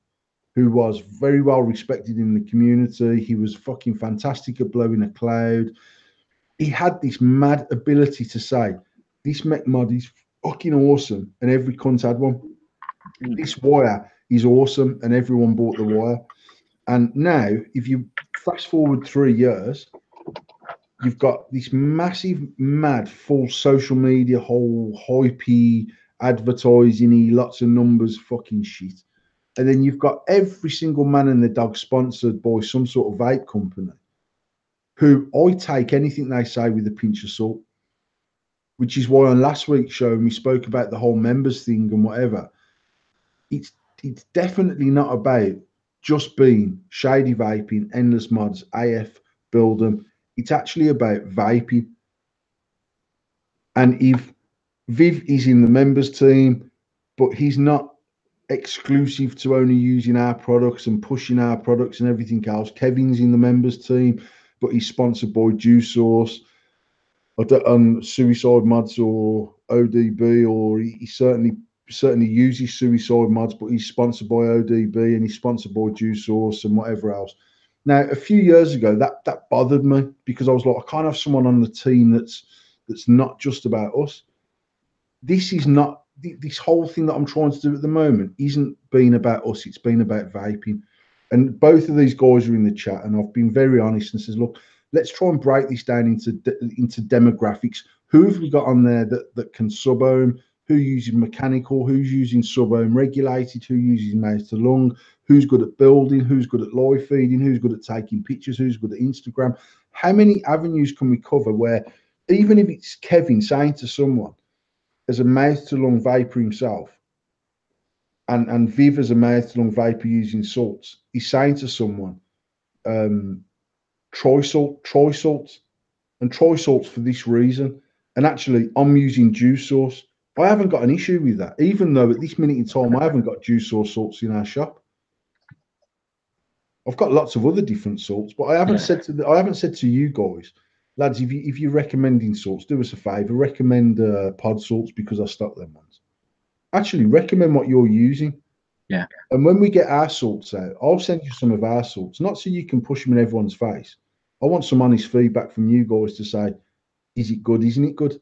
[SPEAKER 2] who was very well respected in the community. He was fucking fantastic at blowing a cloud. He had this mad ability to say, this mech mod is fucking awesome, and every cunt had one. This wire is awesome, and everyone bought the wire. And now, if you fast forward 3 years, you've got this massive, mad, full social media, whole hypey, advertising-y, lots of numbers, fucking shit. And then you've got every single man and their dog sponsored by some sort of vape company, who I take anything they say with a pinch of salt, which is why on last week's show, we spoke about the whole members thing and whatever. It's definitely not about just being shady vaping, endless mods, AF, build them. It's actually about vaping. And if Viv is in the members team, but he's not exclusive to only using our products and pushing our products and everything else. Kevin's in the members team, but he's sponsored by Juice Source, or Suicide Mods or ODB, or he certainly uses Suicide Mods, but he's sponsored by ODB and he's sponsored by Juice Source and whatever else. Now, a few years ago, that bothered me because I was like, I can't have someone on the team that's not just about us. This is not. This whole thing that I'm trying to do at the moment isn't being about us, it's been about vaping. And both of these guys are in the chat, and I've been very honest and says, look, let's try and break this down into demographics. Who have we got on there that can sub-ohm? Who uses mechanical? Who's using sub-ohm regulated? Who uses mouth to lung? Who's good at building? Who's good at live feeding? Who's good at taking pictures? Who's good at Instagram? How many avenues can we cover where, even if it's Kevin saying to someone, as a mouth-to-lung vapor himself, and Viv as a mouth-to-lung vapor using salts, he's saying to someone, try salts, and try salts for this reason. And actually, I'm using Juice Source. I haven't got an issue with that, even though at this minute in time, I haven't got Juice Source salts in our shop. I've got lots of other different salts, but I haven't said to you guys, lads, if you're recommending salts, do us a favour. Recommend pod salts because I stock them ones. Actually, recommend what you're using.
[SPEAKER 3] Yeah.
[SPEAKER 2] And when we get our salts out, I'll send you some of our salts, not so you can push them in everyone's face. I want some honest feedback from you guys to say, is it good? Isn't it good?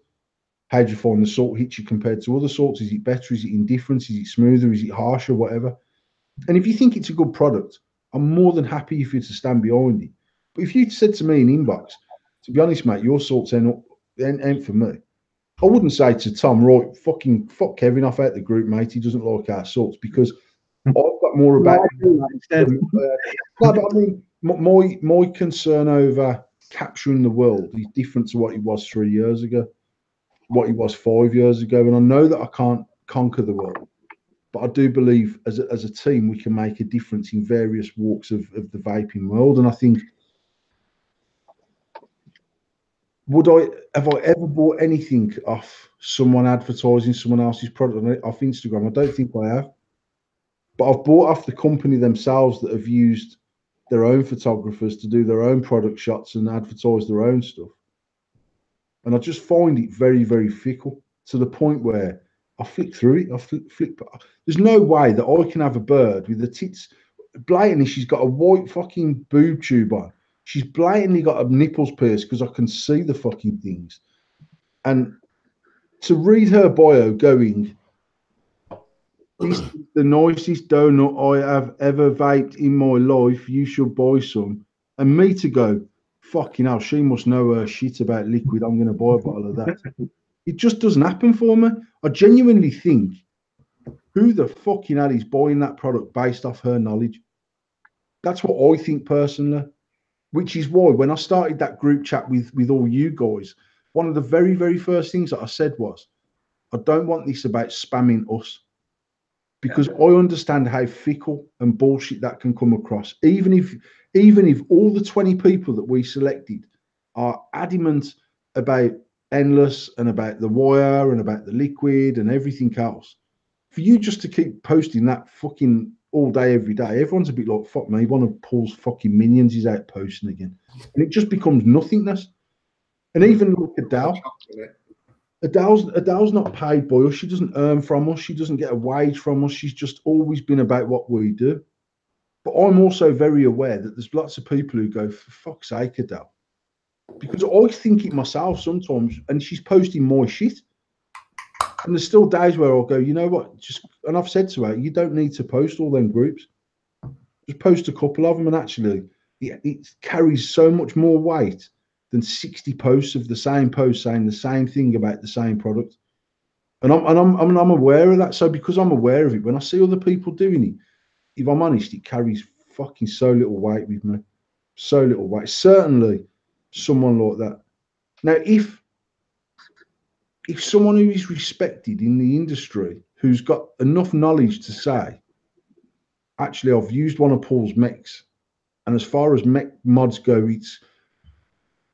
[SPEAKER 2] How do you find the salt hits you compared to other salts? Is it better? Is it indifferent? Is it smoother? Is it harsher? Whatever. And if you think it's a good product, I'm more than happy for you to stand behind it. But if you said to me in inbox, to be honest, mate, your salts ain't for me, I wouldn't say to Tom, right, fuck Kevin off out the group, mate. He doesn't like our salts, because I've got more about. No, but I mean, my concern over capturing the world is different to what it was 3 years ago, what it was 5 years ago. And I know that I can't conquer the world, but I do believe as a team we can make a difference in various walks of the vaping world. And I think, have I ever bought anything off someone advertising someone else's product off Instagram? I don't think I have. But I've bought off the company themselves that have used their own photographers to do their own product shots and advertise their own stuff. And I just find it very, very fickle to the point where I flick through it. I flick. There's no way that I can have a bird with the tits. Blatantly, she's got a white fucking boob tube on. She's blatantly got her nipples pierced because I can see the fucking things. And to read her bio going, this is the nicest donut I have ever vaped in my life. You should buy some. And me to go, fucking hell, she must know her shit about liquid. I'm going to buy a bottle of that. It just doesn't happen for me. I genuinely think, who the fucking hell is buying that product based off her knowledge? That's what I think personally, which is why when I started that group chat with all you guys, one of the very, very first things that I said was, I don't want this about spamming us. Because I understand how fickle and bullshit that can come across. Even if all the 20 people that we selected are adamant about Endless and about the wire and about the liquid and everything else, for you just to keep posting that fucking all day, every day, everyone's a bit like, fuck me, one of Paul's fucking minions is out posting again. And it just becomes nothingness. And even look at Adele. Adele's not paid by us. She doesn't earn from us. She doesn't get a wage from us. She's just always been about what we do. But I'm also very aware that there's lots of people who go, for fuck's sake, Adele. Because I think it myself sometimes, and she's posting more shit. And there's still days where I'll go, you know what? And I've said to her, you don't need to post all them groups. Just post a couple of them, and actually, it carries so much more weight than 60 posts of the same post saying the same thing about the same product. And I'm aware of that. So because I'm aware of it, when I see other people doing it, if I'm honest, it carries fucking so little weight with me. So little weight. Certainly someone like that. Now, if someone who is respected in the industry, who's got enough knowledge to say, actually, I've used one of Paul's mechs, and as far as mech mods go, it's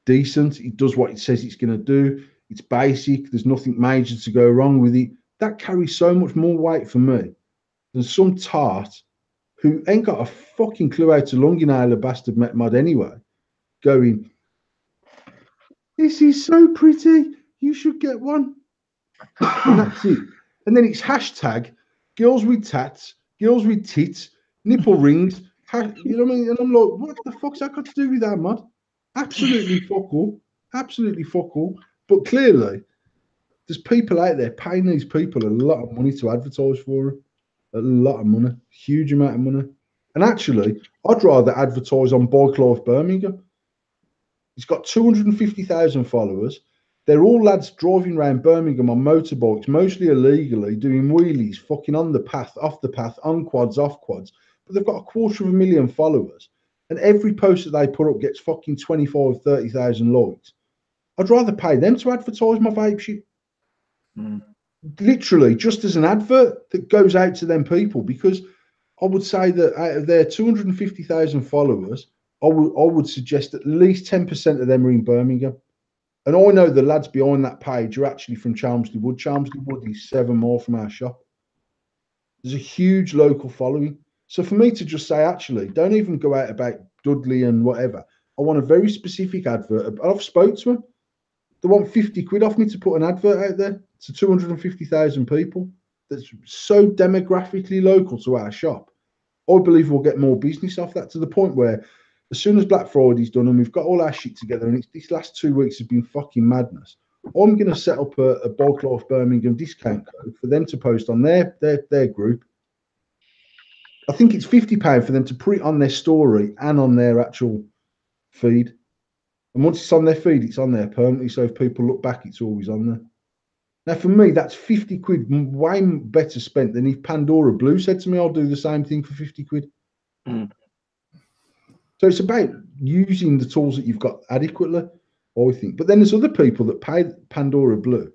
[SPEAKER 2] decent. It does what it says it's going to do. It's basic. There's nothing major to go wrong with it. That carries so much more weight for me than some tart who ain't got a fucking clue how to long inhale a bastard mech mod anyway, going, this is so pretty. You should get one. And that's it. And then it's hashtag girls with tats, girls with tits, nipple rings. You know what I mean? And I'm like, what the fuck's that got to do with that mod? Absolutely fuck all. Absolutely fuck all. But clearly, there's people out there paying these people a lot of money to advertise for them. A lot of money. Huge amount of money. And actually, I'd rather advertise on Bike Life Birmingham. He's got 250,000 followers. They're all lads driving around Birmingham on motorbikes, mostly illegally, doing wheelies, fucking on the path, off the path, on quads, off quads. But they've got 250,000 followers. And every post that they put up gets fucking 25, 30,000 likes. I'd rather pay them to advertise my vape shit. Literally, just as an advert that goes out to them people. Because I would say that out of their 250,000 followers, I would suggest at least 10% of them are in Birmingham. And I know the lads behind that page are actually from Chelmsley Wood. Chelmsley Wood is 7 more from our shop. There's a huge local following. So for me to just say, actually, don't even go out about Dudley and whatever. I want a very specific advert. I've spoke to them. They want 50 quid off me to put an advert out there to 250,000 people. That's so demographically local to our shop. I believe we'll get more business off that, to the point where as soon as Black Friday's done and we've got all our shit together, and these last 2 weeks have been fucking madness, I'm going to set up a Bike Life Birmingham discount code for them to post on their group. I think it's £50 for them to put it on their story and on their actual feed. And once it's on their feed, it's on there permanently. So if people look back, it's always on there. Now, for me, that's 50 quid, way better spent than if Pandora Blue said to me, I'll do the same thing for 50 quid. So it's about using the tools that you've got adequately, I think. But then there's other people that pay Pandora Blue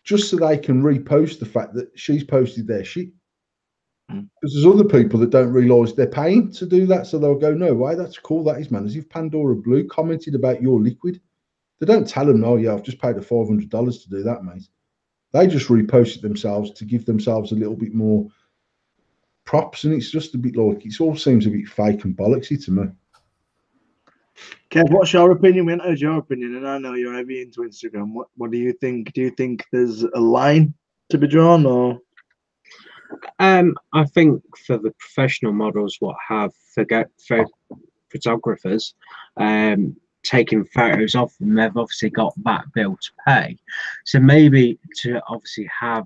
[SPEAKER 2] just so they can repost the fact that she's posted their shit. Because there's other people that don't realise they're paying to do that, so they'll go, "No way, that's cool, that is, man." As if Pandora Blue commented about your liquid. They don't tell them, "Oh yeah, I've just paid the $500 to do that, mate." They just repost it themselves to give themselves a little bit more props, and it's just a bit like it all seems a bit fake and bollocksy to me.
[SPEAKER 1] Kev, what's your opinion? We haven't heard your opinion, and I know you're heavy into Instagram. What do you think? Do you think there's a line to be drawn, or?
[SPEAKER 3] I think for the professional models, what have for photographers taking photos of them, they've obviously got that bill to pay. So maybe to obviously have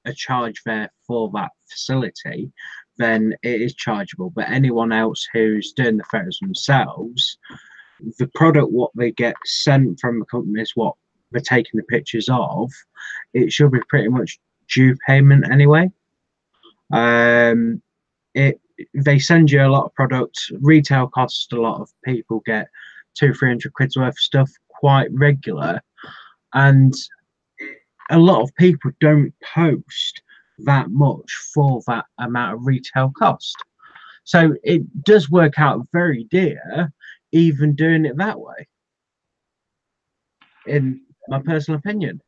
[SPEAKER 3] a charge there for that facility, then it is chargeable. But anyone else who's doing the photos themselves, the product what they get sent from the company is what they're taking the pictures of. It should be pretty much due payment anyway. They send you a lot of products. Retail costs, a lot of people get 200-300 quid's worth of stuff quite regular, and a lot of people don't post that much for that amount of retail cost. So it does work out very dear even doing it that way, in my personal opinion.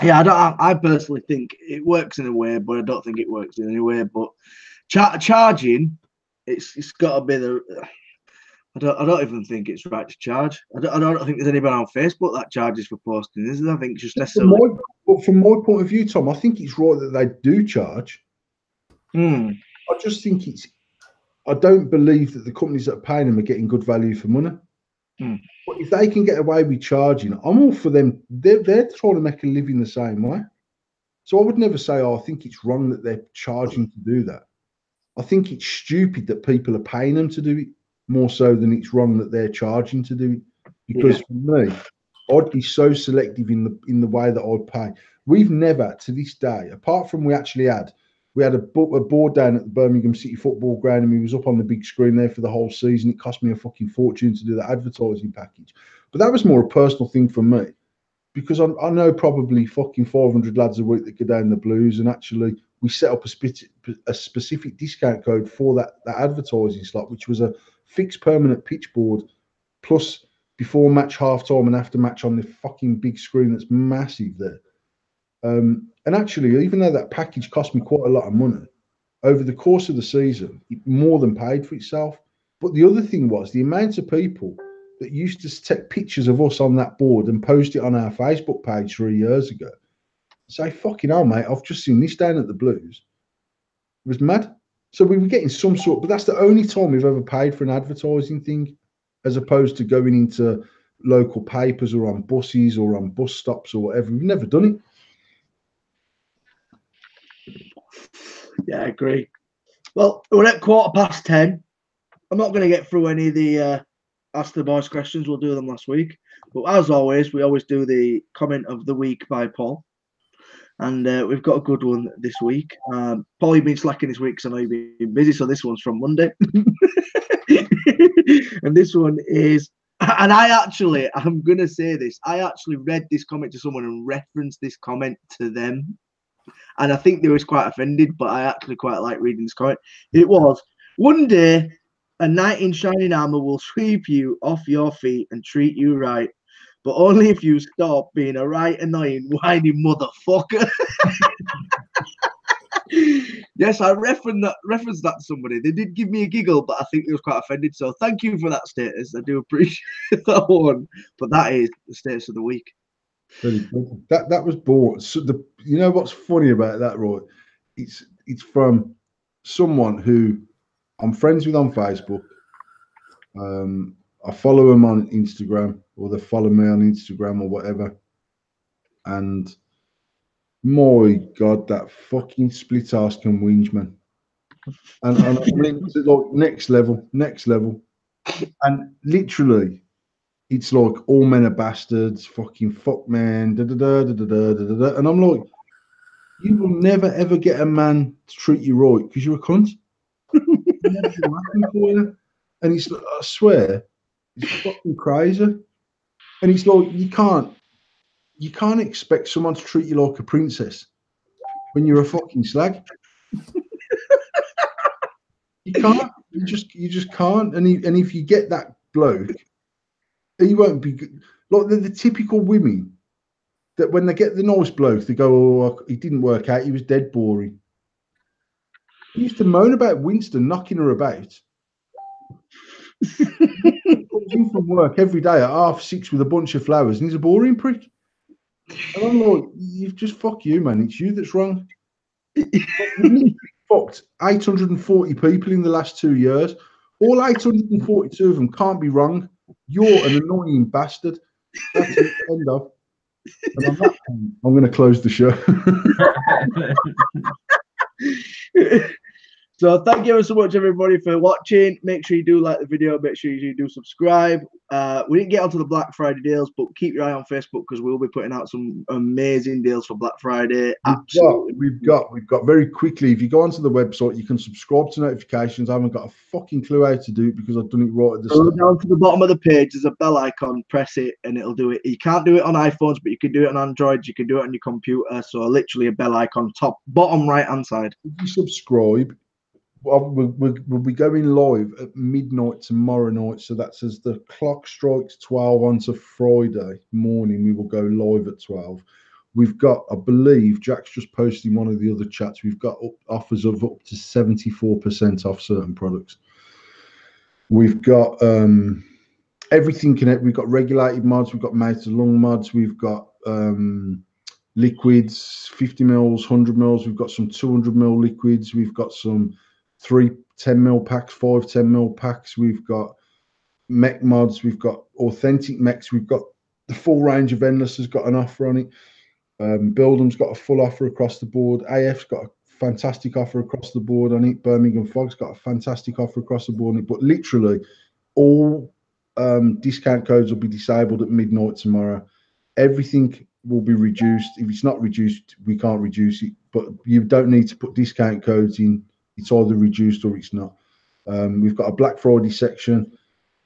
[SPEAKER 1] Yeah, I personally think it works in a way, but I don't think it works in any way. But charging, it's got to be the. I don't even think it's right to charge. I don't think there's anybody on Facebook that charges for posting, is there? I think it's just necessarily.
[SPEAKER 2] From my point of view, Tom, I think it's right that they do charge. I just think I don't believe that the companies that are paying them are getting good value for money. But if they can get away with charging, I'm all for them. They're trying to make a living the same way. So I would never say, "Oh, I think it's wrong that they're charging to do that." I think it's stupid that people are paying them to do it more so than it's wrong that they're charging to do it. Because for me, I'd be so selective in the way that I'd pay. We've never, to this day, apart from we had a board down at the Birmingham City Football Ground, and we was up on the big screen there for the whole season. It cost me a fucking fortune to do that advertising package. But that was more a personal thing for me, because I know probably fucking 500 lads a week that go down the Blues, and actually we set up a specific discount code for that advertising slot, which was a fixed permanent pitch board, plus before match, half time, and after match on the fucking big screen that's massive there. And actually, even though that package cost me quite a lot of money, over the course of the season, it more than paid for itself. But the other thing was the amount of people that used to take pictures of us on that board and post it on our Facebook page 3 years ago. Say, "Fucking hell, mate, I've just seen this down at the Blues." It was mad. So we were getting some sort, but that's the only time we've ever paid for an advertising thing, as opposed to going into local papers or on buses or on bus stops or whatever. We've never done it.
[SPEAKER 1] Yeah, I agree. Well, we're at 10:15. I'm not going to get through any of the Ask the Boys questions. We'll do them last week. But as always, we always do the comment of the week by Paul. And we've got a good one this week. Paul, you've been slacking this week because I know you've been busy. So this one's from Monday. And this one is, and I'm going to say this. I actually read this comment to someone and referenced this comment to them. And I think they was quite offended, but I actually quite like reading this comment. It was, "One day, a knight in shining armor will sweep you off your feet and treat you right, but only if you stop being a right annoying, whiny motherfucker." Yes, I referenced that to somebody. They did give me a giggle, but I think they was quite offended. So thank you for that status. I do appreciate that one. But that is the status of the week.
[SPEAKER 2] That was born. So you know what's funny about that, Roy? It's from someone who I'm friends with on Facebook. I follow them on Instagram, or they follow me on Instagram or whatever. And my God, that fucking split arse can whinge, man. And I mean, it's like next level. And literally, it's like all men are bastards, fucking fuck man, da da da da da da da. And I'm like, you will never ever get a man to treat you right because you're a cunt. Never gonna happen for you. And it's, I swear, it's fucking crazy. And it's like you can't expect someone to treat you like a princess when you're a fucking slag. You can't. You just can't. And if you get that bloke, he won't be good. Like the typical women that when they get the nice bloke, they go, "Oh, he didn't work out. He was dead boring." He used to moan about Winston knocking her about. He comes in from work every day at 6:30 with a bunch of flowers, and he's a boring prick. And I'm like, "You've just fuck you, man. It's you that's wrong." You've fucked 840 people in the last 2 years. All 842 of them can't be wrong. You're an annoying bastard. That's it. End of. And on that point, I'm going to close the show.
[SPEAKER 1] So thank you so much, everybody, for watching. Make sure you do like the video. Make sure you do subscribe. We didn't get onto the Black Friday deals, but keep your eye on Facebook because we'll be putting out some amazing deals for Black Friday. Absolutely.
[SPEAKER 2] We've got very quickly. If you go onto the website, you can subscribe to notifications. I haven't got a fucking clue how to do it because I've done it right at the start.
[SPEAKER 1] Go down to the bottom of the page. There's a bell icon. Press it, and it'll do it. You can't do it on iPhones, but you can do it on Androids. You can do it on your computer. So literally a bell icon, bottom right hand side.
[SPEAKER 2] If you subscribe. We'll be going live at midnight tomorrow night. So that's as the clock strikes 12 onto Friday morning. We will go live at 12. We've got, I believe, Jack's just posted in one of the other chats. We've got offers of up to 74% off certain products. We've got everything connected. We've got regulated mods. We've got mounted lung mods. We've got liquids, 50 mils, 100 mils. We've got some 200 mil liquids. We've got some 3 10 mil packs, 5 10 mil packs. We've got mech mods. We've got authentic mechs. We've got the full range of Endless has got an offer on it. Buildham's got a full offer across the board. AF's got a fantastic offer across the board on it. Birmingham Fog's got a fantastic offer across the board on it. But literally, all discount codes will be disabled at midnight tomorrow. Everything will be reduced. If it's not reduced, we can't reduce it. But you don't need to put discount codes in. It's either reduced or it's not. We've got a Black Friday section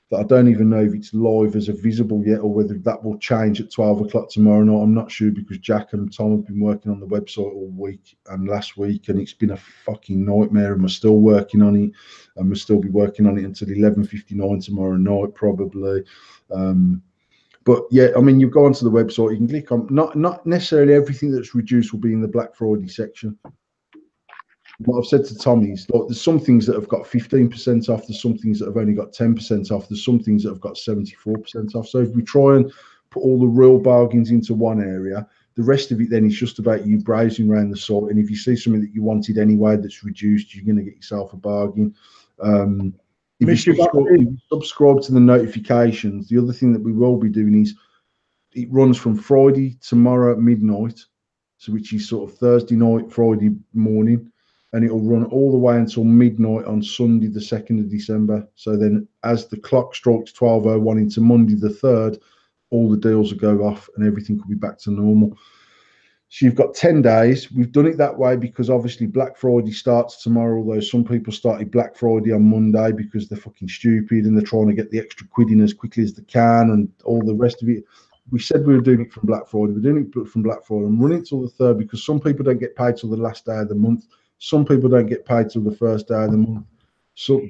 [SPEAKER 2] that I don't even know if it's live as a visible yet or whether that will change at 12 o'clock tomorrow night. I'm not sure because Jack and Tom have been working on the website all week and last week, and it's been a fucking nightmare, and we're still working on it, and we'll still be working on it until 11:59 tomorrow night probably. But yeah, I mean, you go onto the website, you can click on, not necessarily everything that's reduced will be in the Black Friday section. What I've said to Tommy is, like, there's some things that have got 15% off, there's some things that have only got 10% off, there's some things that have got 74% off. So if we try and put all the real bargains into one area, the rest of it then is just about you browsing around the site. And if you see something that you wanted anyway that's reduced, you're going to get yourself a bargain. If you subscribe to the notifications, the other thing that we will be doing is it runs from Friday tomorrow at midnight, so which is sort of Thursday night, Friday morning, and it'll run all the way until midnight on Sunday, the 2nd of December. So then as the clock strikes 12:01 into Monday the 3rd, all the deals will go off and everything will be back to normal. So you've got 10 days. We've done it that way because obviously Black Friday starts tomorrow, although some people started Black Friday on Monday because they're fucking stupid and they're trying to get the extra quid in as quickly as they can and all the rest of it. We said we were doing it from Black Friday. We're doing it from Black Friday. I'm running it till the 3rd because some people don't get paid till the last day of the month. Some people don't get paid till the first day of the month. So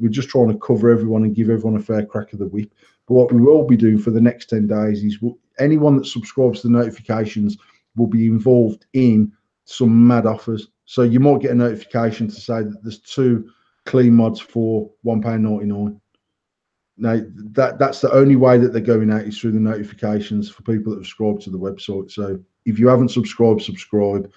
[SPEAKER 2] we're just trying to cover everyone and give everyone a fair crack of the whip. But what we will be doing for the next 10 days is anyone that subscribes to the notifications will be involved in some mad offers. So you might get a notification to say that there's 2 clean mods for £1.99. Now, that's the only way that they're going out is through the notifications for people that have subscribed to the website. So if you haven't subscribed, subscribe.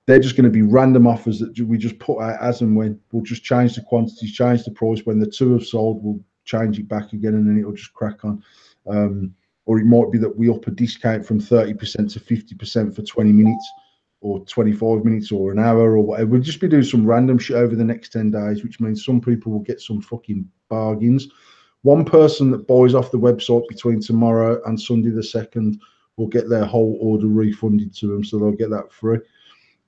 [SPEAKER 2] They're just going to be random offers that we just put out as and when. We'll just change the quantities, change the price. When the 2 have sold, we'll change it back again, and then it'll just crack on. Or it might be that we up a discount from 30% to 50% for 20 minutes or 25 minutes or an hour or whatever. We'll just be doing some random shit over the next 10 days, which means some people will get some fucking bargains. One person that buys off the website between tomorrow and Sunday the 2nd will get their whole order refunded to them, so they'll get that free.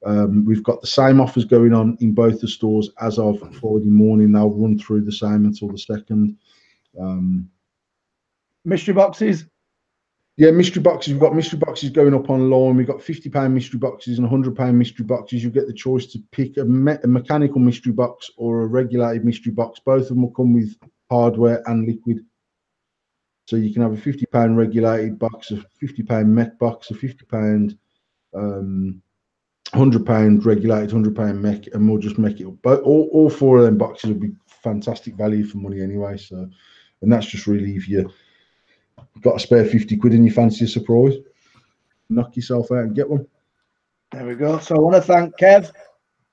[SPEAKER 2] We've got the same offers going on in both the stores as of Friday morning. They'll run through the same until the 2nd.
[SPEAKER 1] Mystery boxes.
[SPEAKER 2] Yeah, mystery boxes. We've got mystery boxes going up online. We've got £50 mystery boxes and £100 mystery boxes. You get the choice to pick a mechanical mystery box or a regulated mystery box. Both of them will come with hardware and liquid. So you can have a £50 regulated box, a £50 mech box, a £50 £100 regulated, £100 mech, and we'll just make it up. But all 4 of them boxes will be fantastic value for money anyway. So, and that's just really if you've got a spare 50 quid and you fancy a surprise, knock yourself out and get one.
[SPEAKER 1] There we go. So I want to thank Kev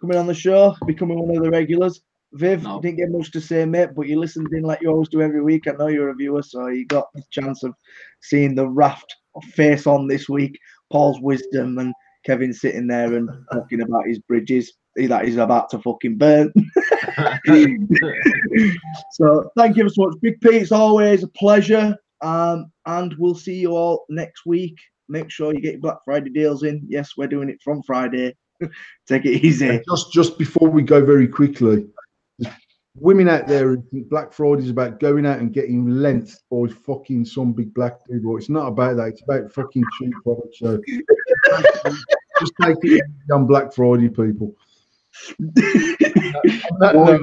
[SPEAKER 1] coming on the show, becoming one of the regulars. Viv,
[SPEAKER 3] No.
[SPEAKER 1] you didn't get much to say, mate, but you listened in like you always do every week. I know you're a viewer, so you got the chance of seeing the raft of face on this week, Paul's wisdom, and Kevin sitting there and talking about his bridges that he's about to fucking burn. So thank you so much. Big P, it's always a pleasure. And we'll see you all next week. Make sure you get your Black Friday deals in. Yes, we're doing it from Friday. Take it easy.
[SPEAKER 2] And just before we go very quickly, there's women out there who think Black Friday is about going out and getting length or fucking some big black dude. Well, it's not about that. It's about fucking cheap products. So just take it on Black Friday, people. On that note,